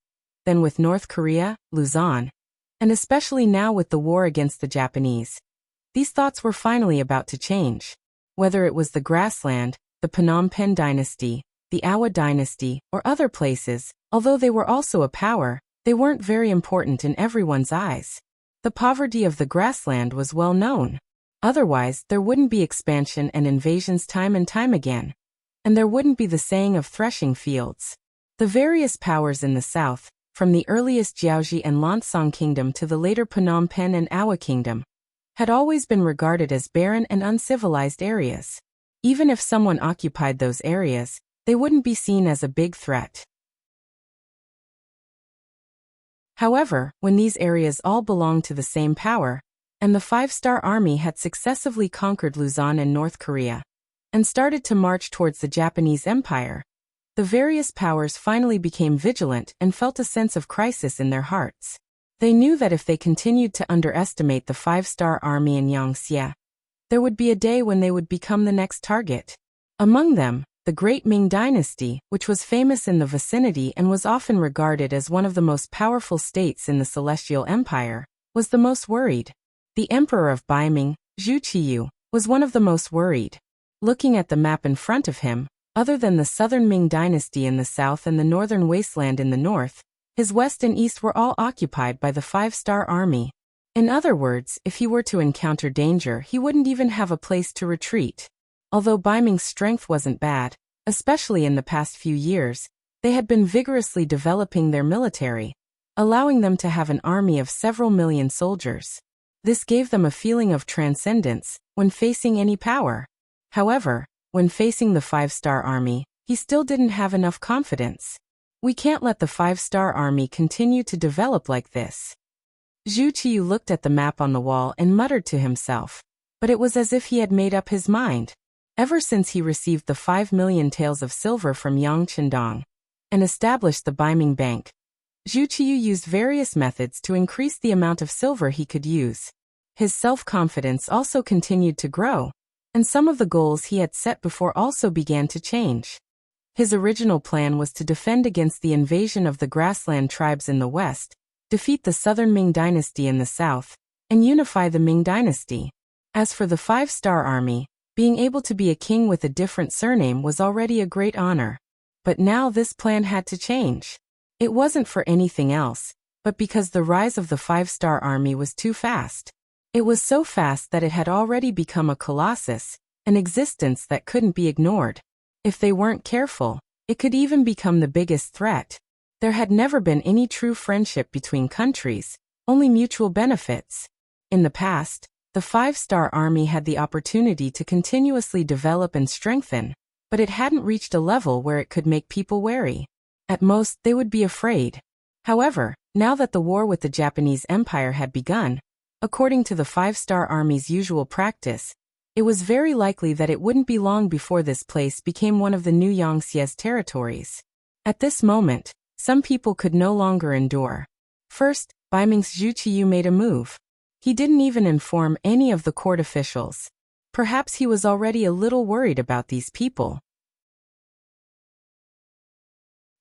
Speaker 1: then with North Korea, Luzon, and especially now with the war against the Japanese, these thoughts were finally about to change. Whether it was the grassland, the Phnom Penh dynasty, the Awa dynasty, or other places, although they were also a power, they weren't very important in everyone's eyes. The poverty of the grassland was well known. Otherwise, there wouldn't be expansion and invasions time and time again. And there wouldn't be the saying of threshing fields. The various powers in the south, from the earliest Jiaoji and Lansong kingdom to the later Phnom Penh and Awa kingdom, had always been regarded as barren and uncivilized areas. Even if someone occupied those areas, they wouldn't be seen as a big threat. However, when these areas all belonged to the same power, and the five-star army had successively conquered Luzon and North Korea, and started to march towards the Japanese Empire, the various powers finally became vigilant and felt a sense of crisis in their hearts. They knew that if they continued to underestimate the five-star army in Yangxia, there would be a day when they would become the next target. Among them, the Great Ming Dynasty, which was famous in the vicinity and was often regarded as one of the most powerful states in the Celestial Empire, was the most worried. The Emperor of Baiming, Zhu Qiyu, was one of the most worried. Looking at the map in front of him, other than the southern Ming Dynasty in the south and the northern wasteland in the north, his west and east were all occupied by the five-star army. In other words, if he were to encounter danger, he wouldn't even have a place to retreat. Although Baiming's strength wasn't bad, especially in the past few years, they had been vigorously developing their military, allowing them to have an army of several million soldiers. This gave them a feeling of transcendence when facing any power. However, when facing the five-star army, he still didn't have enough confidence. We can't let the five-star army continue to develop like this. Zhu Qiyu looked at the map on the wall and muttered to himself, but it was as if he had made up his mind. Ever since he received the 5 million taels of silver from Yang Chendong and established the Baiming Bank, Zhu Qiyu used various methods to increase the amount of silver he could use. His self-confidence also continued to grow, and some of the goals he had set before also began to change. His original plan was to defend against the invasion of the grassland tribes in the west, defeat the southern Ming Dynasty in the south, and unify the Ming Dynasty. As for the five-star army, being able to be a king with a different surname was already a great honor. But now this plan had to change. It wasn't for anything else, but because the rise of the five-star army was too fast. It was so fast that it had already become a colossus, an existence that couldn't be ignored. If they weren't careful, it could even become the biggest threat. There had never been any true friendship between countries, only mutual benefits. In the past, the five-star army had the opportunity to continuously develop and strengthen, but it hadn't reached a level where it could make people wary. At most, they would be afraid. However, now that the war with the Japanese Empire had begun, according to the five-star army's usual practice, it was very likely that it wouldn't be long before this place became one of the new Yangxia's territories. At this moment, some people could no longer endure. First, Baiming's Zhu Qiyu made a move. He didn't even inform any of the court officials. Perhaps he was already a little worried about these people.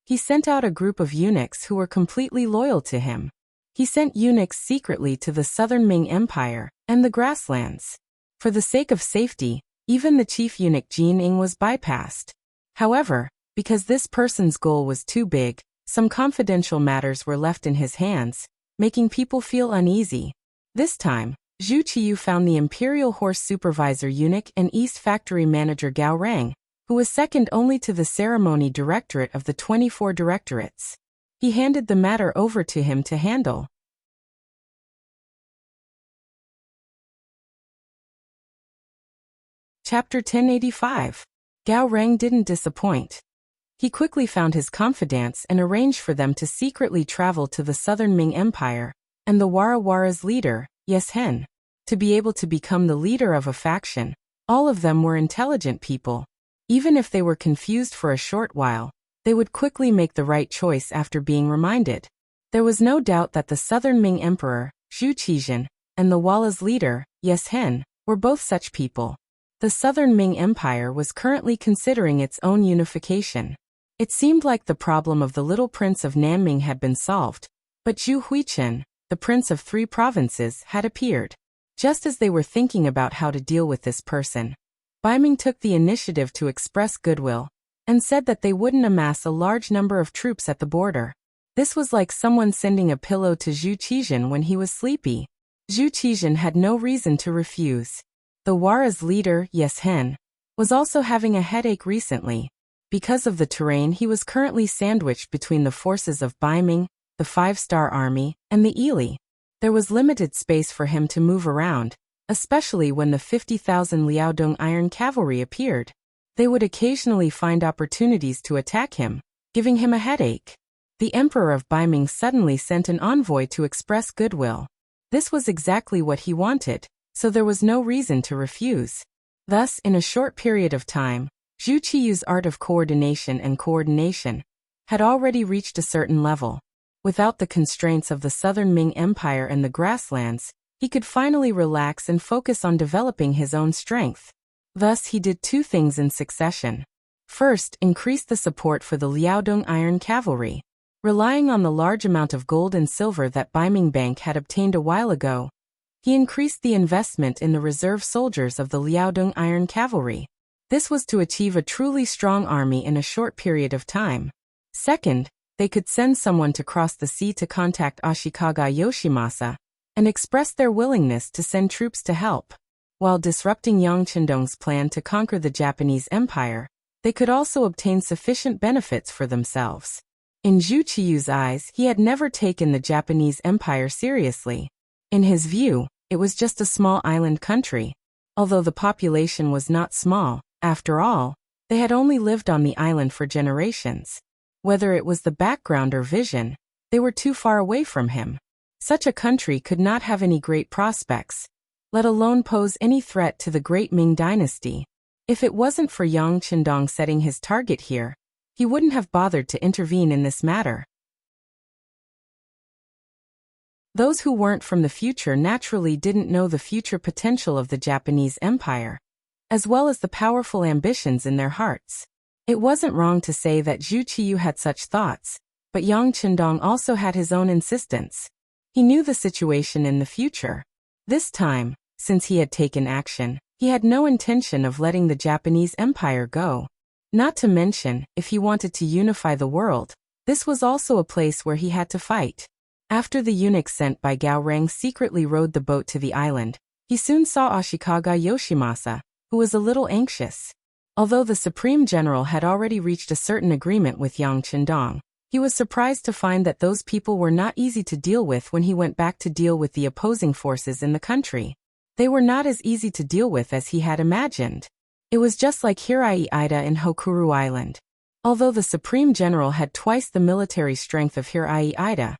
Speaker 1: He sent out a group of eunuchs who were completely loyal to him. He sent eunuchs secretly to the southern Ming Empire and the grasslands. For the sake of safety, even the chief eunuch Jin Ing was bypassed. However, because this person's goal was too big, some confidential matters were left in his hands, making people feel uneasy. This time, Zhu Qiyu found the Imperial Horse Supervisor Eunuch and East Factory Manager Gao Rang, who was second only to the Ceremony Directorate of the 24 Directorates. He handed the matter over to him to handle. Chapter 1085. Gao Reng didn't disappoint. He quickly found his confidants and arranged for them to secretly travel to the southern Ming Empire, and the Wara-Wara's leader, Yes Hen, to be able to become the leader of a faction. All of them were intelligent people. Even if they were confused for a short while, they would quickly make the right choice after being reminded. There was no doubt that the southern Ming Emperor, Zhu Qizhen, and the Wala's leader, Yes Hen, were both such people. The southern Ming Empire was currently considering its own unification. It seemed like the problem of the little prince of Nanming had been solved, but Zhu Huichen, the prince of 3 provinces, had appeared. Just as they were thinking about how to deal with this person, Baiming took the initiative to express goodwill, and said that they wouldn't amass a large number of troops at the border. This was like someone sending a pillow to Zhu Qizhen when he was sleepy. Zhu Qizhen had no reason to refuse. The Wara's leader, Yes Hen, was also having a headache recently. Because of the terrain, he was currently sandwiched between the forces of Baiming, the 5-star army, and the Ili. There was limited space for him to move around, especially when the 50,000 Liaodong Iron Cavalry appeared. They would occasionally find opportunities to attack him, giving him a headache. The Emperor of Baiming suddenly sent an envoy to express goodwill. This was exactly what he wanted, so there was no reason to refuse. Thus, in a short period of time, Zhu Qiyu's art of coordination and coordination had already reached a certain level. Without the constraints of the southern Ming Empire and the grasslands, he could finally relax and focus on developing his own strength. Thus, he did 2 things in succession. First, increased the support for the Liaodong Iron Cavalry. Relying on the large amount of gold and silver that Baiming Bank had obtained a while ago, he increased the investment in the reserve soldiers of the Liaodong Iron Cavalry. This was to achieve a truly strong army in a short period of time. Second, they could send someone to cross the sea to contact Ashikaga Yoshimasa and express their willingness to send troops to help. While disrupting Yang Chendong's plan to conquer the Japanese Empire, they could also obtain sufficient benefits for themselves. In Zhu Qiyu's eyes, he had never taken the Japanese Empire seriously. In his view, it was just a small island country. Although the population was not small, after all, they had only lived on the island for generations. Whether it was the background or vision, they were too far away from him. Such a country could not have any great prospects, let alone pose any threat to the great Ming dynasty. If it wasn't for Yang Chendong setting his target here, he wouldn't have bothered to intervene in this matter. Those who weren't from the future naturally didn't know the future potential of the Japanese Empire, as well as the powerful ambitions in their hearts. It wasn't wrong to say that Zhu Qiyu had such thoughts, but Yang Chendong also had his own insistence. He knew the situation in the future. This time, since he had taken action, he had no intention of letting the Japanese Empire go. Not to mention, if he wanted to unify the world, this was also a place where he had to fight. After the eunuch sent by Gao Reng secretly rowed the boat to the island, he soon saw Ashikaga Yoshimasa, who was a little anxious. Although the Supreme General had already reached a certain agreement with Yang Chendong, he was surprised to find that those people were not easy to deal with when he went back to deal with the opposing forces in the country. They were not as easy to deal with as he had imagined. It was just like Hirai Ida in Hokuru Island. Although the Supreme General had twice the military strength of Hirai Ida,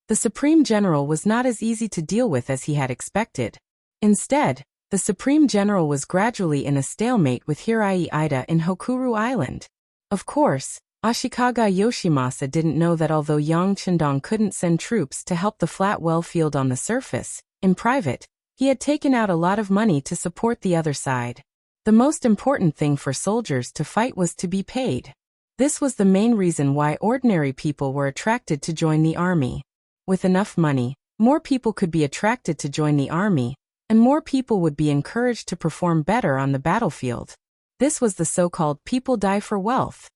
Speaker 1: the Supreme General was not as easy to deal with as he had expected. Instead, the Supreme General was gradually in a stalemate with Hirai Ida in Hokuru Island. Of course, Ashikaga Yoshimasa didn't know that although Yang Chendong couldn't send troops to help the flat well field on the surface, in private, he had taken out a lot of money to support the other side. The most important thing for soldiers to fight was to be paid. This was the main reason why ordinary people were attracted to join the army. With enough money, more people could be attracted to join the army, and more people would be encouraged to perform better on the battlefield. This was the so-called people die for wealth.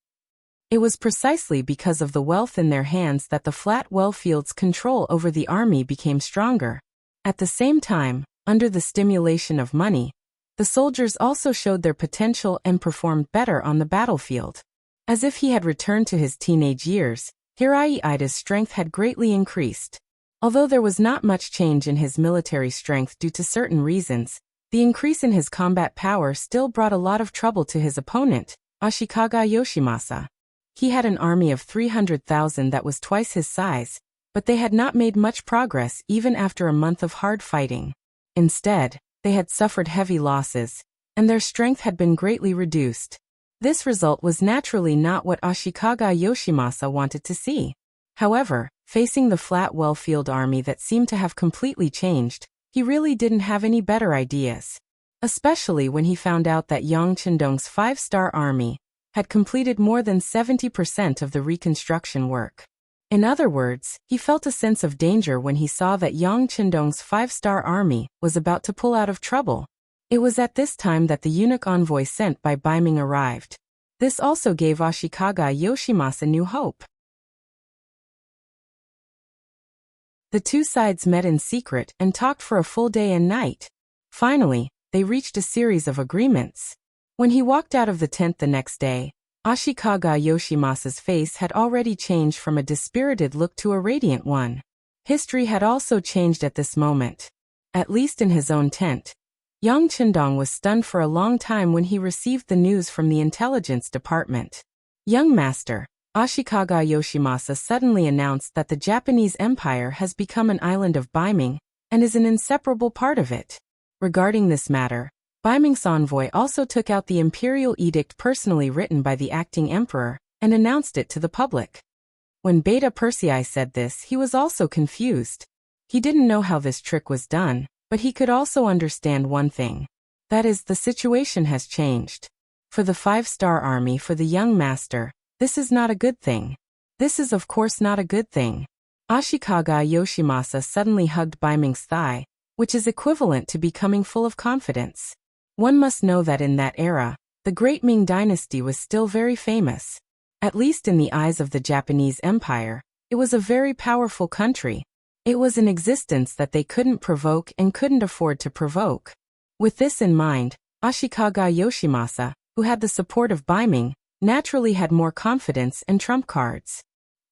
Speaker 1: It was precisely because of the wealth in their hands that the flat well field's control over the army became stronger. At the same time, under the stimulation of money, the soldiers also showed their potential and performed better on the battlefield. As if he had returned to his teenage years, Hirai Ida's strength had greatly increased. Although there was not much change in his military strength due to certain reasons, The increase in his combat power still brought a lot of trouble to his opponent, Ashikaga Yoshimasa. He had an army of 300,000 that was twice his size, but they had not made much progress even after a month of hard fighting. Instead, they had suffered heavy losses, and their strength had been greatly reduced. This result was naturally not what Ashikaga Yoshimasa wanted to see. However, facing the flat well-filled army that seemed to have completely changed, he really didn't have any better ideas. Especially when he found out that Yang Chendong's 5-star army had completed more than 70% of the reconstruction work. In other words, he felt a sense of danger when he saw that Yang Chendong's 5-star army was about to pull out of trouble. It was at this time that the eunuch envoy sent by Baiming arrived. This also gave Ashikaga Yoshimasa new hope. The two sides met in secret and talked for a full day and night. Finally, they reached a series of agreements. When he walked out of the tent the next day, Ashikaga Yoshimasa's face had already changed from a dispirited look to a radiant one. History had also changed at this moment. At least in his own tent. Yang Chendong was stunned for a long time when he received the news from the intelligence department. Young master, Ashikaga Yoshimasa suddenly announced that the Japanese Empire has become an island of Baiming, and is an inseparable part of it. Regarding this matter, Baiming's envoy also took out the imperial edict personally written by the acting emperor, and announced it to the public. When Beta Persei said this, he was also confused. He didn't know how this trick was done, but he could also understand one thing. That is, the situation has changed. For the 5-star army, for the young master, this is not a good thing. This is of course not a good thing. Ashikaga Yoshimasa suddenly hugged Baiming's thigh, which is equivalent to becoming full of confidence. One must know that in that era, the Great Ming Dynasty was still very famous. At least in the eyes of the Japanese Empire, it was a very powerful country. It was an existence that they couldn't provoke and couldn't afford to provoke. With this in mind, Ashikaga Yoshimasa, who had the support of Baiming, naturally had more confidence and trump cards.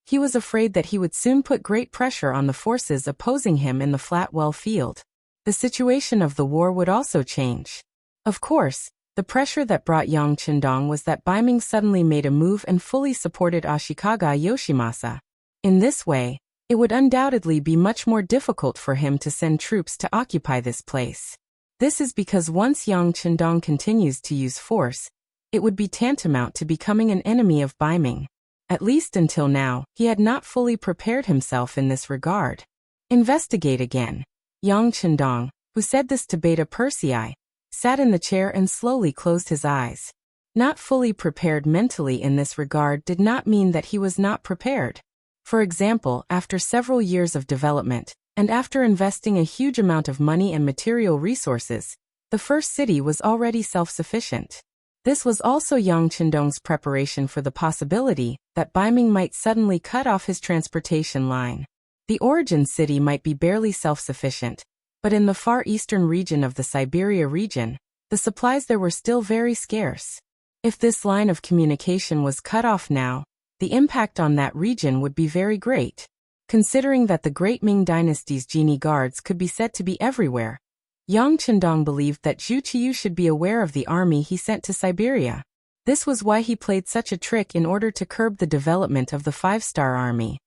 Speaker 1: He was afraid that he would soon put great pressure on the forces opposing him in the Flatwell field. The situation of the war would also change. Of course, the pressure that brought Yang Chendong was that Baiming suddenly made a move and fully supported Ashikaga Yoshimasa. In this way, it would undoubtedly be much more difficult for him to send troops to occupy this place. This is because once Yang Chendong continues to use force, it would be tantamount to becoming an enemy of Baiming. At least until now, he had not fully prepared himself in this regard. Investigate again. Yang Chendong, who said this to Beta Persei, sat in the chair and slowly closed his eyes. Not fully prepared mentally in this regard did not mean that he was not prepared. For example, after several years of development, and after investing a huge amount of money and material resources, the first city was already self-sufficient. This was also Yang Chendong's preparation for the possibility that Baiming might suddenly cut off his transportation line. The origin city might be barely self-sufficient, but in the far eastern region of the Siberia region, the supplies there were still very scarce. If this line of communication was cut off now, the impact on that region would be very great. Considering that the Great Ming Dynasty's genie guards could be said to be everywhere, Yang Chendong believed that Zhu Qiyu should be aware of the army he sent to Siberia. This was why he played such a trick in order to curb the development of the 5-star army.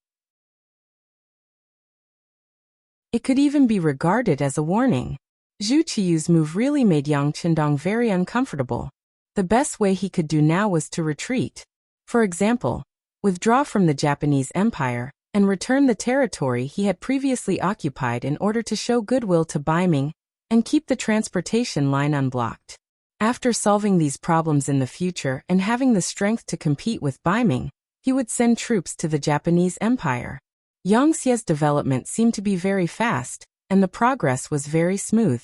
Speaker 1: It could even be regarded as a warning. Zhu Qiyu's move really made Yang Chendong very uncomfortable. The best way he could do now was to retreat. For example, withdraw from the Japanese Empire, and return the territory he had previously occupied in order to show goodwill to Baiming, and keep the transportation line unblocked. After solving these problems in the future and having the strength to compete with Baiming, he would send troops to the Japanese Empire. Yangtze's development seemed to be very fast, and the progress was very smooth.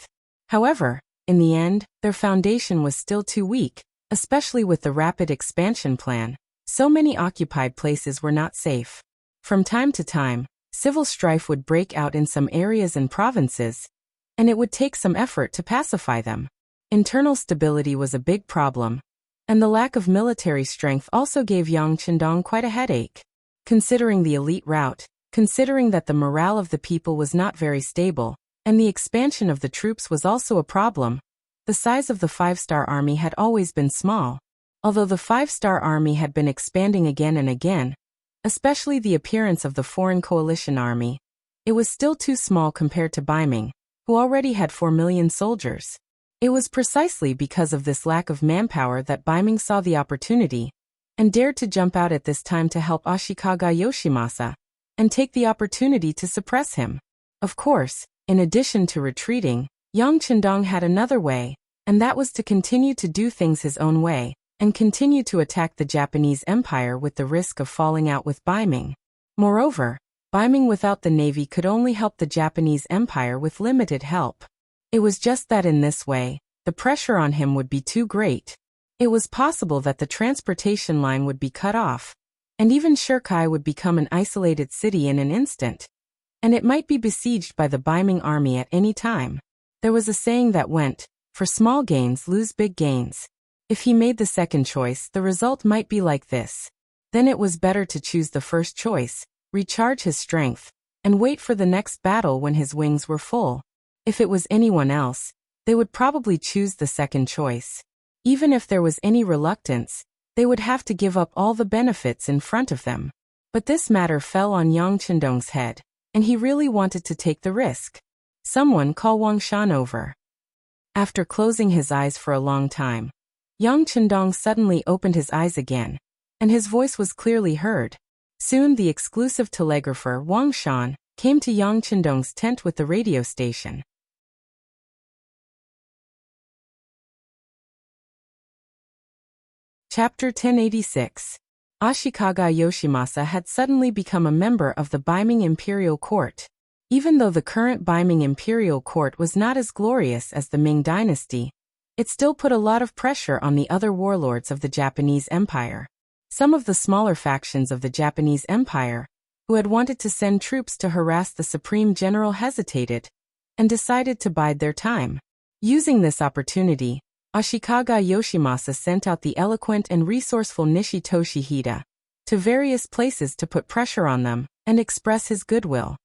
Speaker 1: However, in the end, their foundation was still too weak, especially with the rapid expansion plan. So many occupied places were not safe. From time to time, civil strife would break out in some areas and provinces, and it would take some effort to pacify them. Internal stability was a big problem, and the lack of military strength also gave Yang Chendong quite a headache. Considering the elite route, considering that the morale of the people was not very stable, and the expansion of the troops was also a problem, The size of the five-star army had always been small. Although the five-star army had been expanding again and again, especially the appearance of the foreign coalition army, it was still too small compared to Baiming, who already had 4 million soldiers. It was precisely because of this lack of manpower that Baiming saw the opportunity and dared to jump out at this time to help Ashikaga Yoshimasa and take the opportunity to suppress him. Of course, in addition to retreating, Yang Chendong had another way, and that was to continue to do things his own way and continue to attack the Japanese Empire with the risk of falling out with Baiming. Moreover, Baiming without the navy could only help the Japanese Empire with limited help. It was just that in this way, the pressure on him would be too great. It was possible that the transportation line would be cut off, and even Shirkai would become an isolated city in an instant, and it might be besieged by the Baiming army at any time. There was a saying that went, "For small gains lose big gains." If he made the second choice, the result might be like this. Then it was better to choose the first choice, recharge his strength, and wait for the next battle when his wings were full. If it was anyone else, they would probably choose the second choice. Even if there was any reluctance, they would have to give up all the benefits in front of them. But this matter fell on Yang Chendong's head, and he really wanted to take the risk. Someone call Wang Shan over. After closing his eyes for a long time, Yang Chendong suddenly opened his eyes again, and his voice was clearly heard. Soon the exclusive telegrapher Wang Shan came to Yang Chendong's tent with the radio station. Chapter 1086. Ashikaga Yoshimasa had suddenly become a member of the Baiming Imperial Court. Even though the current Baiming Imperial Court was not as glorious as the Ming Dynasty, it still put a lot of pressure on the other warlords of the Japanese Empire. Some of the smaller factions of the Japanese Empire, who had wanted to send troops to harass the Supreme General, hesitated and decided to bide their time. Using this opportunity, Ashikaga Yoshimasa sent out the eloquent and resourceful Nishi Toshihida to various places to put pressure on them and express his goodwill.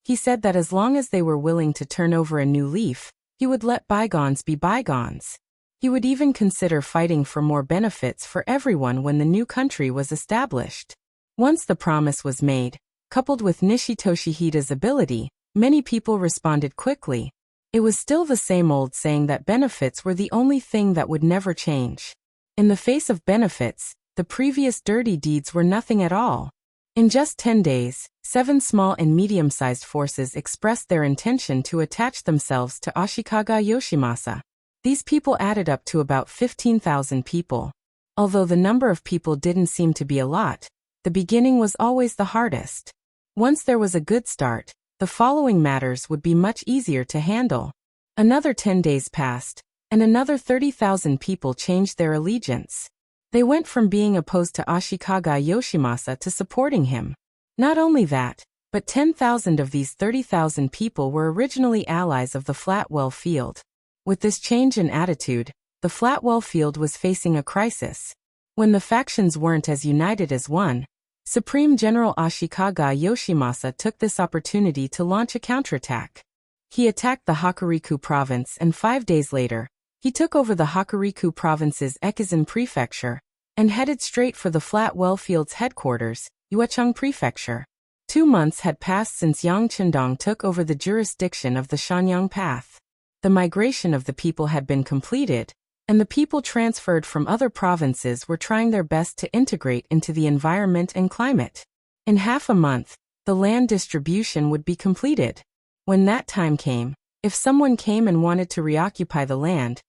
Speaker 1: He said that as long as they were willing to turn over a new leaf, he would let bygones be bygones. He would even consider fighting for more benefits for everyone when the new country was established. Once the promise was made, coupled with Nishi Toshihida's ability, many people responded quickly. It was still the same old saying that benefits were the only thing that would never change. In the face of benefits, the previous dirty deeds were nothing at all. In just 10 days, 7 small and medium-sized forces expressed their intention to attach themselves to Ashikaga Yoshimasa. These people added up to about 15,000 people. Although the number of people didn't seem to be a lot, the beginning was always the hardest. Once there was a good start, the following matters would be much easier to handle. Another 10 days passed, and another 30,000 people changed their allegiance. They went from being opposed to Ashikaga Yoshimasa to supporting him. Not only that, but 10,000 of these 30,000 people were originally allies of the Flatwell Field. With this change in attitude, the Flatwell Field was facing a crisis. When the factions weren't as united as one, Supreme General Ashikaga Yoshimasa took this opportunity to launch a counterattack. He attacked the Hokuriku province, and 5 days later, he took over the Hokuriku province's Ekizan prefecture and headed straight for the Flatwell Field's headquarters, Uechung Prefecture. 2 months had passed since Yang Chendong took over the jurisdiction of the Shanyang Path. The migration of the people had been completed, and the people transferred from other provinces were trying their best to integrate into the environment and climate. In half a month, the land distribution would be completed. When that time came, if someone came and wanted to reoccupy the land,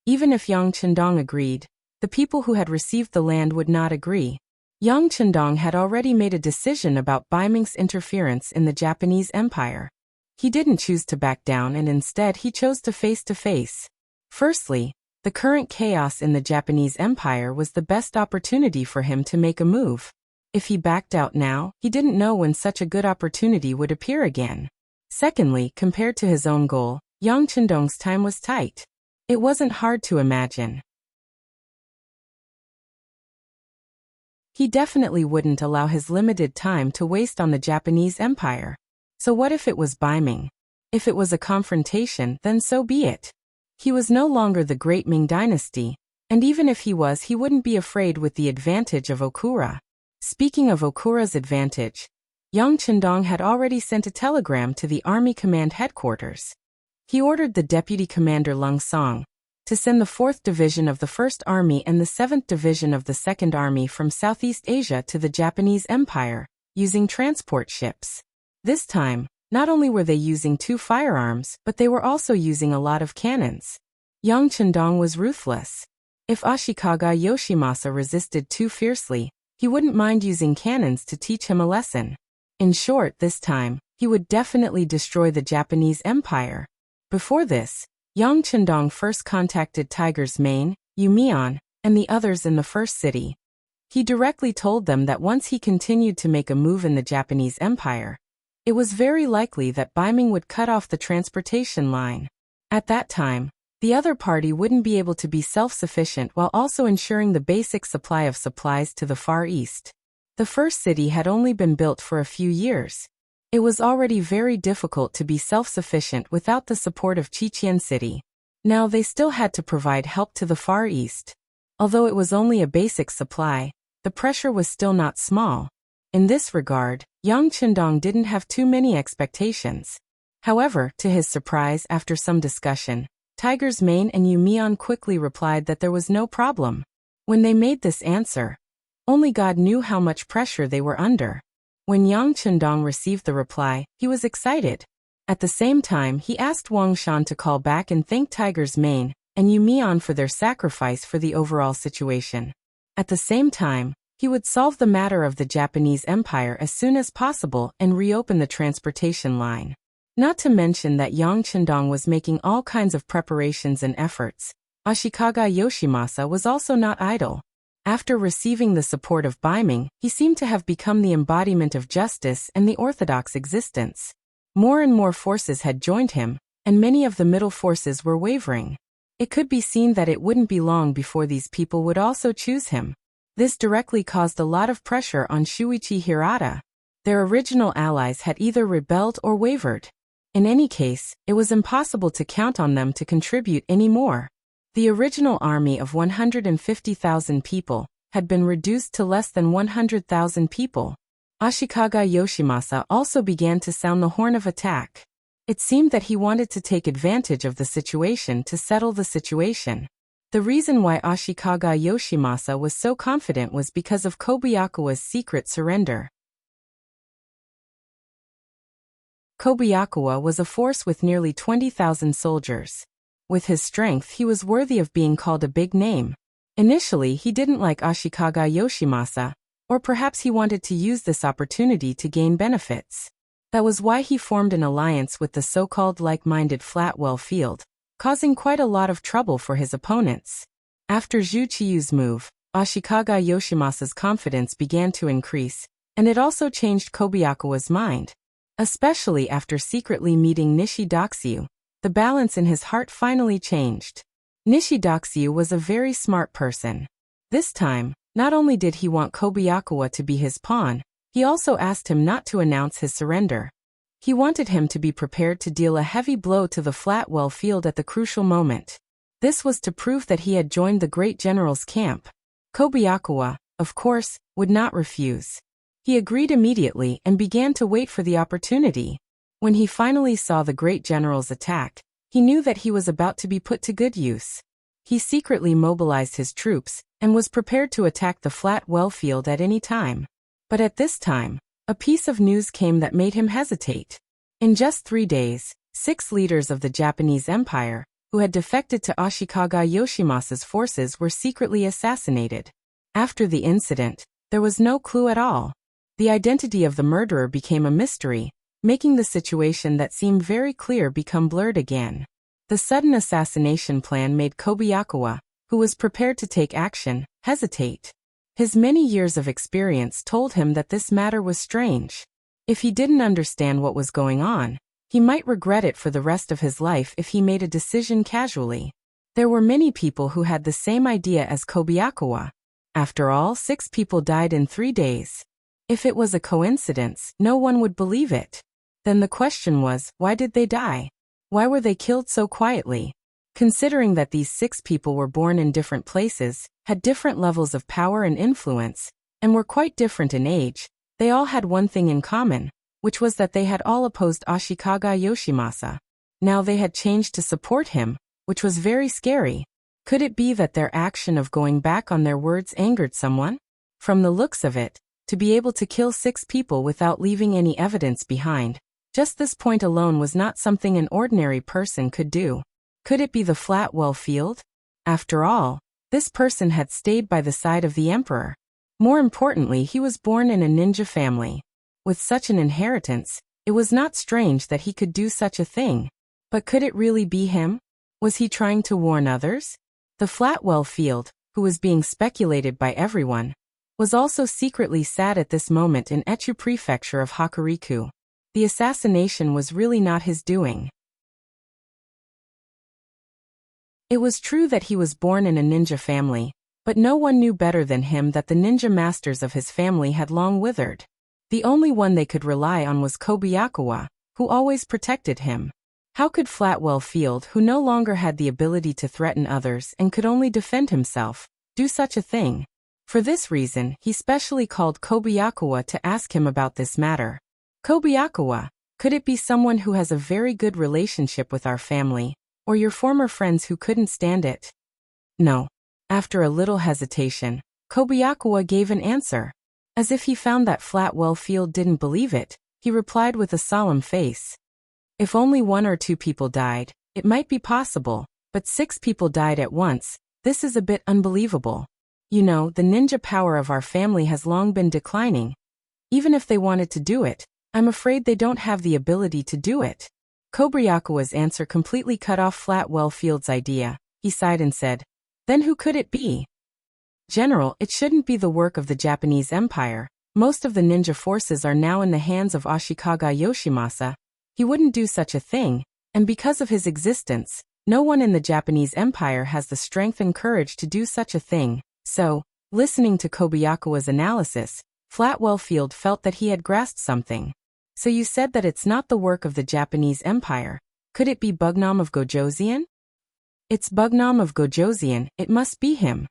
Speaker 1: even if Yang Chendong agreed, the people who had received the land would not agree. Yang Chendong had already made a decision about Baiming's interference in the Japanese Empire. He didn't choose to back down, and instead he chose to face. Firstly, the current chaos in the Japanese Empire was the best opportunity for him to make a move. If he backed out now, he didn't know when such a good opportunity would appear again. Secondly, compared to his own goal, Yang Chendong's time was tight. It wasn't hard to imagine. He definitely wouldn't allow his limited time to waste on the Japanese Empire. So what if it was Baiming? If it was a confrontation, then so be it. He was no longer the great Ming dynasty, and even if he was, he wouldn't be afraid with the advantage of Okura. Speaking of Okura's advantage, Yang Chendong had already sent a telegram to the Army Command Headquarters. He ordered the Deputy Commander Lung Song to send the 4th Division of the 1st Army and the 7th Division of the 2nd Army from Southeast Asia to the Japanese Empire, using transport ships. This time, not only were they using 2 firearms, but they were also using a lot of cannons. Yang Chendong was ruthless. If Ashikaga Yoshimasa resisted too fiercely, he wouldn't mind using cannons to teach him a lesson. In short, this time, he would definitely destroy the Japanese Empire. Before this, Yang Chendong first contacted Tiger's Mane, Yumian, and the others in the first city. He directly told them that once he continued to make a move in the Japanese Empire, it was very likely that Baiming would cut off the transportation line. At that time, the other party wouldn't be able to be self-sufficient while also ensuring the basic supply of supplies to the Far East. The first city had only been built for a few years. It was already very difficult to be self-sufficient without the support of Chichen City. Now they still had to provide help to the Far East. Although it was only a basic supply, the pressure was still not small. In this regard, Yang Chendong didn't have too many expectations. However, to his surprise, after some discussion, Tiger's Mane and Yumian quickly replied that there was no problem. When they made this answer, only God knew how much pressure they were under. When Yang Chendong received the reply, he was excited. At the same time, he asked Wang Shan to call back and thank Tiger's Mane and Yumian for their sacrifice for the overall situation. At the same time, he would solve the matter of the Japanese Empire as soon as possible and reopen the transportation line. Not to mention that Yang Chendong was making all kinds of preparations and efforts. Ashikaga Yoshimasa was also not idle. After receiving the support of Baiming, he seemed to have become the embodiment of justice and the orthodox existence. More and more forces had joined him, and many of the middle forces were wavering. It could be seen that it wouldn't be long before these people would also choose him. This directly caused a lot of pressure on Shuichi Hirata. Their original allies had either rebelled or wavered. In any case, it was impossible to count on them to contribute any more. The original army of 150,000 people had been reduced to less than 100,000 people. Ashikaga Yoshimasa also began to sound the horn of attack. It seemed that he wanted to take advantage of the situation to settle the situation. The reason why Ashikaga Yoshimasa was so confident was because of Kobayakua's secret surrender. Kobayakua was a force with nearly 20,000 soldiers. With his strength, he was worthy of being called a big name. Initially, he didn't like Ashikaga Yoshimasa, or perhaps he wanted to use this opportunity to gain benefits. That was why he formed an alliance with the so-called like-minded Flatwell Field, causing quite a lot of trouble for his opponents. After Zhu Qiyu's move, Ashikaga Yoshimasa's confidence began to increase, and it also changed Kobayakua's mind. Especially after secretly meeting Nishi Doxiu, the balance in his heart finally changed. Nishi Doxiu was a very smart person. This time, not only did he want Kobayakua to be his pawn, he also asked him not to announce his surrender. He wanted him to be prepared to deal a heavy blow to the Flatwell Field at the crucial moment. This was to prove that he had joined the great general's camp. Kobayakua, of course, would not refuse. He agreed immediately and began to wait for the opportunity. When he finally saw the great general's attack, he knew that he was about to be put to good use. He secretly mobilized his troops and was prepared to attack the Flatwell Field at any time. But at this time, a piece of news came that made him hesitate. In just 3 days, 6 leaders of the Japanese Empire, who had defected to Ashikaga Yoshimasa's forces, were secretly assassinated. After the incident, there was no clue at all. The identity of the murderer became a mystery, making the situation that seemed very clear become blurred again. The sudden assassination plan made Kobayakua, who was prepared to take action, hesitate. His many years of experience told him that this matter was strange. If he didn't understand what was going on, he might regret it for the rest of his life if he made a decision casually. There were many people who had the same idea as Kobayakua. After all, 6 people died in 3 days. If it was a coincidence, no one would believe it. Then the question was, why did they die? Why were they killed so quietly? Considering that these 6 people were born in different places, had different levels of power and influence, and were quite different in age, they all had one thing in common, which was that they had all opposed Ashikaga Yoshimasa. Now they had changed to support him, which was very scary. Could it be that their action of going back on their words angered someone? From the looks of it, to be able to kill 6 people without leaving any evidence behind, just this point alone was not something an ordinary person could do. Could it be the Flatwell Field? After all, this person had stayed by the side of the emperor. More importantly, he was born in a ninja family. With such an inheritance, it was not strange that he could do such a thing. But could it really be him? Was he trying to warn others? The Flatwell Field, who was being speculated by everyone, was also secretly sad at this moment in Echu Prefecture of Hokuriku. The assassination was really not his doing. It was true that he was born in a ninja family, but no one knew better than him that the ninja masters of his family had long withered. The only one they could rely on was Kobayakawa, who always protected him. How could Flatwell Field, who no longer had the ability to threaten others and could only defend himself, do such a thing? For this reason, he specially called Kobayakawa to ask him about this matter. Kobayakawa, could it be someone who has a very good relationship with our family, or your former friends who couldn't stand it? No. After a little hesitation, Kobayakawa gave an answer. As if he found that Flatwell Field didn't believe it, he replied with a solemn face. If only 1 or 2 people died, it might be possible, but 6 people died at once. This is a bit unbelievable. You know, the ninja power of our family has long been declining. Even if they wanted to do it, I'm afraid they don't have the ability to do it. Kobayakawa's answer completely cut off Flatwell Field's idea. He sighed and said, "Then who could it be?" "General, it shouldn't be the work of the Japanese Empire. Most of the ninja forces are now in the hands of Ashikaga Yoshimasa. He wouldn't do such a thing, and because of his existence, no one in the Japanese Empire has the strength and courage to do such a thing." So, listening to Kobayakawa's analysis, Flatwell Field felt that he had grasped something. "So you said that it's not the work of the Japanese Empire. Could it be Bugnam of Gojoseon?" "It's Bugnam of Gojoseon, it must be him."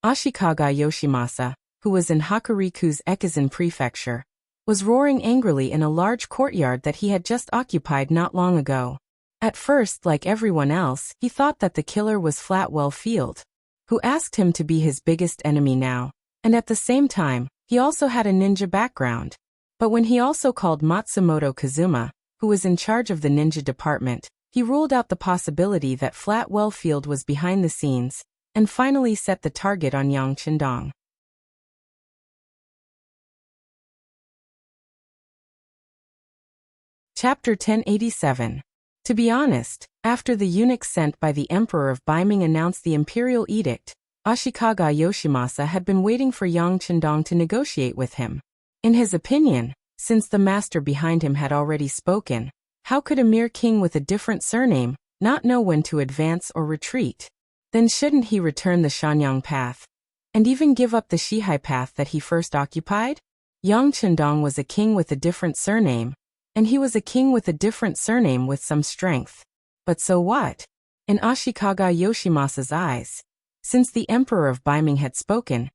Speaker 1: Ashikaga Yoshimasa, who was in Hokuriku's Ekizen prefecture, was roaring angrily in a large courtyard that he had just occupied not long ago. At first, like everyone else, he thought that the killer was Flatwell Field, who asked him to be his biggest enemy now, and at the same time, he also had a ninja background. But when he also called Matsumoto Kazuma, who was in charge of the ninja department, he ruled out the possibility that Flatwell Field was behind the scenes, and finally set the target on Yang Chendong. Chapter 1087. To be honest, after the eunuch sent by the Emperor of Baiming announced the imperial edict, Ashikaga Yoshimasa had been waiting for Yang Chendong to negotiate with him. In his opinion, since the master behind him had already spoken, how could a mere king with a different surname not know when to advance or retreat? Then shouldn't he return the Shanyang path, and even give up the Shihai path that he first occupied? Yang Chendong was a king with a different surname, and he was a king with a different surname with some strength. But so what? In Ashikaga Yoshimasa's eyes, since the Emperor of Baiming had spoken,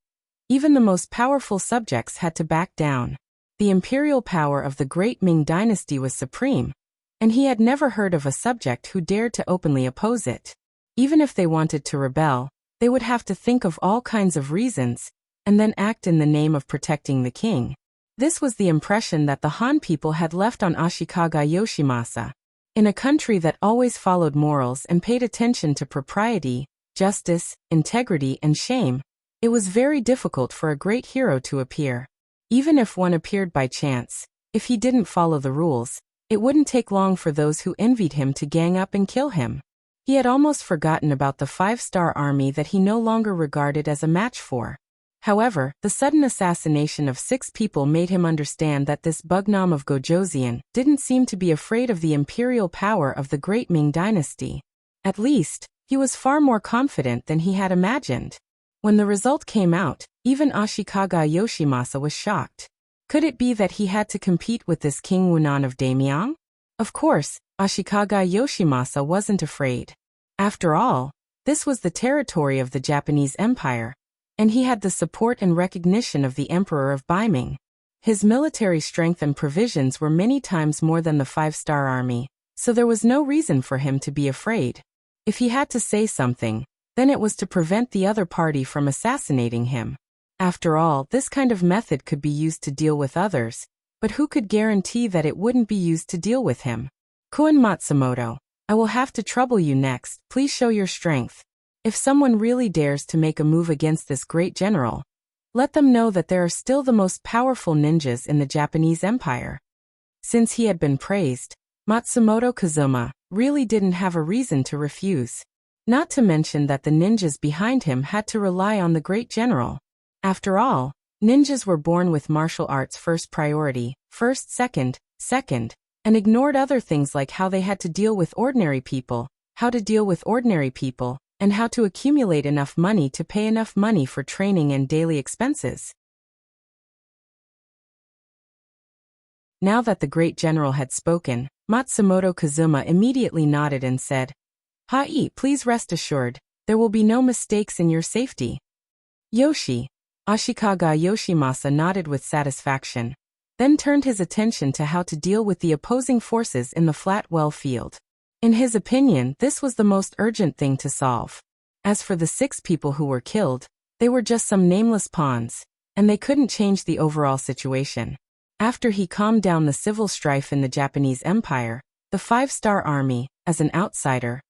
Speaker 1: even the most powerful subjects had to back down. The imperial power of the great Ming dynasty was supreme, and he had never heard of a subject who dared to openly oppose it. Even if they wanted to rebel, they would have to think of all kinds of reasons, and then act in the name of protecting the king. This was the impression that the Han people had left on Ashikaga Yoshimasa. In a country that always followed morals and paid attention to propriety, justice, integrity, and shame, it was very difficult for a great hero to appear. Even if one appeared by chance, if he didn't follow the rules, it wouldn't take long for those who envied him to gang up and kill him. He had almost forgotten about the 5-star army that he no longer regarded as a match for. However, the sudden assassination of 6 people made him understand that this Bugnam of Gojoseon didn't seem to be afraid of the imperial power of the great Ming dynasty. At least, he was far more confident than he had imagined. When the result came out, even Ashikaga Yoshimasa was shocked. Could it be that he had to compete with this King Wunan of Daimyang? Of course, Ashikaga Yoshimasa wasn't afraid. After all, this was the territory of the Japanese Empire, and he had the support and recognition of the Emperor of Beiming. His military strength and provisions were many times more than the five-star army, so there was no reason for him to be afraid. If he had to say something, then it was to prevent the other party from assassinating him. After all, this kind of method could be used to deal with others, but who could guarantee that it wouldn't be used to deal with him? Koen Matsumoto, I will have to trouble you next, please show your strength. If someone really dares to make a move against this great general, let them know that there are still the most powerful ninjas in the Japanese Empire. Since he had been praised, Matsumoto Kazuma really didn't have a reason to refuse. Not to mention that the ninjas behind him had to rely on the great general. After all, ninjas were born with martial arts first priority, first, second, and ignored other things like how they had to deal with ordinary people, and how to accumulate enough money to pay enough money for training and daily expenses. Now that the great general had spoken, Matsumoto Kazuma immediately nodded and said, "Hai, please rest assured, there will be no mistakes in your safety." Ashikaga Yoshimasa nodded with satisfaction, then turned his attention to how to deal with the opposing forces in the flat well field. In his opinion, this was the most urgent thing to solve. As for the 6 people who were killed, they were just some nameless pawns, and they couldn't change the overall situation. After he calmed down the civil strife in the Japanese Empire, the five-star army, as an outsider,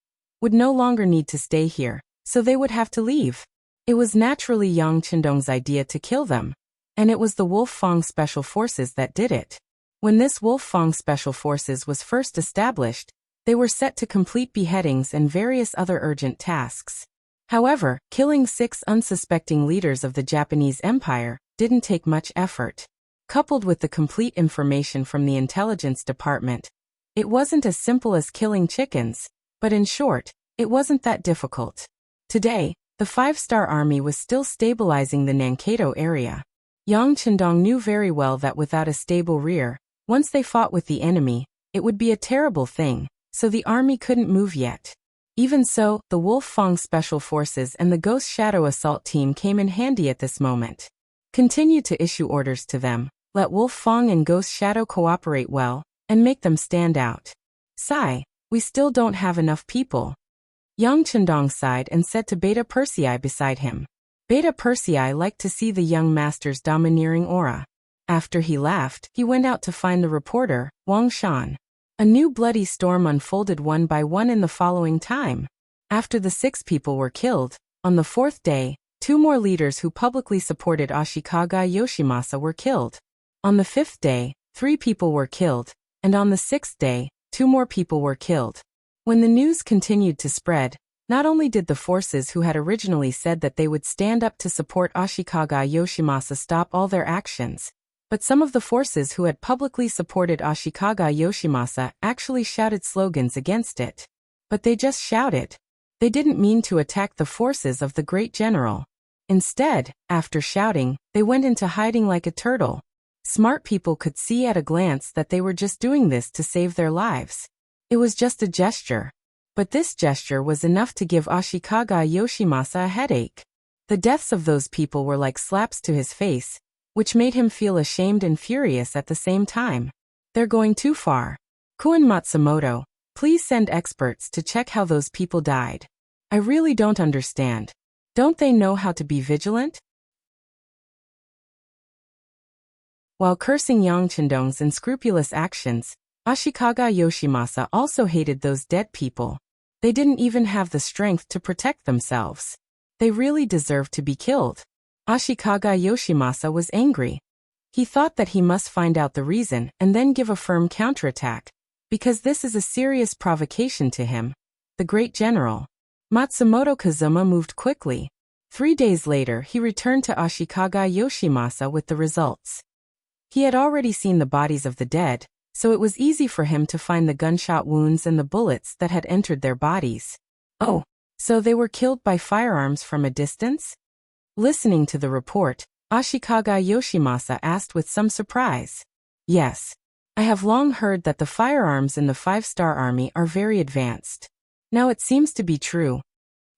Speaker 1: would no longer need to stay here, so they would have to leave. It was naturally Yang Qindong's idea to kill them, and it was the Wolf Fong Special Forces that did it. When this Wolf Fong Special Forces was first established, they were set to complete beheadings and various other urgent tasks. However, killing 6 unsuspecting leaders of the Japanese Empire didn't take much effort. Coupled with the complete information from the intelligence department, it wasn't as simple as killing chickens, but in short, it wasn't that difficult. Today, the five-star army was still stabilizing the Nankato area. Yang Qindong knew very well that without a stable rear, once they fought with the enemy, it would be a terrible thing, so the army couldn't move yet. Even so, the Wolf Fong Special Forces and the Ghost Shadow Assault Team came in handy at this moment. Continue to issue orders to them, let Wolf Fong and Ghost Shadow cooperate well, and make them stand out. Sigh, we still don't have enough people. Yang Qindong sighed and said to Beta Persei beside him. Beta Persei liked to see the young master's domineering aura. After he laughed, he went out to find the reporter, Wang Shan. A new bloody storm unfolded one by one in the following time. After the 6 people were killed, on the 4th day, 2 more leaders who publicly supported Ashikaga Yoshimasa were killed. On the 5th day, 3 people were killed, and on the 6th day, 2 more people were killed. When the news continued to spread, not only did the forces who had originally said that they would stand up to support Ashikaga Yoshimasa stop all their actions, but some of the forces who had publicly supported Ashikaga Yoshimasa actually shouted slogans against it. But they just shouted. They didn't mean to attack the forces of the great general. Instead, after shouting, they went into hiding like a turtle. Smart people could see at a glance that they were just doing this to save their lives. It was just a gesture. But this gesture was enough to give Ashikaga Yoshimasa a headache. The deaths of those people were like slaps to his face, which made him feel ashamed and furious at the same time. They're going too far. Koen Matsumoto, please send experts to check how those people died. I really don't understand. Don't they know how to be vigilant? While cursing Yang Qindong's unscrupulous actions, Ashikaga Yoshimasa also hated those dead people. They didn't even have the strength to protect themselves. They really deserved to be killed. Ashikaga Yoshimasa was angry. He thought that he must find out the reason and then give a firm counterattack, because this is a serious provocation to him, the great general. Matsumoto Kazuma moved quickly. 3 days later, he returned to Ashikaga Yoshimasa with the results. He had already seen the bodies of the dead, so it was easy for him to find the gunshot wounds and the bullets that had entered their bodies. Oh, so they were killed by firearms from a distance? Listening to the report, Ashikaga Yoshimasa asked with some surprise. Yes. I have long heard that the firearms in the five-star army are very advanced. Now it seems to be true.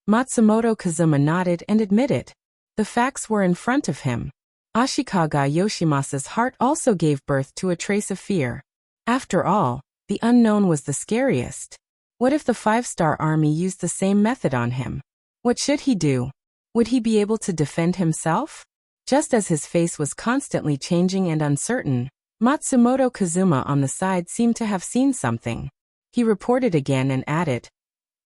Speaker 1: Matsumoto Kazuma nodded and admitted. The facts were in front of him. Ashikaga Yoshimasa's heart also gave birth to a trace of fear. After all, the unknown was the scariest. What if the five-star army used the same method on him? What should he do? Would he be able to defend himself? Just as his face was constantly changing and uncertain, Matsumoto Kazuma on the side seemed to have seen something. He reported again and added,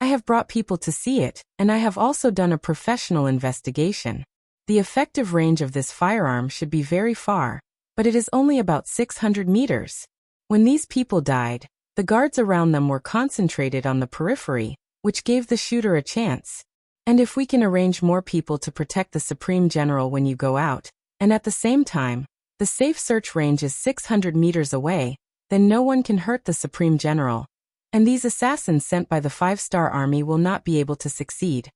Speaker 1: I have brought people to see it, and I have also done a professional investigation. The effective range of this firearm should be very far, but it is only about 600 meters. When these people died, the guards around them were concentrated on the periphery, which gave the shooter a chance. And if we can arrange more people to protect the Supreme General when you go out, and at the same time, the safe search range is 600 meters away, then no one can hurt the Supreme General. And these assassins sent by the five-star army will not be able to succeed.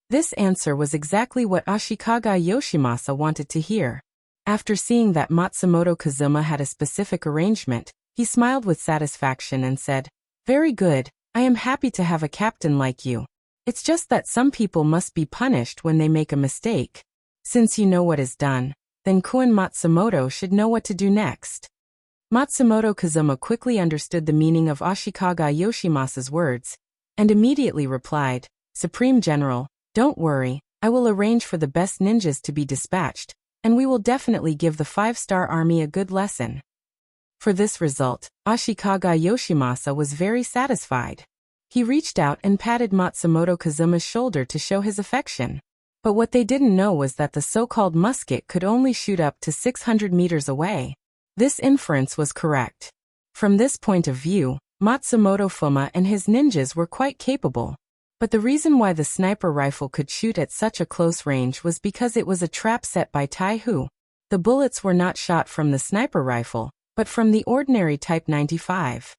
Speaker 1: This answer was exactly what Ashikaga Yoshimasa wanted to hear. After seeing that Matsumoto Kazuma had a specific arrangement, he smiled with satisfaction and said, Very good, I am happy to have a captain like you. It's just that some people must be punished when they make a mistake. Since you know what is done, then Kun Matsumoto should know what to do next. Matsumoto Kazuma quickly understood the meaning of Ashikaga Yoshimasa's words, and immediately replied, Supreme General, don't worry, I will arrange for the best ninjas to be dispatched, and we will definitely give the five-star army a good lesson. For this result, Ashikaga Yoshimasa was very satisfied. He reached out and patted Matsumoto Kazuma's shoulder to show his affection. But what they didn't know was that the so-called musket could only shoot up to 600 meters away. This inference was correct. From this point of view, Matsumoto Fuma and his ninjas were quite capable. But the reason why the sniper rifle could shoot at such a close range was because it was a trap set by Taihu. The bullets were not shot from the sniper rifle, but from the ordinary Type 95.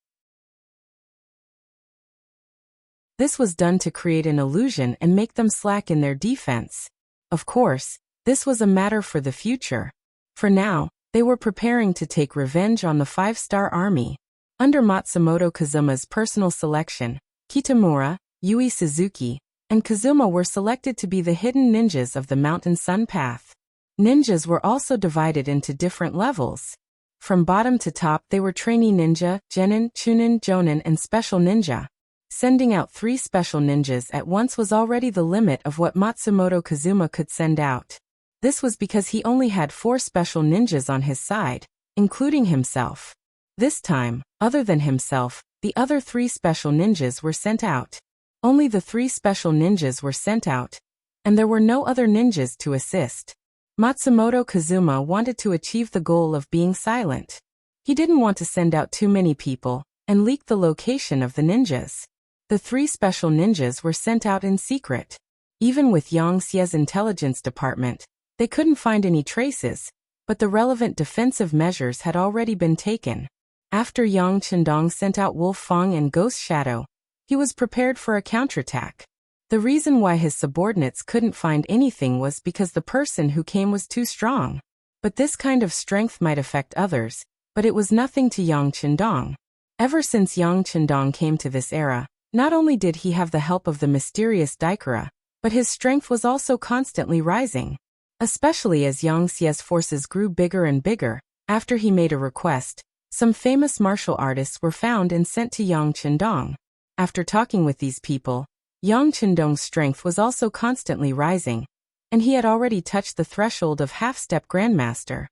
Speaker 1: This was done to create an illusion and make them slack in their defense. Of course, this was a matter for the future. For now, they were preparing to take revenge on the five-star army. Under Matsumoto Kazuma's personal selection, Kitamura, Yui Suzuki, and Kazuma were selected to be the hidden ninjas of the Mountain Sun Path. Ninjas were also divided into different levels. From bottom to top they were trainee ninja, genin, chunin, jonin, and special ninja. Sending out 3 special ninjas at once was already the limit of what Matsumoto Kazuma could send out. This was because he only had 4 special ninjas on his side, including himself. This time, other than himself, the other 3 special ninjas were sent out. Only the 3 special ninjas were sent out, and there were no other ninjas to assist. Matsumoto Kazuma wanted to achieve the goal of being silent. He didn't want to send out too many people and leak the location of the ninjas. The 3 special ninjas were sent out in secret. Even with Yang Xie's intelligence department, they couldn't find any traces, but the relevant defensive measures had already been taken. After Yang Chendong sent out Wolf Fang and Ghost Shadow, he was prepared for a counterattack. The reason why his subordinates couldn't find anything was because the person who came was too strong. But this kind of strength might affect others, but it was nothing to Yang Chendong. Ever since Yang Chendong came to this era, not only did he have the help of the mysterious Daikara, but his strength was also constantly rising. Especially as Yang Xie's forces grew bigger and bigger, after he made a request, some famous martial artists were found and sent to Yang Chendong. After talking with these people, Yang Chendong's strength was also constantly rising, and he had already touched the threshold of half-step Grandmaster.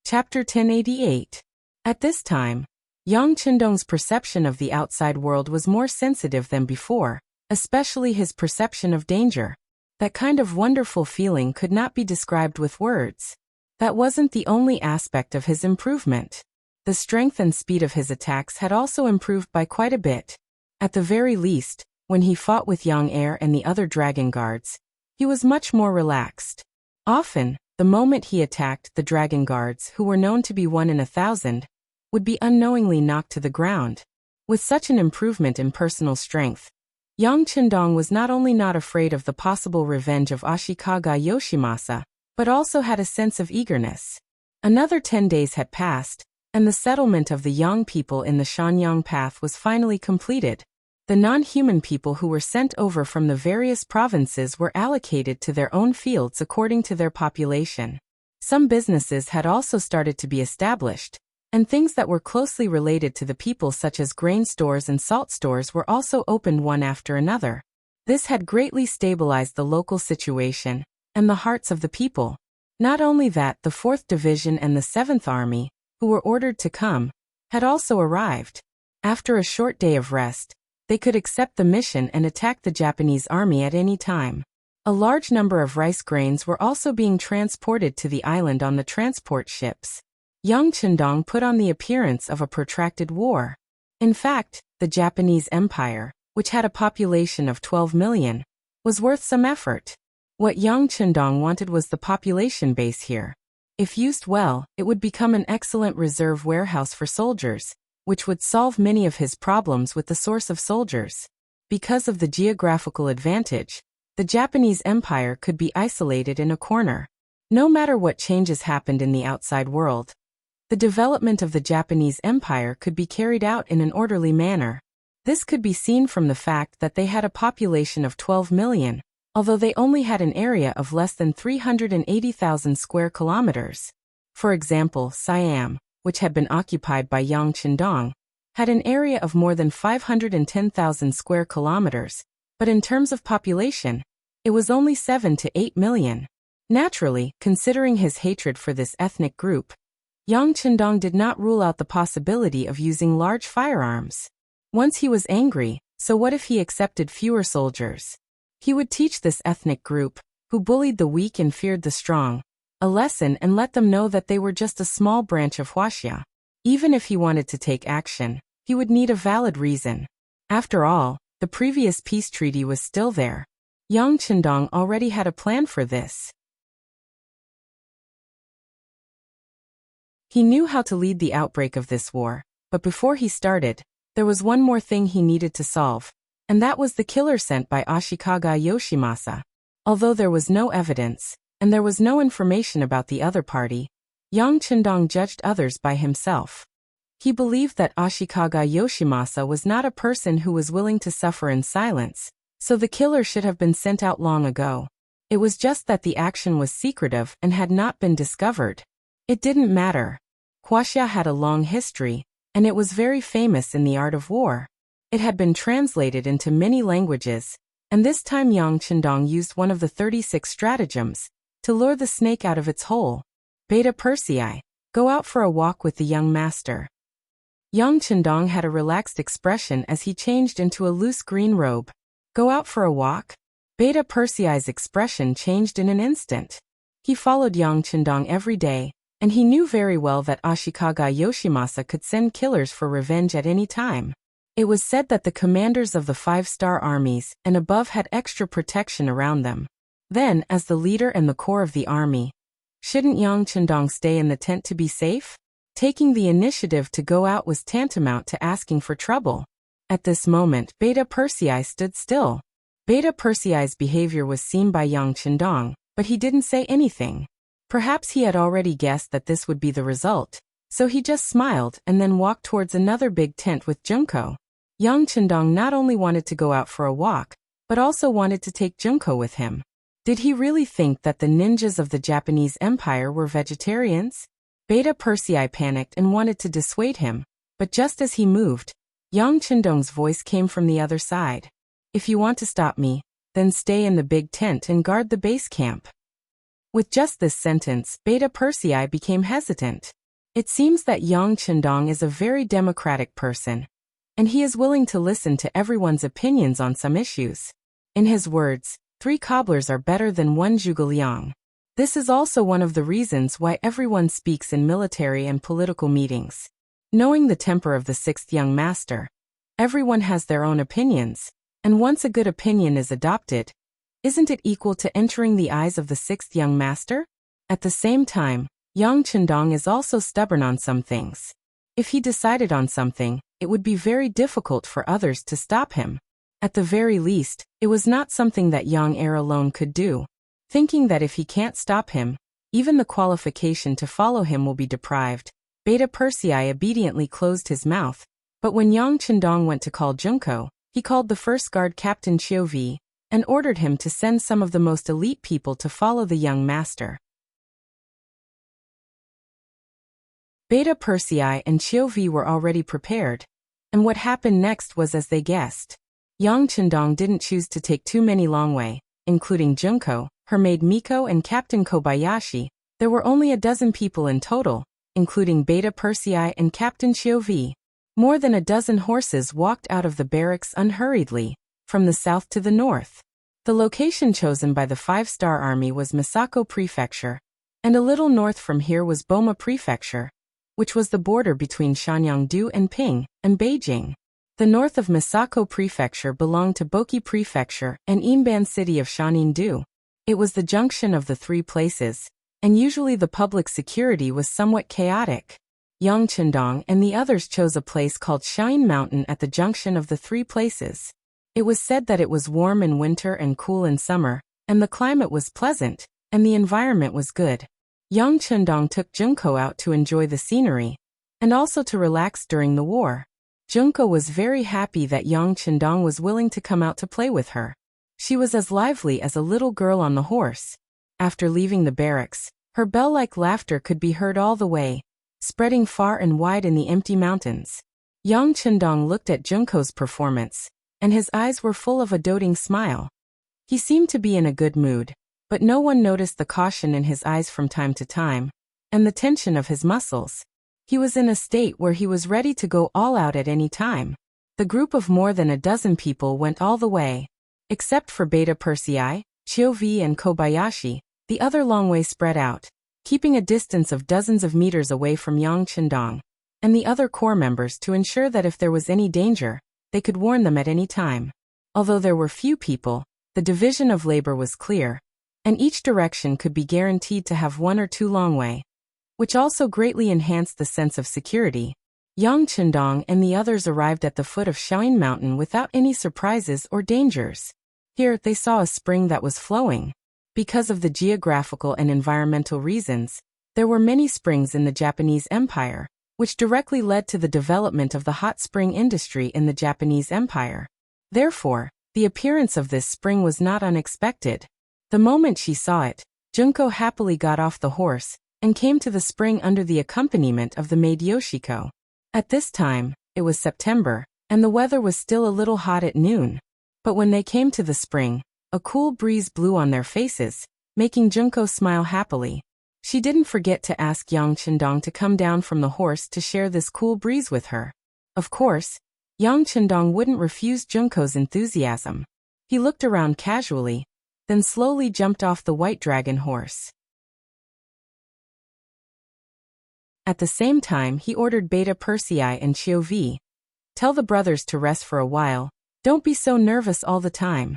Speaker 1: Chapter 1088. At this time, Yang Chendong's perception of the outside world was more sensitive than before, especially his perception of danger. That kind of wonderful feeling could not be described with words. That wasn't the only aspect of his improvement. The strength and speed of his attacks had also improved by quite a bit. At the very least, when he fought with Yang Air and the other dragon guards, he was much more relaxed. Often, the moment he attacked, the dragon guards, who were known to be 1 in 1,000, would be unknowingly knocked to the ground. With such an improvement in personal strength, Yang Chendong was not only not afraid of the possible revenge of Ashikaga Yoshimasa, but also had a sense of eagerness. Another 10 days had passed, and the settlement of the young people in the Shanyang path was finally completed. The non-human people who were sent over from the various provinces were allocated to their own fields according to their population. Some businesses had also started to be established, and things that were closely related to the people such as grain stores and salt stores were also opened one after another. This had greatly stabilized the local situation and the hearts of the people. Not only that, the 4th Division and the 7th Army, who were ordered to come, had also arrived. After a short day of rest, they could accept the mission and attack the Japanese army at any time. A large number of rice grains were also being transported to the island on the transport ships. Young Chendong put on the appearance of a protracted war. In fact, the Japanese Empire, which had a population of 12 million, was worth some effort. What Yang Chendong wanted was the population base here. If used well, it would become an excellent reserve warehouse for soldiers, which would solve many of his problems with the source of soldiers. Because of the geographical advantage, the Japanese Empire could be isolated in a corner. No matter what changes happened in the outside world, the development of the Japanese Empire could be carried out in an orderly manner. This could be seen from the fact that they had a population of 12 million, although they only had an area of less than 380,000 square kilometers. For example, Siam, which had been occupied by Yang Chendong, had an area of more than 510,000 square kilometers, but in terms of population, it was only 7 to 8 million. Naturally, considering his hatred for this ethnic group, Yang Chendong did not rule out the possibility of using large firearms. Once he was angry, so what if he accepted fewer soldiers? He would teach this ethnic group, who bullied the weak and feared the strong, a lesson and let them know that they were just a small branch of Huaxia. Even if he wanted to take action, he would need a valid reason. After all, the previous peace treaty was still there. Yang Chendong already had a plan for this. He knew how to lead the outbreak of this war, but before he started, there was one more thing he needed to solve, and that was the killer sent by Ashikaga Yoshimasa. Although there was no evidence, and there was no information about the other party, Yang Chendong judged others by himself. He believed that Ashikaga Yoshimasa was not a person who was willing to suffer in silence, so the killer should have been sent out long ago. It was just that the action was secretive and had not been discovered. It didn't matter. Huaxia had a long history, and it was very famous in the art of war. It had been translated into many languages, and this time Yang Chendong used one of the 36 stratagems to lure the snake out of its hole. Beta Persei, go out for a walk with the young master. Yang Chendong had a relaxed expression as he changed into a loose green robe. Go out for a walk? Beta Persei's expression changed in an instant. He followed Yang Chendong every day, and he knew very well that Ashikaga Yoshimasa could send killers for revenge at any time. It was said that the commanders of the 5-star armies and above had extra protection around them. Then, as the leader and the core of the army, shouldn't Yang Chendong stay in the tent to be safe? Taking the initiative to go out was tantamount to asking for trouble. At this moment, Beta Persei stood still. Beta Persei's behavior was seen by Yang Chendong, but he didn't say anything. Perhaps he had already guessed that this would be the result, so he just smiled and then walked towards another big tent with Junko. Yang Chendong not only wanted to go out for a walk, but also wanted to take Junko with him. Did he really think that the ninjas of the Japanese Empire were vegetarians? Beta Persei panicked and wanted to dissuade him, but just as he moved, Yang Chendong's voice came from the other side. If you want to stop me, then stay in the big tent and guard the base camp. With just this sentence, Beta Persei became hesitant. It seems that Yang Chendong is a very democratic person, and he is willing to listen to everyone's opinions on some issues. In his words, 3 cobblers are better than 1 zhuge. This is also one of the reasons why everyone speaks in military and political meetings. Knowing the temper of the 6th young master, everyone has their own opinions, and once a good opinion is adopted, isn't it equal to entering the eyes of the 6th young master? At the same time, Yang Chendong is also stubborn on some things. If he decided on something, it would be very difficult for others to stop him. At the very least, it was not something that Yang Heir alone could do. Thinking that if he can't stop him, even the qualification to follow him will be deprived, Beta Persei obediently closed his mouth, but when Yang Chendong went to call Junko, he called the first guard Captain Chiovi and ordered him to send some of the most elite people to follow the young master. Beta Persei and Chiovi were already prepared, and what happened next was as they guessed. Yang Chendong didn't choose to take too many Longwei, including Junko, her maid Miko and Captain Kobayashi. There were only a dozen people in total, including Beta Persei and Captain Chiovi. More than a dozen horses walked out of the barracks unhurriedly, from the south to the north. The location chosen by the 5-star army was Misako Prefecture, and a little north from here was Boma Prefecture, which was the border between Shanyang-do and Ping, and Beijing. The north of Misako Prefecture belonged to Boki Prefecture and Imban city of Shanin-do. It was the junction of the three places, and usually the public security was somewhat chaotic. Yang Chendong and the others chose a place called Shine Mountain at the junction of the three places. It was said that it was warm in winter and cool in summer, and the climate was pleasant, and the environment was good. Yang Chendong took Junko out to enjoy the scenery, and also to relax during the war. Junko was very happy that Yang Chendong was willing to come out to play with her. She was as lively as a little girl on the horse. After leaving the barracks, her bell-like laughter could be heard all the way, spreading far and wide in the empty mountains. Yang Chendong looked at Junko's performance, and his eyes were full of a doting smile. He seemed to be in a good mood, but no one noticed the caution in his eyes from time to time, and the tension of his muscles. He was in a state where he was ready to go all out at any time. The group of more than a dozen people went all the way. Except for Beta Persei, Chiovi and Kobayashi, the other Longwei spread out, keeping a distance of dozens of meters away from Yang Chendong and the other corps members to ensure that if there was any danger, they could warn them at any time. Although there were few people, the division of labor was clear, and each direction could be guaranteed to have 1 or 2 Longwei, which also greatly enhanced the sense of security. Yang Chendong and the others arrived at the foot of Shaoyin Mountain without any surprises or dangers. Here, they saw a spring that was flowing. Because of the geographical and environmental reasons, there were many springs in the Japanese Empire, which directly led to the development of the hot spring industry in the Japanese Empire. Therefore, the appearance of this spring was not unexpected. The moment she saw it, Junko happily got off the horse and came to the spring under the accompaniment of the maid Yoshiko. At this time, it was September, and the weather was still a little hot at noon. But when they came to the spring, a cool breeze blew on their faces, making Junko smile happily. She didn't forget to ask Yang Chendong to come down from the horse to share this cool breeze with her. Of course, Yang Chendong wouldn't refuse Junko's enthusiasm. He looked around casually, then slowly jumped off the white dragon horse. At the same time, he ordered Beta Persei and Chiovi, "Tell the brothers to rest for a while, don't be so nervous all the time."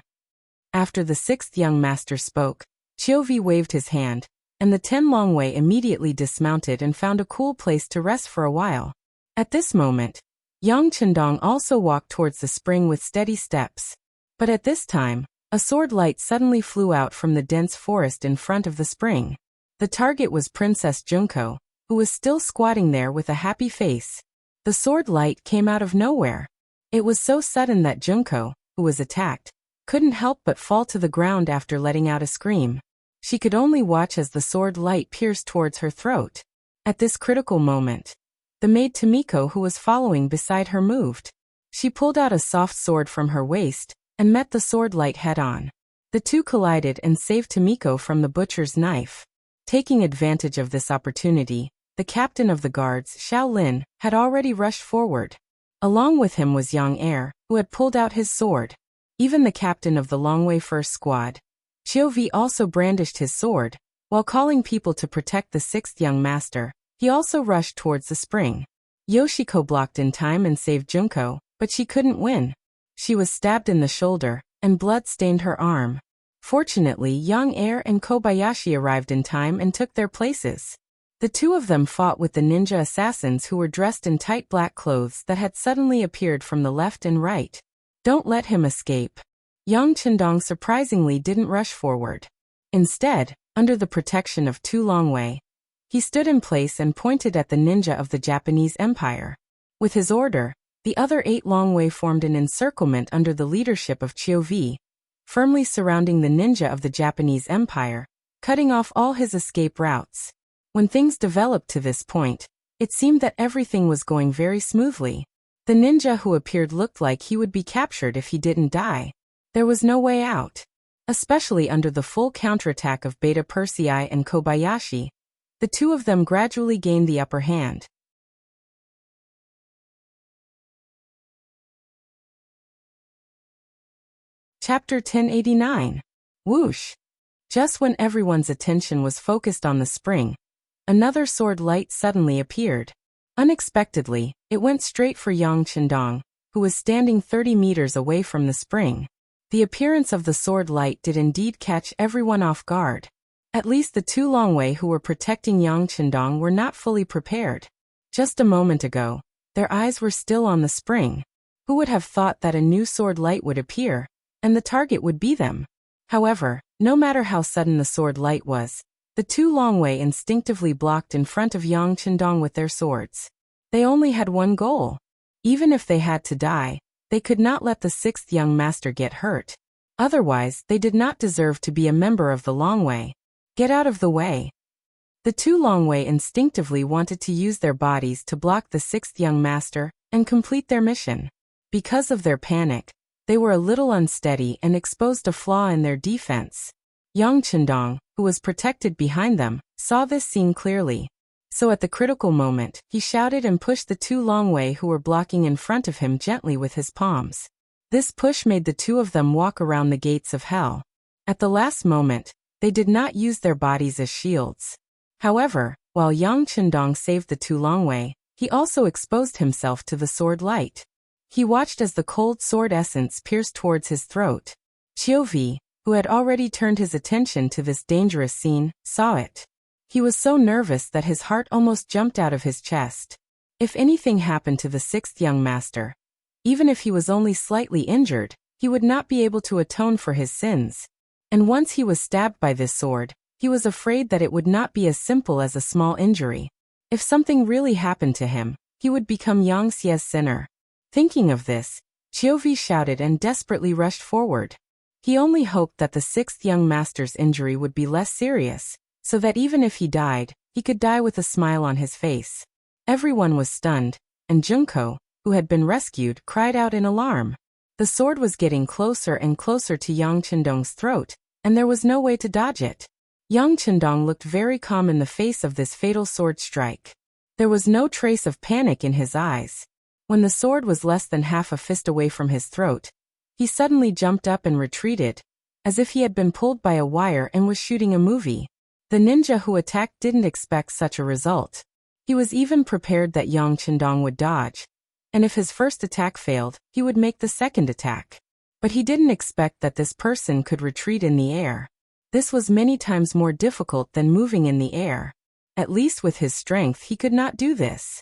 Speaker 1: After the 6th young master spoke, Chiovi waved his hand, and the 10 Longwei immediately dismounted and found a cool place to rest for a while. At this moment, Yang Chendong also walked towards the spring with steady steps. But at this time, a sword light suddenly flew out from the dense forest in front of the spring. The target was Princess Junko, who was still squatting there with a happy face. The sword light came out of nowhere. It was so sudden that Junko, who was attacked, couldn't help but fall to the ground after letting out a scream. She could only watch as the sword light pierced towards her throat. At this critical moment, the maid Tomiko, who was following beside her, moved. She pulled out a soft sword from her waist and met the sword light head-on. The two collided and saved Tomiko from the butcher's knife. Taking advantage of this opportunity, the captain of the guards, Xiao Lin, had already rushed forward. Along with him was Yang Er, who had pulled out his sword. Even the captain of the Longwei First Squad, Chiovi, also brandished his sword. While calling people to protect the 6th young master, he also rushed towards the spring. Yoshiko blocked in time and saved Junko, but she couldn't win. She was stabbed in the shoulder, and blood stained her arm. Fortunately, Yang Er and Kobayashi arrived in time and took their places. The two of them fought with the ninja assassins who were dressed in tight black clothes that had suddenly appeared from the left and right. Don't let him escape. Yang Chendong surprisingly didn't rush forward. Instead, under the protection of 2 Longwei, He stood in place and pointed at the ninja of the Japanese Empire. With his order, the other 8 Longwei formed an encirclement under the leadership of Chiovi, firmly surrounding the ninja of the Japanese Empire, cutting off all his escape routes. When things developed to this point, it seemed that everything was going very smoothly. The ninja who appeared looked like he would be captured if he didn't die. There was no way out. Especially under the full counterattack of Beta Persei and Kobayashi, the two of them gradually gained the upper hand. Chapter 1089. Whoosh! Just when everyone's attention was focused on the spring, another sword light suddenly appeared. Unexpectedly, it went straight for Yang Chendong, who was standing 30 meters away from the spring. The appearance of the sword light did indeed catch everyone off guard. At least the 2 Longwei who were protecting Yang Chendong were not fully prepared. Just a moment ago, their eyes were still on the spring. Who would have thought that a new sword light would appear, and the target would be them? However, no matter how sudden the sword light was, the 2 Longwei instinctively blocked in front of Yang Chendong with their swords. They only had one goal. Even if they had to die, they could not let the 6th young master get hurt. Otherwise, they did not deserve to be a member of the Longwei. Get out of the way. The 2 Longwei instinctively wanted to use their bodies to block the 6th young master and complete their mission. Because of their panic, they were a little unsteady and exposed a flaw in their defense. Yang Chendong, who was protected behind them, saw this scene clearly. So at the critical moment, he shouted and pushed the 2 Longwei who were blocking in front of him gently with his palms. This push made the 2 of them walk around the gates of hell. At the last moment, they did not use their bodies as shields. However, while Yang Chendong saved the 2 Longwei, he also exposed himself to the sword light. He watched as the cold sword essence pierced towards his throat. Chiovi, who had already turned his attention to this dangerous scene, saw it. He was so nervous that his heart almost jumped out of his chest. If anything happened to the 6th young master, even if he was only slightly injured, he would not be able to atone for his sins. And once he was stabbed by this sword, he was afraid that it would not be as simple as a small injury. If something really happened to him, he would become Yang Xie's sinner. Thinking of this, Chiovi shouted and desperately rushed forward. He only hoped that the 6th young master's injury would be less serious, so that even if he died, he could die with a smile on his face. Everyone was stunned, and Junko, who had been rescued, cried out in alarm. The sword was getting closer and closer to Yang Chendong's throat, and there was no way to dodge it. Yang Chendong looked very calm in the face of this fatal sword strike. There was no trace of panic in his eyes. When the sword was less than half a fist away from his throat, he suddenly jumped up and retreated, as if he had been pulled by a wire and was shooting a movie. The ninja who attacked didn't expect such a result. He was even prepared that Yang Chendong would dodge, and if his first attack failed, he would make the second attack. But he didn't expect that this person could retreat in the air. This was many times more difficult than moving in the air. At least with his strength he could not do this.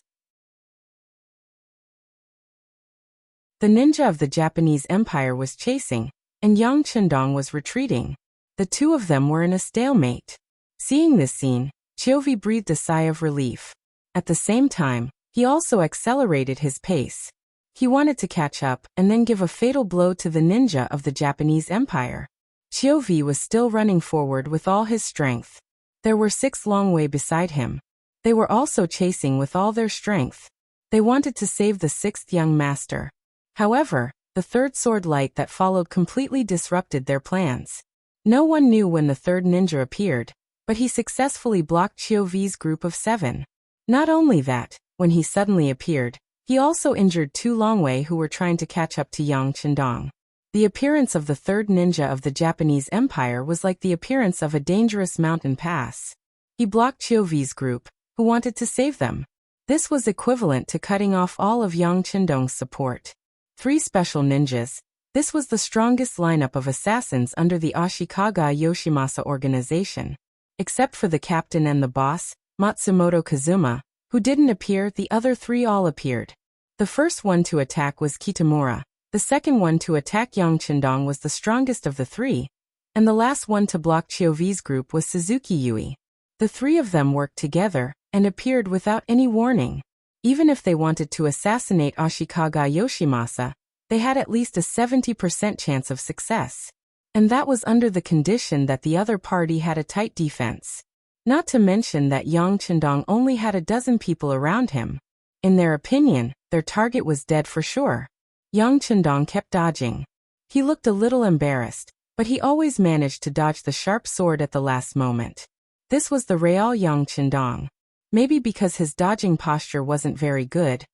Speaker 1: The ninja of the Japanese Empire was chasing, and Yang Chendong was retreating. The 2 of them were in a stalemate. Seeing this scene, Chiovi breathed a sigh of relief. At the same time, he also accelerated his pace. He wanted to catch up and then give a fatal blow to the ninja of the Japanese Empire. Chiovi was still running forward with all his strength. There were 6 Longwei beside him. They were also chasing with all their strength. They wanted to save the 6th young master. However, the 3rd sword light that followed completely disrupted their plans. No one knew when the 3rd ninja appeared, but he successfully blocked Chiovi's group of 7. Not only that, when he suddenly appeared, he also injured 2 Longwei who were trying to catch up to Yang Chendong. The appearance of the 3rd ninja of the Japanese Empire was like the appearance of a dangerous mountain pass. He blocked Chiovi's group, who wanted to save them. This was equivalent to cutting off all of Yang Chendong's support. 3 special ninjas. This was the strongest lineup of assassins under the Ashikaga Yoshimasa organization. Except for the captain and the boss, Matsumoto Kazuma, who didn't appear, the other 3 all appeared. The first one to attack was Kitamura, the second one to attack Yang Chendong was the strongest of the 3, and the last one to block Chiovi's group was Suzuki Yui. The three of them worked together and appeared without any warning. Even if they wanted to assassinate Ashikaga Yoshimasa, they had at least a 70% chance of success. And that was under the condition that the other party had a tight defense. Not to mention that Yang Chendong only had a dozen people around him. In their opinion, their target was dead for sure. Yang Chendong kept dodging. He looked a little embarrassed, but he always managed to dodge the sharp sword at the last moment. This was the real Yang Chendong. Maybe because his dodging posture wasn't very good,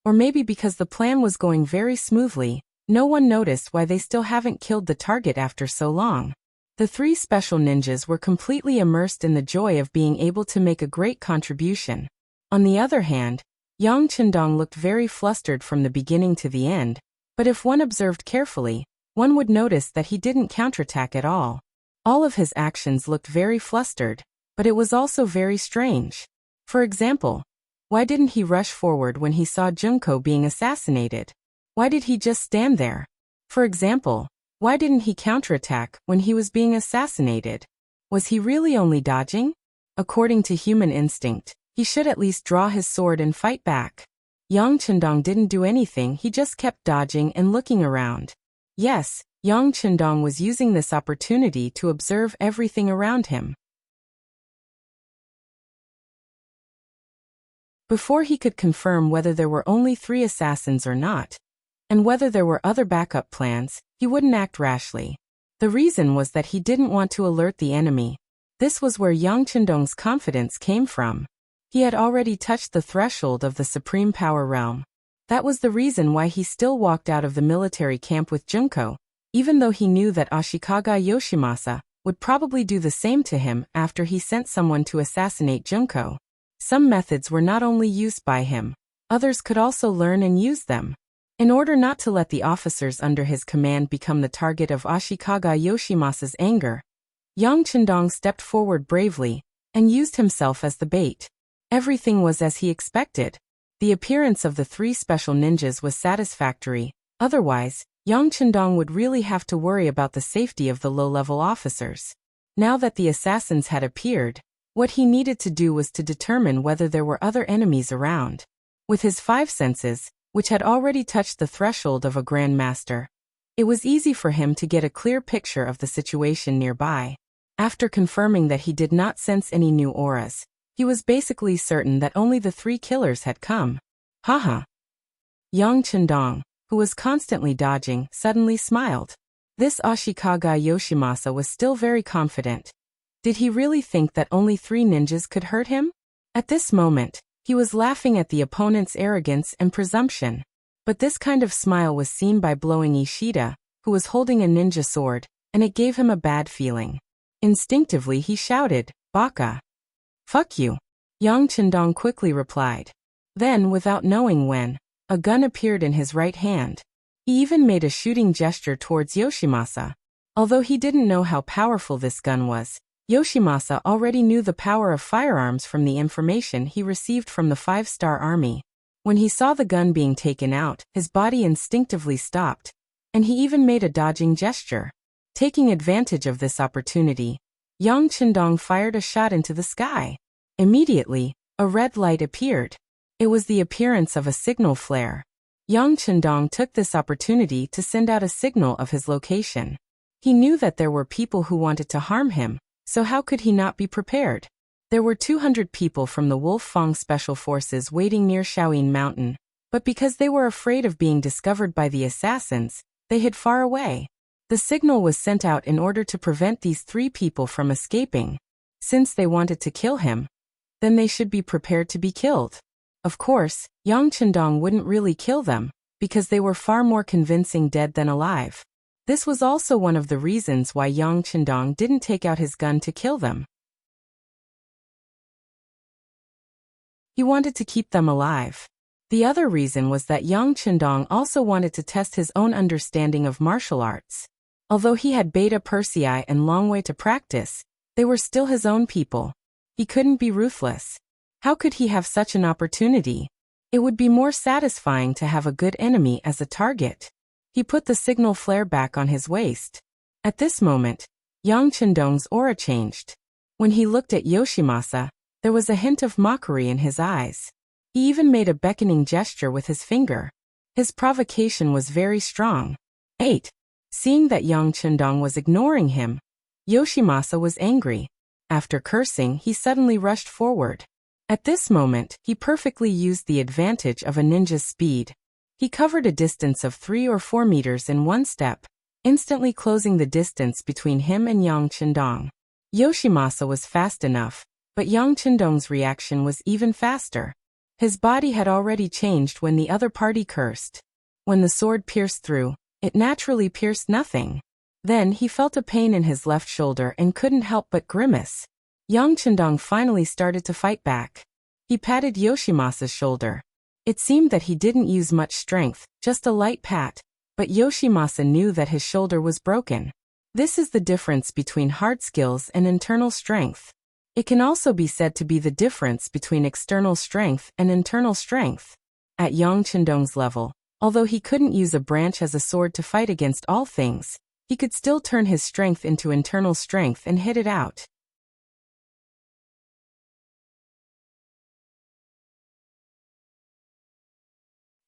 Speaker 1: or maybe because the plan was going very smoothly, no one noticed why they still haven't killed the target after so long. The three special ninjas were completely immersed in the joy of being able to make a great contribution. On the other hand, Yang Chendong looked very flustered from the beginning to the end, but if one observed carefully, one would notice that he didn't counterattack at all. All of his actions looked very flustered, but it was also very strange. For example, why didn't he rush forward when he saw Junko being assassinated? Why did he just stand there? For example, why didn't he counterattack when he was being assassinated? Was he really only dodging? According to human instinct, he should at least draw his sword and fight back. Yang Chendong didn't do anything, he just kept dodging and looking around. Yes, Yang Chendong was using this opportunity to observe everything around him. Before he could confirm whether there were only 3 assassins or not, and whether there were other backup plans, he wouldn't act rashly. The reason was that he didn't want to alert the enemy. This was where Yang Chendong's confidence came from. He had already touched the threshold of the supreme power realm. That was the reason why he still walked out of the military camp with Junko, even though he knew that Ashikaga Yoshimasa would probably do the same to him after he sent someone to assassinate Junko. Some methods were not only used by him, others could also learn and use them. In order not to let the officers under his command become the target of Ashikaga Yoshimasa's anger, Yang Chendong stepped forward bravely and used himself as the bait. Everything was as he expected. The appearance of the 3 special ninjas was satisfactory, otherwise, Yang Chendong would really have to worry about the safety of the low-level officers. Now that the assassins had appeared, what he needed to do was to determine whether there were other enemies around. With his 5 senses, which had already touched the threshold of a Grand Master, it was easy for him to get a clear picture of the situation nearby. After confirming that he did not sense any new auras, he was basically certain that only the 3 killers had come. Haha. Yang Chendong, who was constantly dodging, suddenly smiled. This Ashikaga Yoshimasa was still very confident. Did he really think that only 3 ninjas could hurt him? At this moment, he was laughing at the opponent's arrogance and presumption. But this kind of smile was seen by Blowing Ishida, who was holding a ninja sword, and it gave him a bad feeling. Instinctively he shouted, "Baka." "Fuck you," Yang Chendong quickly replied. Then, without knowing when, a gun appeared in his right hand. He even made a shooting gesture towards Yoshimasa. Although he didn't know how powerful this gun was, Yoshimasa already knew the power of firearms from the information he received from the 5-star army. When he saw the gun being taken out, his body instinctively stopped, and he even made a dodging gesture. Taking advantage of this opportunity, Yang Chendong fired a shot into the sky. Immediately, a red light appeared. It was the appearance of a signal flare. Yang Chendong took this opportunity to send out a signal of his location. He knew that there were people who wanted to harm him, so how could he not be prepared? There were 200 people from the Wolf Fang Special Forces waiting near Shaoyin Mountain, but because they were afraid of being discovered by the assassins, they hid far away. The signal was sent out in order to prevent these 3 people from escaping. Since they wanted to kill him, then they should be prepared to be killed. Of course, Yang Chendong wouldn't really kill them, because they were far more convincing dead than alive. This was also one of the reasons why Yang Chendong didn't take out his gun to kill them. He wanted to keep them alive. The other reason was that Yang Chendong also wanted to test his own understanding of martial arts. Although he had Beta Persei and long way to practice, they were still his own people. He couldn't be ruthless. How could he have such an opportunity? It would be more satisfying to have a good enemy as a target. He put the signal flare back on his waist. At this moment, Yang Chendong's aura changed. When he looked at Yoshimasa, there was a hint of mockery in his eyes. He even made a beckoning gesture with his finger. His provocation was very strong. 8. Seeing that Yang Chendong was ignoring him, Yoshimasa was angry. After cursing, he suddenly rushed forward. At this moment, he perfectly used the advantage of a ninja's speed. He covered a distance of 3 or 4 meters in one step, instantly closing the distance between him and Yang Chendong. Yoshimasa was fast enough, but Yang Chendong's reaction was even faster. His body had already changed when the other party cursed. When the sword pierced through, it naturally pierced nothing. Then he felt a pain in his left shoulder and couldn't help but grimace. Yang Chendong finally started to fight back. He patted Yoshimasa's shoulder. It seemed that he didn't use much strength, just a light pat, but Yoshimasa knew that his shoulder was broken. This is the difference between hard skills and internal strength. It can also be said to be the difference between external strength and internal strength. At Yang Chendong's level, although he couldn't use a branch as a sword to fight against all things, he could still turn his strength into internal strength and hit it out.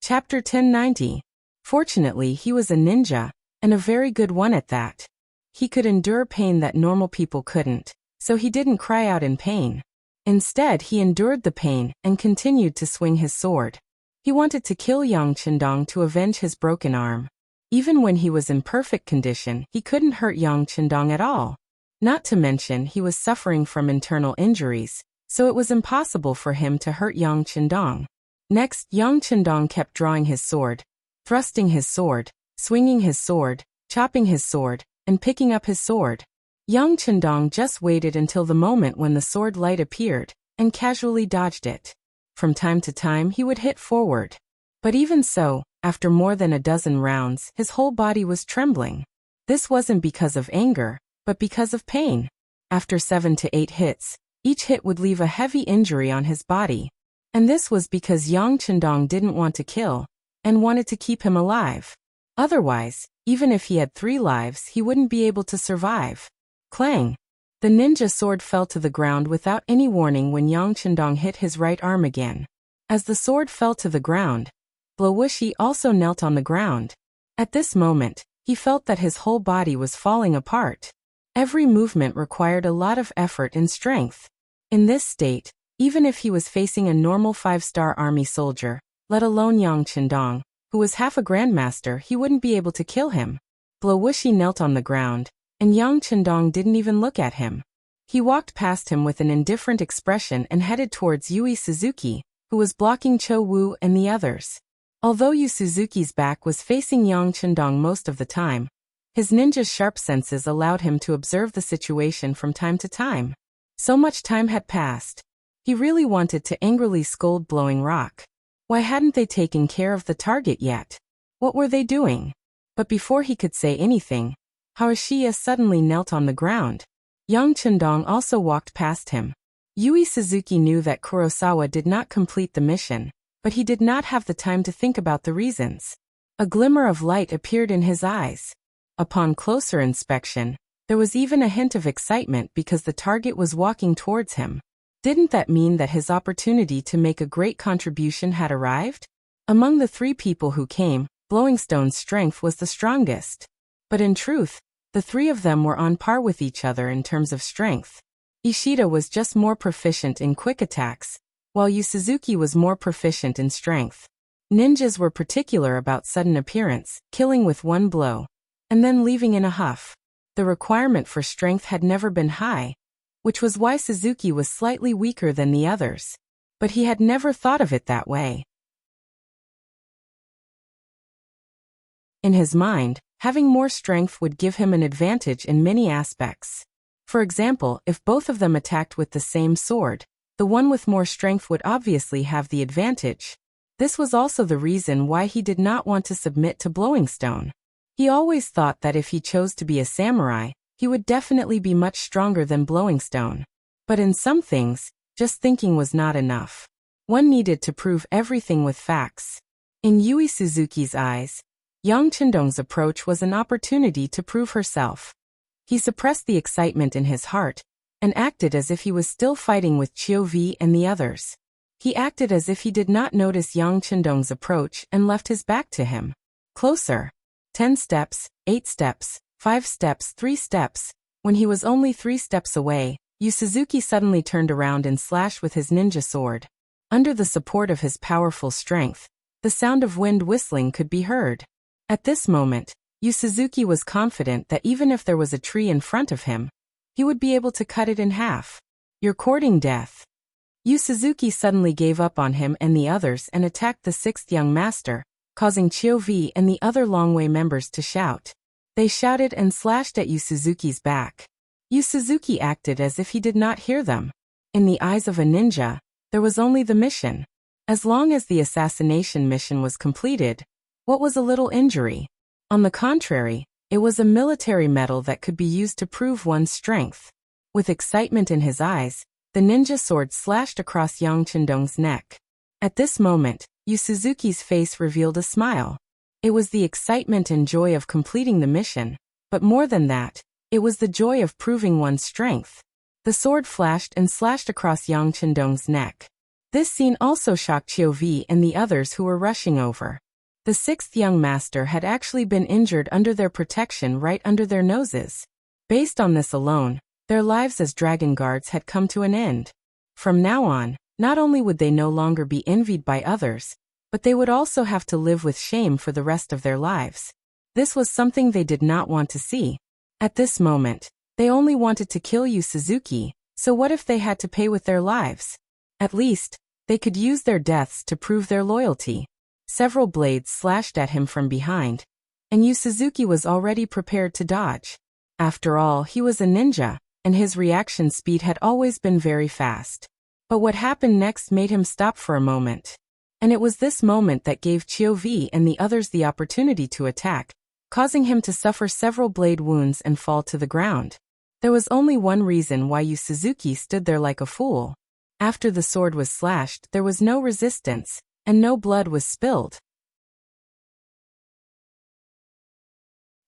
Speaker 1: Chapter 1090. Fortunately, he was a ninja, and a very good one at that. He could endure pain that normal people couldn't, so he didn't cry out in pain. Instead, he endured the pain and continued to swing his sword. He wanted to kill Yang Chendong to avenge his broken arm. Even when he was in perfect condition, he couldn't hurt Yang Chendong at all. Not to mention he was suffering from internal injuries, so it was impossible for him to hurt Yang Chendong. Next, Yang Chendong kept drawing his sword, thrusting his sword, swinging his sword, chopping his sword, and picking up his sword. Yang Chendong just waited until the moment when the sword light appeared, and casually dodged it. From time to time he would hit forward. But even so, after more than a dozen rounds, his whole body was trembling. This wasn't because of anger, but because of pain. After 7 to 8 hits, each hit would leave a heavy injury on his body. And this was because Yang Chendong didn't want to kill, and wanted to keep him alive. Otherwise, even if he had 3 lives, he wouldn't be able to survive. Clang! The ninja sword fell to the ground without any warning when Yang Chendong hit his right arm again. As the sword fell to the ground, Blowushi also knelt on the ground. At this moment, he felt that his whole body was falling apart. Every movement required a lot of effort and strength. In this state, even if he was facing a normal 5-star army soldier, let alone Yang Chendong, who was half a grandmaster, he wouldn't be able to kill him. Blowushi knelt on the ground, and Yang Chendong didn't even look at him. He walked past him with an indifferent expression and headed towards Yui Suzuki, who was blocking Cho Wu and the others. Although Yu Suzuki's back was facing Yang Chendong most of the time, his ninja's sharp senses allowed him to observe the situation from time to time. So much time had passed. He really wanted to angrily scold Blowing Rock. Why hadn't they taken care of the target yet? What were they doing? But before he could say anything, Haoshiya suddenly knelt on the ground. Yang Chendong also walked past him. Yui Suzuki knew that Kurosawa did not complete the mission, but he did not have the time to think about the reasons. A glimmer of light appeared in his eyes. Upon closer inspection, there was even a hint of excitement because the target was walking towards him. Didn't that mean that his opportunity to make a great contribution had arrived? Among the 3 people who came, Blowingstone's strength was the strongest. But in truth, the 3 of them were on par with each other in terms of strength. Ishida was just more proficient in quick attacks, while Yu Suzuki was more proficient in strength. Ninjas were particular about sudden appearance, killing with 1 blow, and then leaving in a huff. The requirement for strength had never been high, which was why Suzuki was slightly weaker than the others. But he had never thought of it that way. In his mind, having more strength would give him an advantage in many aspects. For example, if both of them attacked with the same sword, the one with more strength would obviously have the advantage. This was also the reason why he did not want to submit to Blowingstone. He always thought that if he chose to be a samurai, he would definitely be much stronger than Blowingstone. But in some things, just thinking was not enough. One needed to prove everything with facts. In Yui Suzuki's eyes, Yang Chendong's approach was an opportunity to prove herself. He suppressed the excitement in his heart, and acted as if he was still fighting with Chiu and the others. He acted as if he did not notice Yang Chendong's approach and left his back to him. Closer. 10 steps, 8 steps, 5 steps, 3 steps. When he was only 3 steps away, Yu Suzuki suddenly turned around and slashed with his ninja sword. Under the support of his powerful strength, the sound of wind whistling could be heard. At this moment, Yu Suzuki was confident that even if there was a tree in front of him, he would be able to cut it in half. You're courting death. Yu Suzuki suddenly gave up on him and the others and attacked the sixth young master, causing Chiu and the other Longwei members to shout. They shouted and slashed at Yu Suzuki's back. Yu Suzuki acted as if he did not hear them. In the eyes of a ninja, there was only the mission. As long as the assassination mission was completed, what was a little injury? On the contrary, it was a military medal that could be used to prove one's strength. With excitement in his eyes, the ninja sword slashed across Yang Chendong's neck. At this moment, Yu Suzuki's face revealed a smile. It was the excitement and joy of completing the mission, but more than that, it was the joy of proving one's strength. The sword flashed and slashed across Yang Chendong's neck. This scene also shocked Chiu and the others who were rushing over. The sixth young master had actually been injured under their protection right under their noses. Based on this alone, their lives as dragon guards had come to an end. From now on, not only would they no longer be envied by others, but they would also have to live with shame for the rest of their lives. This was something they did not want to see. At this moment, they only wanted to kill Yu Suzuki, so what if they had to pay with their lives? At least, they could use their deaths to prove their loyalty. Several blades slashed at him from behind, and Yu Suzuki was already prepared to dodge. After all, he was a ninja, and his reaction speed had always been very fast. But what happened next made him stop for a moment. And it was this moment that gave Chiu and the others the opportunity to attack, causing him to suffer several blade wounds and fall to the ground. There was only one reason why Yu Suzuki stood there like a fool. After the sword was slashed, there was no resistance, and no blood was spilled.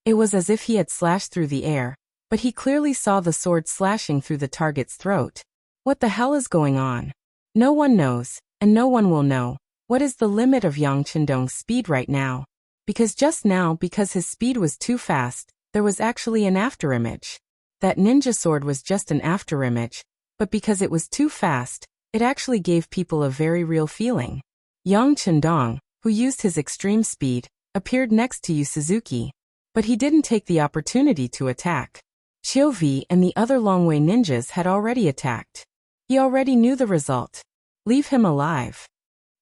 Speaker 1: It was as if he had slashed through the air, but he clearly saw the sword slashing through the target's throat. What the hell is going on? No one knows, and no one will know. What is the limit of Yang Chendong's speed right now? Because just now, because his speed was too fast, there was actually an afterimage. That ninja sword was just an afterimage, but because it was too fast, it actually gave people a very real feeling. Yang Chendong, who used his extreme speed, appeared next to Yu Suzuki, but he didn't take the opportunity to attack. Chiu and the other Longwei ninjas had already attacked. He already knew the result. Leave him alive.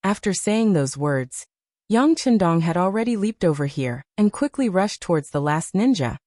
Speaker 1: After saying those words, Yang Chendong had already leaped over here and quickly rushed towards the last ninja,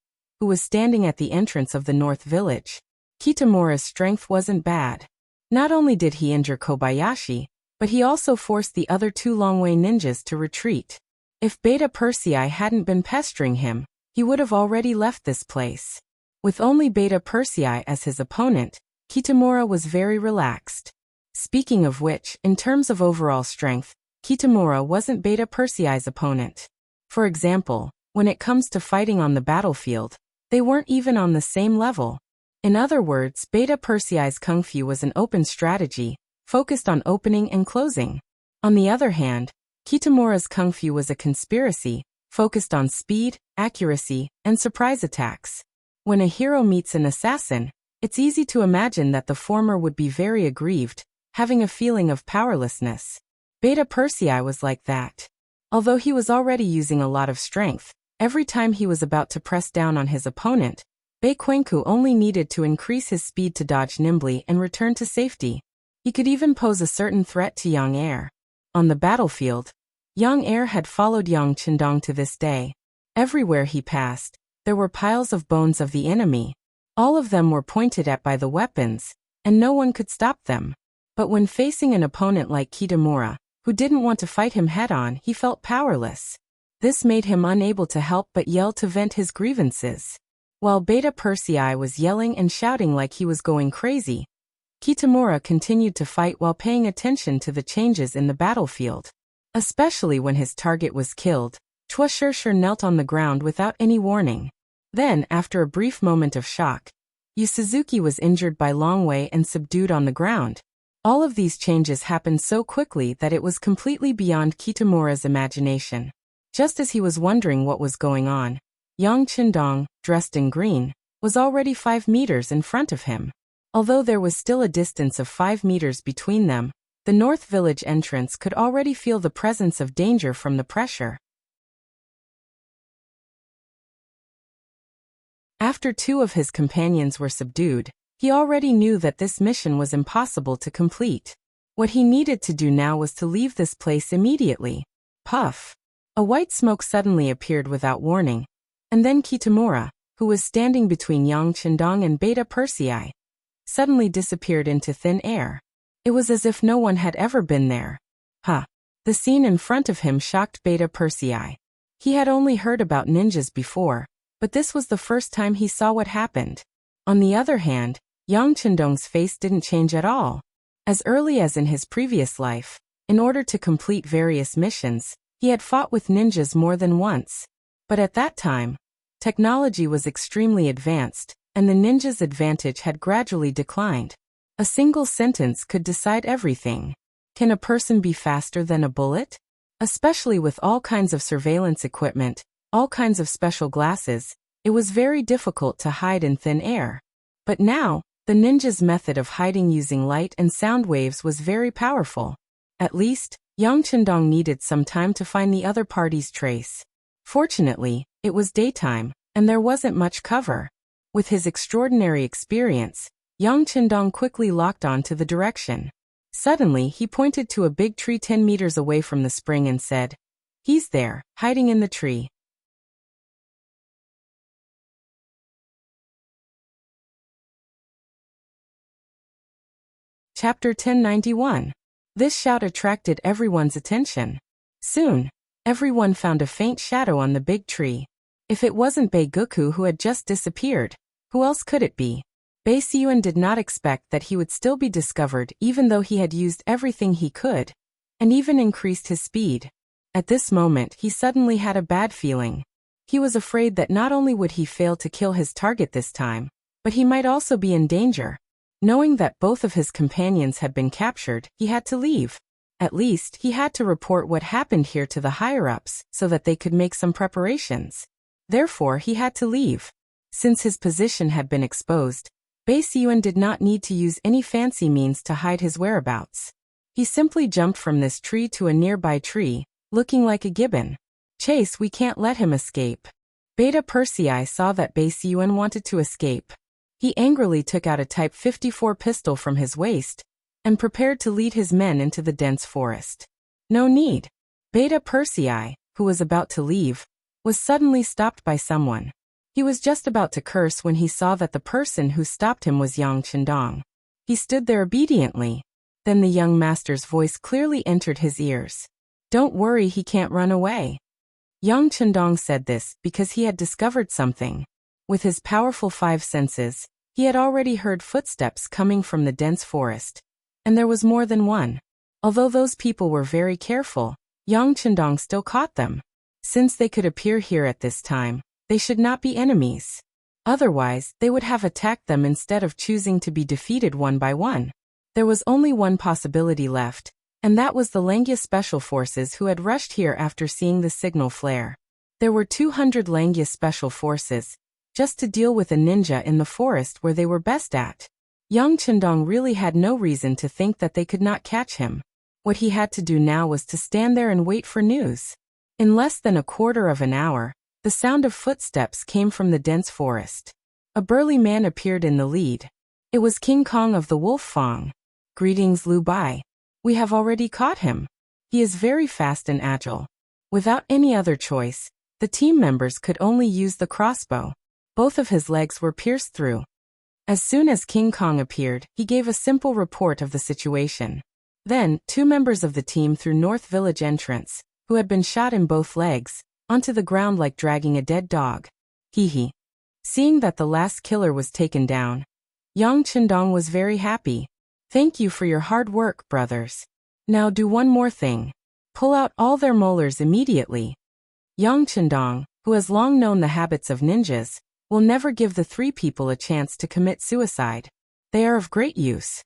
Speaker 1: who was standing at the entrance of the North Village. Kitamura's strength wasn't bad. Not only did he injure Kobayashi, but he also forced the other two Longwei ninjas to retreat. If Beta Persei hadn't been pestering him, he would have already left this place. With only Beta Persei as his opponent, Kitamura was very relaxed. Speaking of which, in terms of overall strength, Kitamura wasn't Beta Persei's opponent. For example, when it comes to fighting on the battlefield, they weren't even on the same level. In other words, Beta Persei's Kung Fu was an open strategy, focused on opening and closing. On the other hand, Kitamura's Kung Fu was a conspiracy, focused on speed, accuracy, and surprise attacks. When a hero meets an assassin, it's easy to imagine that the former would be very aggrieved, having a feeling of powerlessness. Beta Persei was like that. Although he was already using a lot of strength, every time he was about to press down on his opponent, Bei Quenku only needed to increase his speed to dodge nimbly and return to safety. He could even pose a certain threat to Yang Er. On the battlefield, Yang Er had followed Yang Chendong to this day. Everywhere he passed, there were piles of bones of the enemy. All of them were pointed at by the weapons, and no one could stop them. But when facing an opponent like Kitamura, who didn't want to fight him head-on, he felt powerless. This made him unable to help but yell to vent his grievances. While Beta Persei was yelling and shouting like he was going crazy, Kitamura continued to fight while paying attention to the changes in the battlefield. Especially when his target was killed, Chua Shirshir knelt on the ground without any warning. Then, after a brief moment of shock, Yu Suzuki was injured by Longwei and subdued on the ground. All of these changes happened so quickly that it was completely beyond Kitamura's imagination. Just as he was wondering what was going on, Yang Qindong, dressed in green, was already 5 meters in front of him. Although there was still a distance of 5 meters between them, the North Village entrance could already feel the presence of danger from the pressure. After 2 of his companions were subdued, he already knew that this mission was impossible to complete. What he needed to do now was to leave this place immediately. Puff! A white smoke suddenly appeared without warning, and then Kitamura, who was standing between Yang Qindong and Beta Persei, suddenly disappeared into thin air. It was as if no one had ever been there. The scene in front of him shocked Beta Persei. He had only heard about ninjas before, but this was the first time he saw what happened. On the other hand, Yang Qindong's face didn't change at all. As early as in his previous life, in order to complete various missions, he had fought with ninjas more than once. But at that time, technology was extremely advanced, and the ninja's advantage had gradually declined. A single sentence could decide everything. Can a person be faster than a bullet? Especially with all kinds of surveillance equipment, all kinds of special glasses, it was very difficult to hide in thin air. But now, the ninja's method of hiding using light and sound waves was very powerful. At least, Yang Qindong needed some time to find the other party's trace. Fortunately, it was daytime, and there wasn't much cover. With his extraordinary experience, Yang Qindong quickly locked on to the direction. Suddenly, he pointed to a big tree 10 meters away from the spring and said, "He's there, hiding in the tree." Chapter 1091. This shout attracted everyone's attention. Soon, everyone found a faint shadow on the big tree. If it wasn't Bei-Goku who had just disappeared, who else could it be? Bei Siyuan did not expect that he would still be discovered even though he had used everything he could, and even increased his speed. At this moment he suddenly had a bad feeling. He was afraid that not only would he fail to kill his target this time, but he might also be in danger. Knowing that both of his companions had been captured, he had to leave. At least, he had to report what happened here to the higher-ups so that they could make some preparations. Therefore, he had to leave. Since his position had been exposed, Bei Siyuan did not need to use any fancy means to hide his whereabouts. He simply jumped from this tree to a nearby tree, looking like a gibbon. "Chase, we can't let him escape." Beta Persei saw that Bei Siyuan wanted to escape. He angrily took out a Type 54 pistol from his waist and prepared to lead his men into the dense forest. No need. Beta Persei, who was about to leave, was suddenly stopped by someone. He was just about to curse when he saw that the person who stopped him was Yang Qindong. He stood there obediently. Then the young master's voice clearly entered his ears. "Don't worry, he can't run away." Yang Qindong said this because he had discovered something. With his powerful 5 senses, he had already heard footsteps coming from the dense forest. And there was more than one. Although those people were very careful, Yang Qindong still caught them. Since they could appear here at this time, they should not be enemies. Otherwise, they would have attacked them instead of choosing to be defeated one by one. There was only one possibility left, and that was the Langia Special Forces who had rushed here after seeing the signal flare. There were 200 Langia Special Forces, just to deal with a ninja in the forest where they were best at. Yang Qindong really had no reason to think that they could not catch him. What he had to do now was to stand there and wait for news. In less than a quarter of an hour, the sound of footsteps came from the dense forest. A burly man appeared in the lead. It was King Kong of the Wolf Fang. "Greetings, Liu Bai. We have already caught him. He is very fast and agile." Without any other choice, the team members could only use the crossbow. Both of his legs were pierced through. As soon as King Kong appeared, he gave a simple report of the situation. Then, 2 members of the team threw North Village entrance, who had been shot in both legs, onto the ground like dragging a dead dog. Hee. Seeing that the last killer was taken down, Yang Qindong was very happy. "Thank you for your hard work, brothers. Now do one more thing. Pull out all their molars immediately." Yang Qindong, who has long known the habits of ninjas, will never give the three people a chance to commit suicide. They are of great use.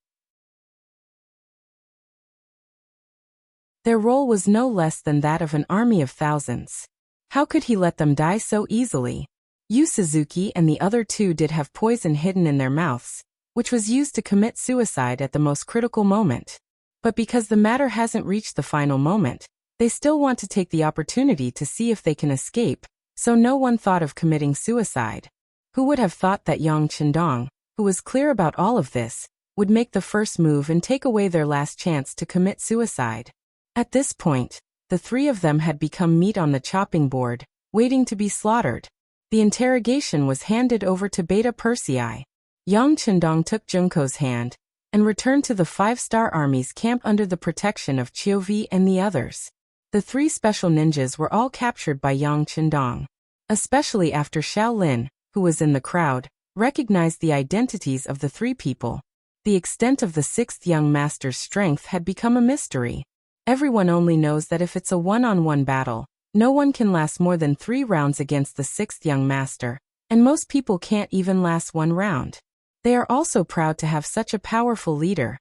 Speaker 1: Their role was no less than that of an army of thousands. How could he let them die so easily? Yu Suzuki and the other two did have poison hidden in their mouths, which was used to commit suicide at the most critical moment. But because the matter hasn't reached the final moment, they still want to take the opportunity to see if they can escape, so no one thought of committing suicide. Who would have thought that Yang Qindong, who was clear about all of this, would make the first move and take away their last chance to commit suicide? At this point, the three of them had become meat on the chopping board, waiting to be slaughtered. The interrogation was handed over to Beta Persei. Yang Qindong took Junko's hand and returned to the five-star army's camp under the protection of Chiovi and the others. The three special ninjas were all captured by Yang Qindong. Especially after Shaolin, who was in the crowd, recognized the identities of the three people. The extent of the sixth young master's strength had become a mystery. Everyone only knows that if it's a one-on-one battle, no one can last more than 3 rounds against the sixth young master, and most people can't even last 1 round. They are also proud to have such a powerful leader.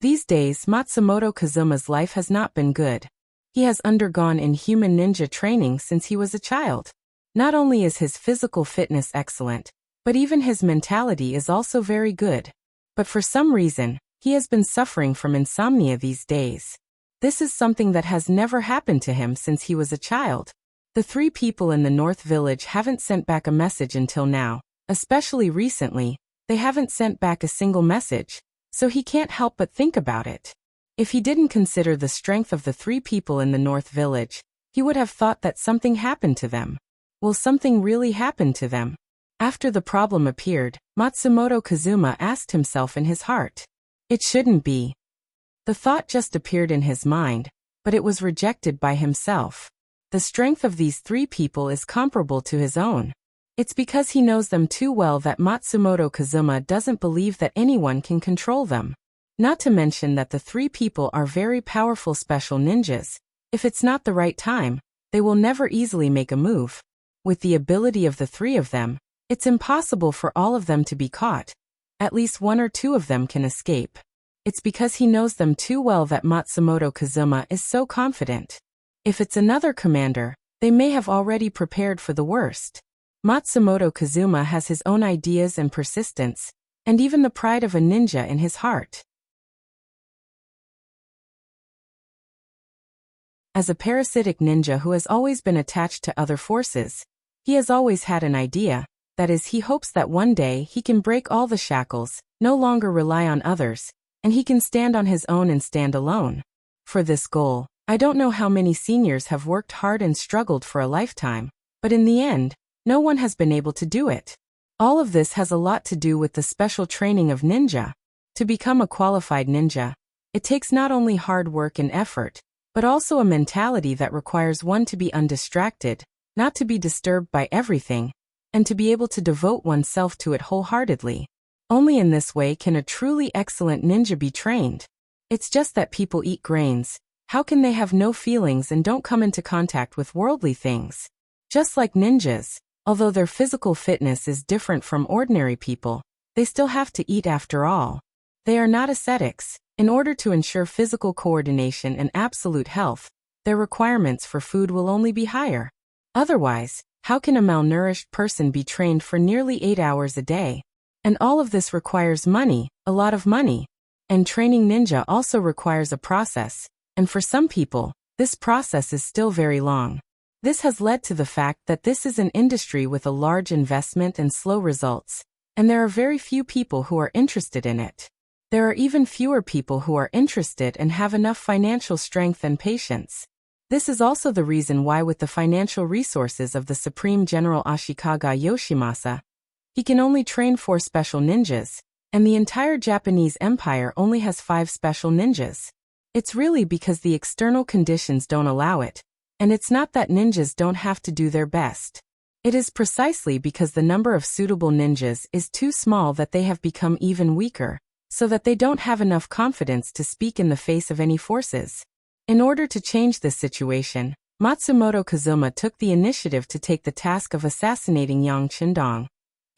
Speaker 1: These days, Matsumoto Kazuma's life has not been good. He has undergone inhuman ninja training since he was a child. Not only is his physical fitness excellent, but even his mentality is also very good. But for some reason, he has been suffering from insomnia these days. This is something that has never happened to him since he was a child. The three people in the North Village haven't sent back a message until now, especially recently. They haven't sent back a single message, so he can't help but think about it. If he didn't consider the strength of the three people in the North Village, he would have thought that something happened to them. Will something really happen to them? After the problem appeared, Matsumoto Kazuma asked himself in his heart. It shouldn't be. The thought just appeared in his mind, but it was rejected by himself. The strength of these three people is comparable to his own. It's because he knows them too well that Matsumoto Kazuma doesn't believe that anyone can control them. Not to mention that the three people are very powerful special ninjas. If it's not the right time, they will never easily make a move. With the ability of the three of them, it's impossible for all of them to be caught. At least 1 or 2 of them can escape. It's because he knows them too well that Matsumoto Kazuma is so confident. If it's another commander, they may have already prepared for the worst. Matsumoto Kazuma has his own ideas and persistence, and even the pride of a ninja in his heart. As a parasitic ninja who has always been attached to other forces, he has always had an idea, that is, he hopes that one day he can break all the shackles, no longer rely on others, and he can stand on his own and stand alone. For this goal, I don't know how many seniors have worked hard and struggled for a lifetime, but in the end, no one has been able to do it. All of this has a lot to do with the special training of ninja. To become a qualified ninja, it takes not only hard work and effort, but also a mentality that requires one to be undistracted, not to be disturbed by everything, and to be able to devote oneself to it wholeheartedly. Only in this way can a truly excellent ninja be trained. It's just that people eat grains. How can they have no feelings and don't come into contact with worldly things? Just like ninjas, although their physical fitness is different from ordinary people, they still have to eat after all. They are not ascetics. In order to ensure physical coordination and absolute health, their requirements for food will only be higher. Otherwise, how can a malnourished person be trained for nearly 8 hours a day? And all of this requires money, a lot of money. And training ninja also requires a process, and for some people, this process is still very long. This has led to the fact that this is an industry with a large investment and slow results, and there are very few people who are interested in it. There are even fewer people who are interested and have enough financial strength and patience. This is also the reason why, with the financial resources of the Supreme General Ashikaga Yoshimasa, he can only train 4 special ninjas, and the entire Japanese Empire only has 5 special ninjas. It's really because the external conditions don't allow it, and it's not that ninjas don't have to do their best. It is precisely because the number of suitable ninjas is too small that they have become even weaker, so that they don't have enough confidence to speak in the face of any forces. In order to change this situation, Matsumoto Kazuma took the initiative to take the task of assassinating Yang Qindong,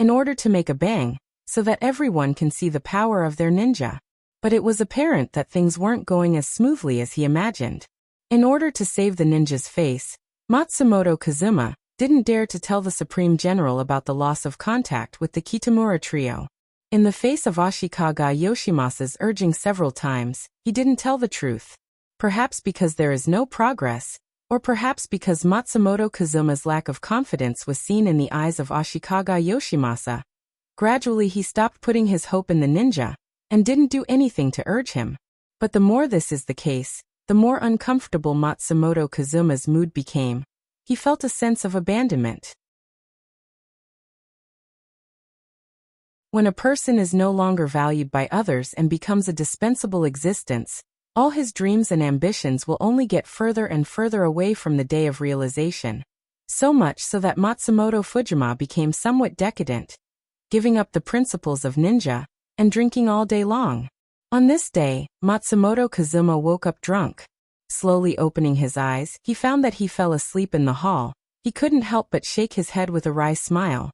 Speaker 1: in order to make a bang, so that everyone can see the power of their ninja. But it was apparent that things weren't going as smoothly as he imagined. In order to save the ninja's face, Matsumoto Kazuma didn't dare to tell the Supreme General about the loss of contact with the Kitamura trio. In the face of Ashikaga Yoshimasa's urging several times, he didn't tell the truth. Perhaps because there is no progress, or perhaps because Matsumoto Kazuma's lack of confidence was seen in the eyes of Ashikaga Yoshimasa. Gradually he stopped putting his hope in the ninja, and didn't do anything to urge him. But the more this is the case, the more uncomfortable Matsumoto Kazuma's mood became. He felt a sense of abandonment. When a person is no longer valued by others and becomes a dispensable existence, all his dreams and ambitions will only get further and further away from the day of realization. So much so that Matsumoto Fujima became somewhat decadent, giving up the principles of ninja, and drinking all day long. On this day, Matsumoto Kazuma woke up drunk. Slowly opening his eyes, he found that he fell asleep in the hall. He couldn't help but shake his head with a wry smile.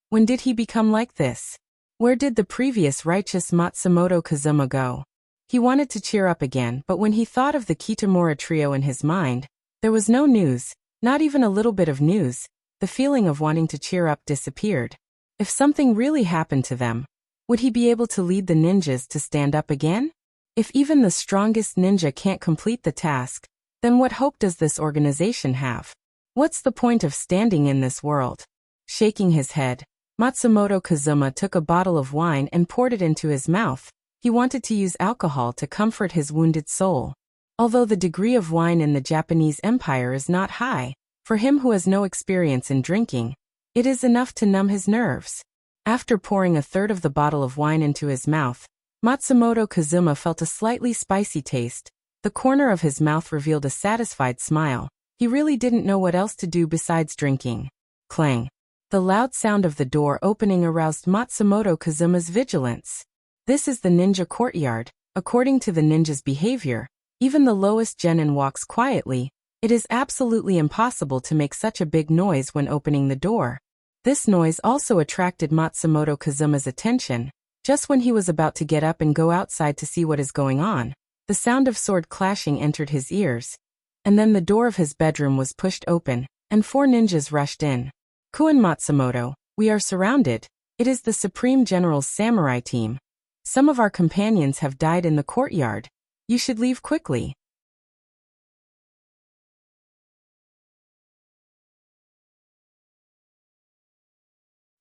Speaker 1: When did he become like this? Where did the previous righteous Matsumoto Kazuma go? He wanted to cheer up again, but when he thought of the Kitamura trio in his mind, there was no news, not even a little bit of news. The feeling of wanting to cheer up disappeared. If something really happened to them, would he be able to lead the ninjas to stand up again? If even the strongest ninja can't complete the task, then what hope does this organization have? What's the point of standing in this world? Shaking his head, Matsumoto Kazuma took a bottle of wine and poured it into his mouth. He wanted to use alcohol to comfort his wounded soul. Although the degree of wine in the Japanese Empire is not high, for him who has no experience in drinking, it is enough to numb his nerves. After pouring a third of the bottle of wine into his mouth, Matsumoto Kazuma felt a slightly spicy taste. The corner of his mouth revealed a satisfied smile. He really didn't know what else to do besides drinking. Clang. The loud sound of the door opening aroused Matsumoto Kazuma's vigilance. This is the ninja courtyard. According to the ninja's behavior, even the lowest genin walks quietly. It is absolutely impossible to make such a big noise when opening the door. This noise also attracted Matsumoto Kazuma's attention. Just when he was about to get up and go outside to see what is going on, the sound of sword clashing entered his ears. And then the door of his bedroom was pushed open, and 4 ninjas rushed in. Kuin Matsumoto, we are surrounded. It is the Supreme General's samurai team. Some of our companions have died in the courtyard. You should leave quickly.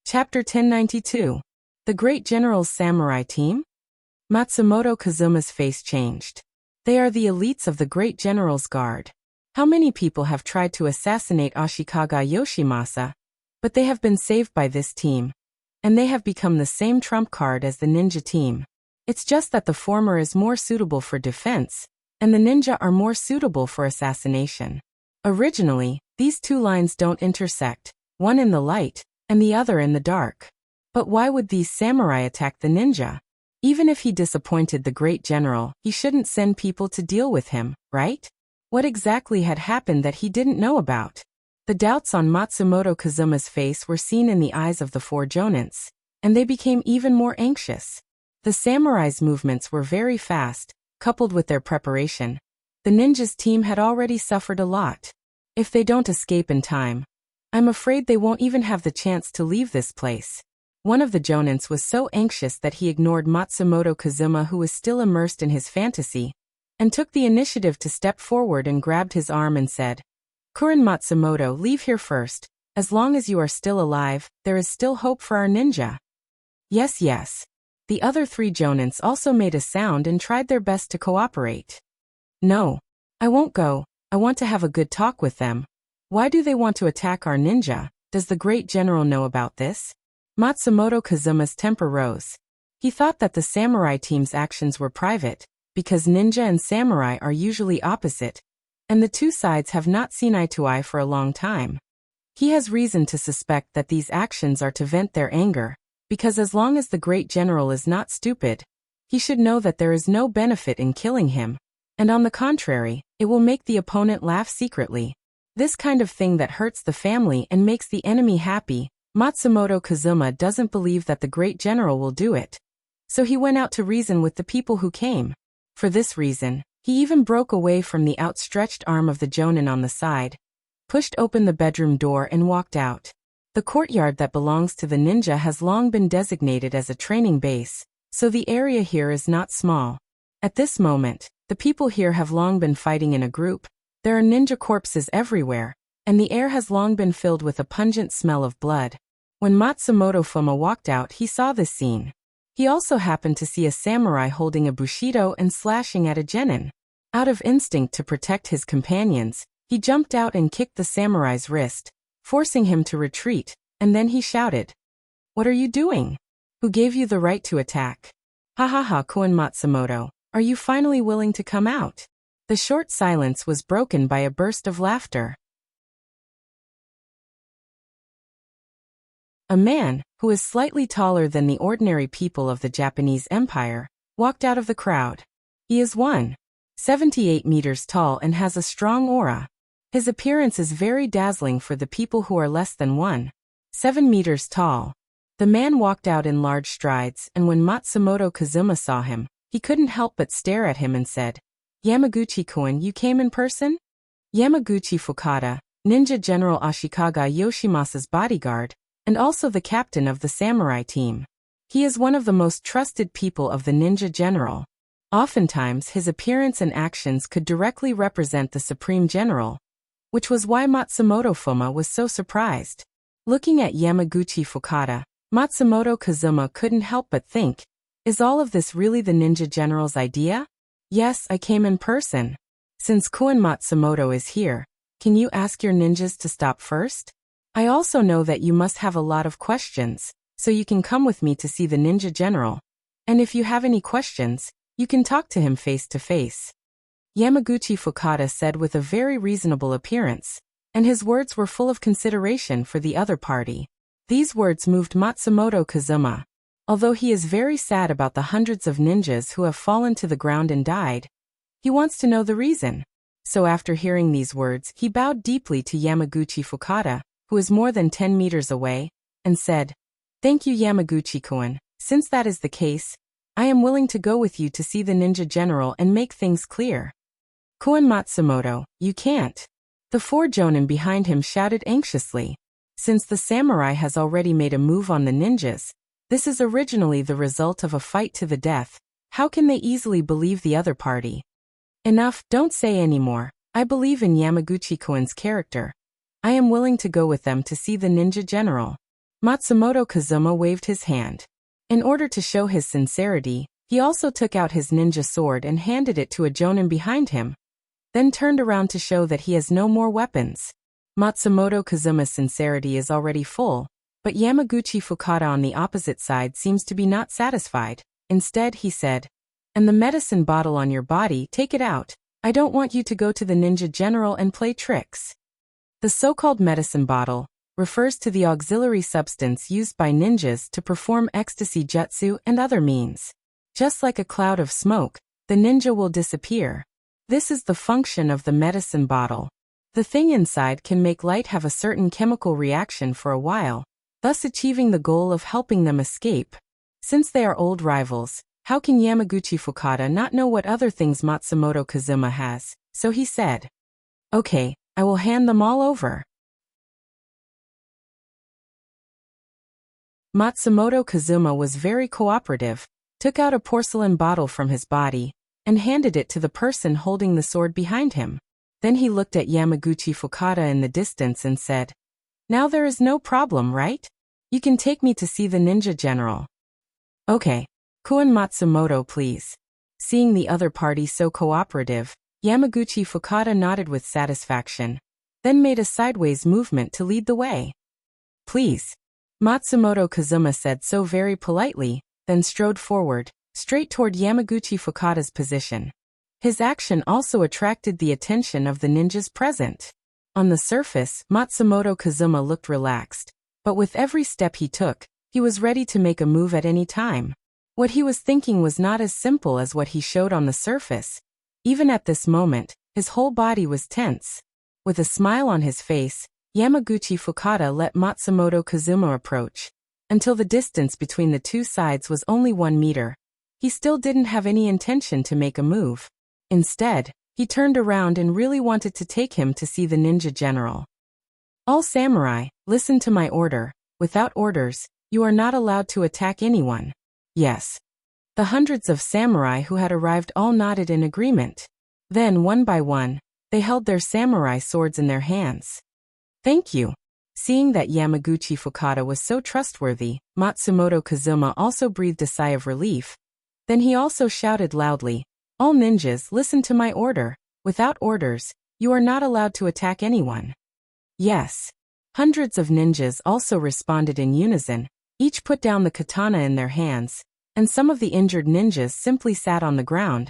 Speaker 1: Chapter 1092. The Great General's Samurai Team? Matsumoto Kazuma's face changed. They are the elites of the Great General's Guard. How many people have tried to assassinate Ashikaga Yoshimasa? But they have been saved by this team. And they have become the same trump card as the ninja team. It's just that the former is more suitable for defense, and the ninja are more suitable for assassination. Originally, these 2 lines don't intersect, one in the light, and the other in the dark. But why would these samurai attack the ninja? Even if he disappointed the great general, he shouldn't send people to deal with him, right? What exactly had happened that he didn't know about? The doubts on Matsumoto Kazuma's face were seen in the eyes of the 4 jonins, and they became even more anxious. The samurai's movements were very fast, coupled with their preparation. The ninja's team had already suffered a lot. If they don't escape in time, I'm afraid they won't even have the chance to leave this place. One of the jonins was so anxious that he ignored Matsumoto Kazuma, who was still immersed in his fantasy, and took the initiative to step forward and grabbed his arm and said, Kuren Matsumoto, leave here first. As long as you are still alive, there is still hope for our ninja. Yes, yes. The other 3 jonins also made a sound and tried their best to cooperate. No. I won't go. I want to have a good talk with them. Why do they want to attack our ninja? Does the great general know about this? Matsumoto Kazuma's temper rose. He thought that the samurai team's actions were private, because ninja and samurai are usually opposite, and the 2 sides have not seen eye to eye for a long time. He has reason to suspect that these actions are to vent their anger, because as long as the great general is not stupid, he should know that there is no benefit in killing him, and on the contrary, it will make the opponent laugh secretly. This kind of thing that hurts the family and makes the enemy happy, Matsumoto Kazuma doesn't believe that the great general will do it. So he went out to reason with the people who came. For this reason, he even broke away from the outstretched arm of the jonin on the side, pushed open the bedroom door and walked out. The courtyard that belongs to the ninja has long been designated as a training base, so the area here is not small. At this moment, the people here have long been fighting in a group. There are ninja corpses everywhere, and the air has long been filled with a pungent smell of blood. When Matsumoto Fuma walked out, he saw this scene. He also happened to see a samurai holding a bushido and slashing at a genin. Out of instinct to protect his companions, he jumped out and kicked the samurai's wrist, forcing him to retreat, and then he shouted, "What are you doing? Who gave you the right to attack? Ha ha ha, Koen Matsumoto, are you finally willing to come out?" The short silence was broken by a burst of laughter. A man, who is slightly taller than the ordinary people of the Japanese Empire, walked out of the crowd. He is 178 meters tall and has a strong aura. His appearance is very dazzling for the people who are less than 1.7 meters tall. The man walked out in large strides, and when Matsumoto Kazuma saw him, he couldn't help but stare at him and said, "Yamaguchi-kun, you came in person?" Yamaguchi Fukada, Ninja General Ashikaga Yoshimasa's bodyguard, and also the captain of the samurai team. He is one of the most trusted people of the ninja general. Oftentimes his appearance and actions could directly represent the supreme general, which was why Matsumoto Fuma was so surprised. Looking at Yamaguchi Fukada, Matsumoto Kazuma couldn't help but think, is all of this really the ninja general's idea? Yes, I came in person. Since Koen Matsumoto is here, can you ask your ninjas to stop first? I also know that you must have a lot of questions, so you can come with me to see the ninja general. And if you have any questions, you can talk to him face to face. Yamaguchi Fukada said with a very reasonable appearance, and his words were full of consideration for the other party. These words moved Matsumoto Kazuma. Although he is very sad about the hundreds of ninjas who have fallen to the ground and died, he wants to know the reason. So after hearing these words, he bowed deeply to Yamaguchi Fukada, who is more than 10 meters away, and said, "Thank you, Yamaguchi-kun. Since that is the case, I am willing to go with you to see the ninja general and make things clear." "Koen Matsumoto, you can't." The 4 jonin behind him shouted anxiously. Since the samurai has already made a move on the ninjas, this is originally the result of a fight to the death. How can they easily believe the other party? Enough, don't say any more. I believe in Yamaguchi-kun's character. I am willing to go with them to see the ninja general. Matsumoto Kazuma waved his hand. In order to show his sincerity, he also took out his ninja sword and handed it to a jonin behind him, then turned around to show that he has no more weapons. Matsumoto Kazuma's sincerity is already full, but Yamaguchi Fukada on the opposite side seems to be not satisfied. Instead, he said, "And the medicine bottle on your body, take it out. I don't want you to go to the ninja general and play tricks." The so-called medicine bottle refers to the auxiliary substance used by ninjas to perform ecstasy jutsu and other means. Just like a cloud of smoke, the ninja will disappear. This is the function of the medicine bottle. The thing inside can make light have a certain chemical reaction for a while, thus achieving the goal of helping them escape. Since they are old rivals, how can Yamaguchi Fukada not know what other things Matsumoto Kazuma has? So he said, "Okay, I will hand them all over." Matsumoto Kazuma was very cooperative, took out a porcelain bottle from his body, and handed it to the person holding the sword behind him. Then he looked at Yamaguchi Fukada in the distance and said, "Now there is no problem, right? You can take me to see the ninja general." "Okay. Koen Matsumoto, please." Seeing the other party so cooperative, Yamaguchi Fukada nodded with satisfaction, then made a sideways movement to lead the way. "Please." Matsumoto Kazuma said so very politely, then strode forward, straight toward Yamaguchi Fukada's position. His action also attracted the attention of the ninjas present. On the surface, Matsumoto Kazuma looked relaxed, but with every step he took, he was ready to make a move at any time. What he was thinking was not as simple as what he showed on the surface. Even at this moment, his whole body was tense. With a smile on his face, Yamaguchi Fukada let Matsumoto Kazuma approach. Until the distance between the two sides was only 1 meter. He still didn't have any intention to make a move. Instead, he turned around and really wanted to take him to see the ninja general. All samurai, listen to my order. Without orders, you are not allowed to attack anyone. Yes. The hundreds of samurai who had arrived all nodded in agreement. Then, one by one, they held their samurai swords in their hands. Thank you. Seeing that Yamaguchi Fukada was so trustworthy, Matsumoto Kazuma also breathed a sigh of relief. Then he also shouted loudly, all ninjas, listen to my order. Without orders, you are not allowed to attack anyone. Yes. Hundreds of ninjas also responded in unison. Each put down the katana in their hands, and some of the injured ninjas simply sat on the ground,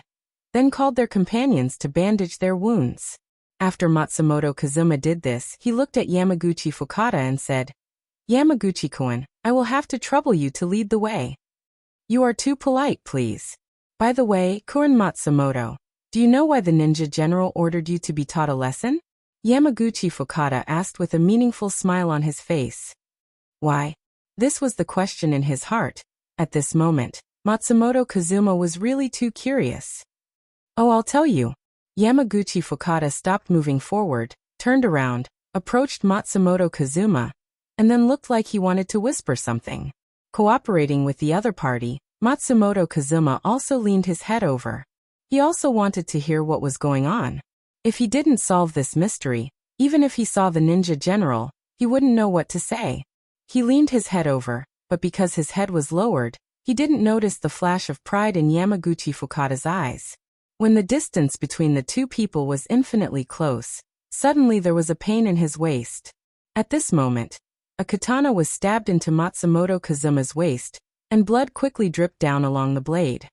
Speaker 1: then called their companions to bandage their wounds. After Matsumoto Kazuma did this, he looked at Yamaguchi Fukada and said, Yamaguchi-kun, I will have to trouble you to lead the way. You are too polite, please. By the way, Kuren Matsumoto, do you know why the ninja general ordered you to be taught a lesson? Yamaguchi Fukada asked with a meaningful smile on his face. Why? This was the question in his heart. At this moment, Matsumoto Kazuma was really too curious. Oh, I'll tell you. Yamaguchi Fukada stopped moving forward, turned around, approached Matsumoto Kazuma, and then looked like he wanted to whisper something. Cooperating with the other party, Matsumoto Kazuma also leaned his head over. He also wanted to hear what was going on. If he didn't solve this mystery, even if he saw the ninja general, he wouldn't know what to say. He leaned his head over, but because his head was lowered, he didn't notice the flash of pride in Yamaguchi Fukada's eyes. When the distance between the two people was infinitely close, suddenly there was a pain in his waist. At this moment, a katana was stabbed into Matsumoto Kazuma's waist, and blood quickly dripped down along the blade.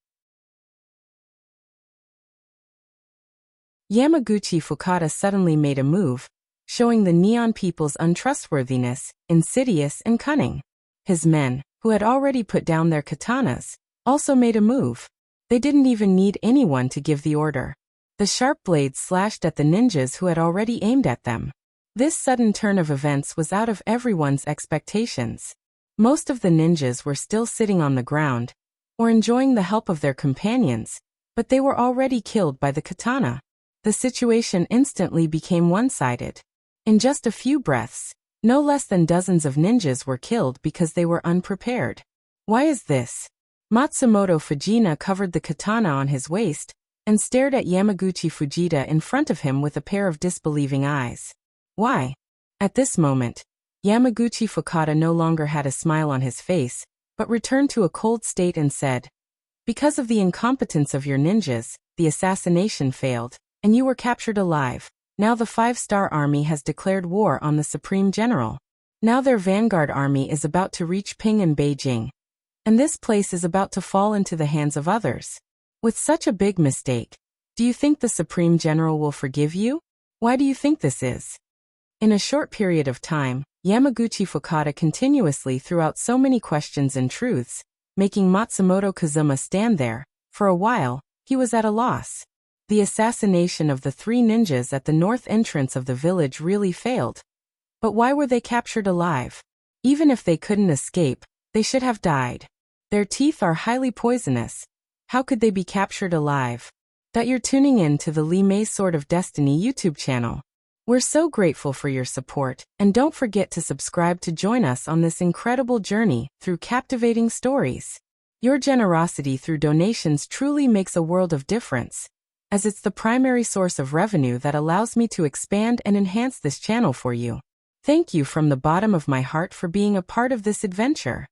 Speaker 1: Yamaguchi Fukada suddenly made a move, showing the neon people's untrustworthiness, insidious and cunning. His men, who had already put down their katanas, also made a move. They didn't even need anyone to give the order. The sharp blades slashed at the ninjas who had already aimed at them. This sudden turn of events was out of everyone's expectations. Most of the ninjas were still sitting on the ground, or enjoying the help of their companions, but they were already killed by the katana. The situation instantly became one-sided. In just a few breaths, no less than dozens of ninjas were killed because they were unprepared. Why is this? Matsumoto Fujita covered the katana on his waist and stared at Yamaguchi Fujita in front of him with a pair of disbelieving eyes. Why? At this moment, Yamaguchi Fukada no longer had a smile on his face, but returned to a cold state and said, because of the incompetence of your ninjas, the assassination failed, and you were captured alive. Now the 5-star army has declared war on the Supreme General. Now their vanguard army is about to reach Ping and Beijing. And this place is about to fall into the hands of others. With such a big mistake, do you think the Supreme General will forgive you? Why do you think this is? In a short period of time, Yamaguchi Fukada continuously threw out so many questions and truths, making Matsumoto Kazuma stand there. For a while, he was at a loss. The assassination of the 3 ninjas at the north entrance of the village really failed. But why were they captured alive? Even if they couldn't escape, they should have died. Their teeth are highly poisonous. How could they be captured alive? That you're tuning in to the Li Mei's Sword of Destiny YouTube channel. We're so grateful for your support, and don't forget to subscribe to join us on this incredible journey through captivating stories. Your generosity through donations truly makes a world of difference, as it's the primary source of revenue that allows me to expand and enhance this channel for you. Thank you from the bottom of my heart for being a part of this adventure.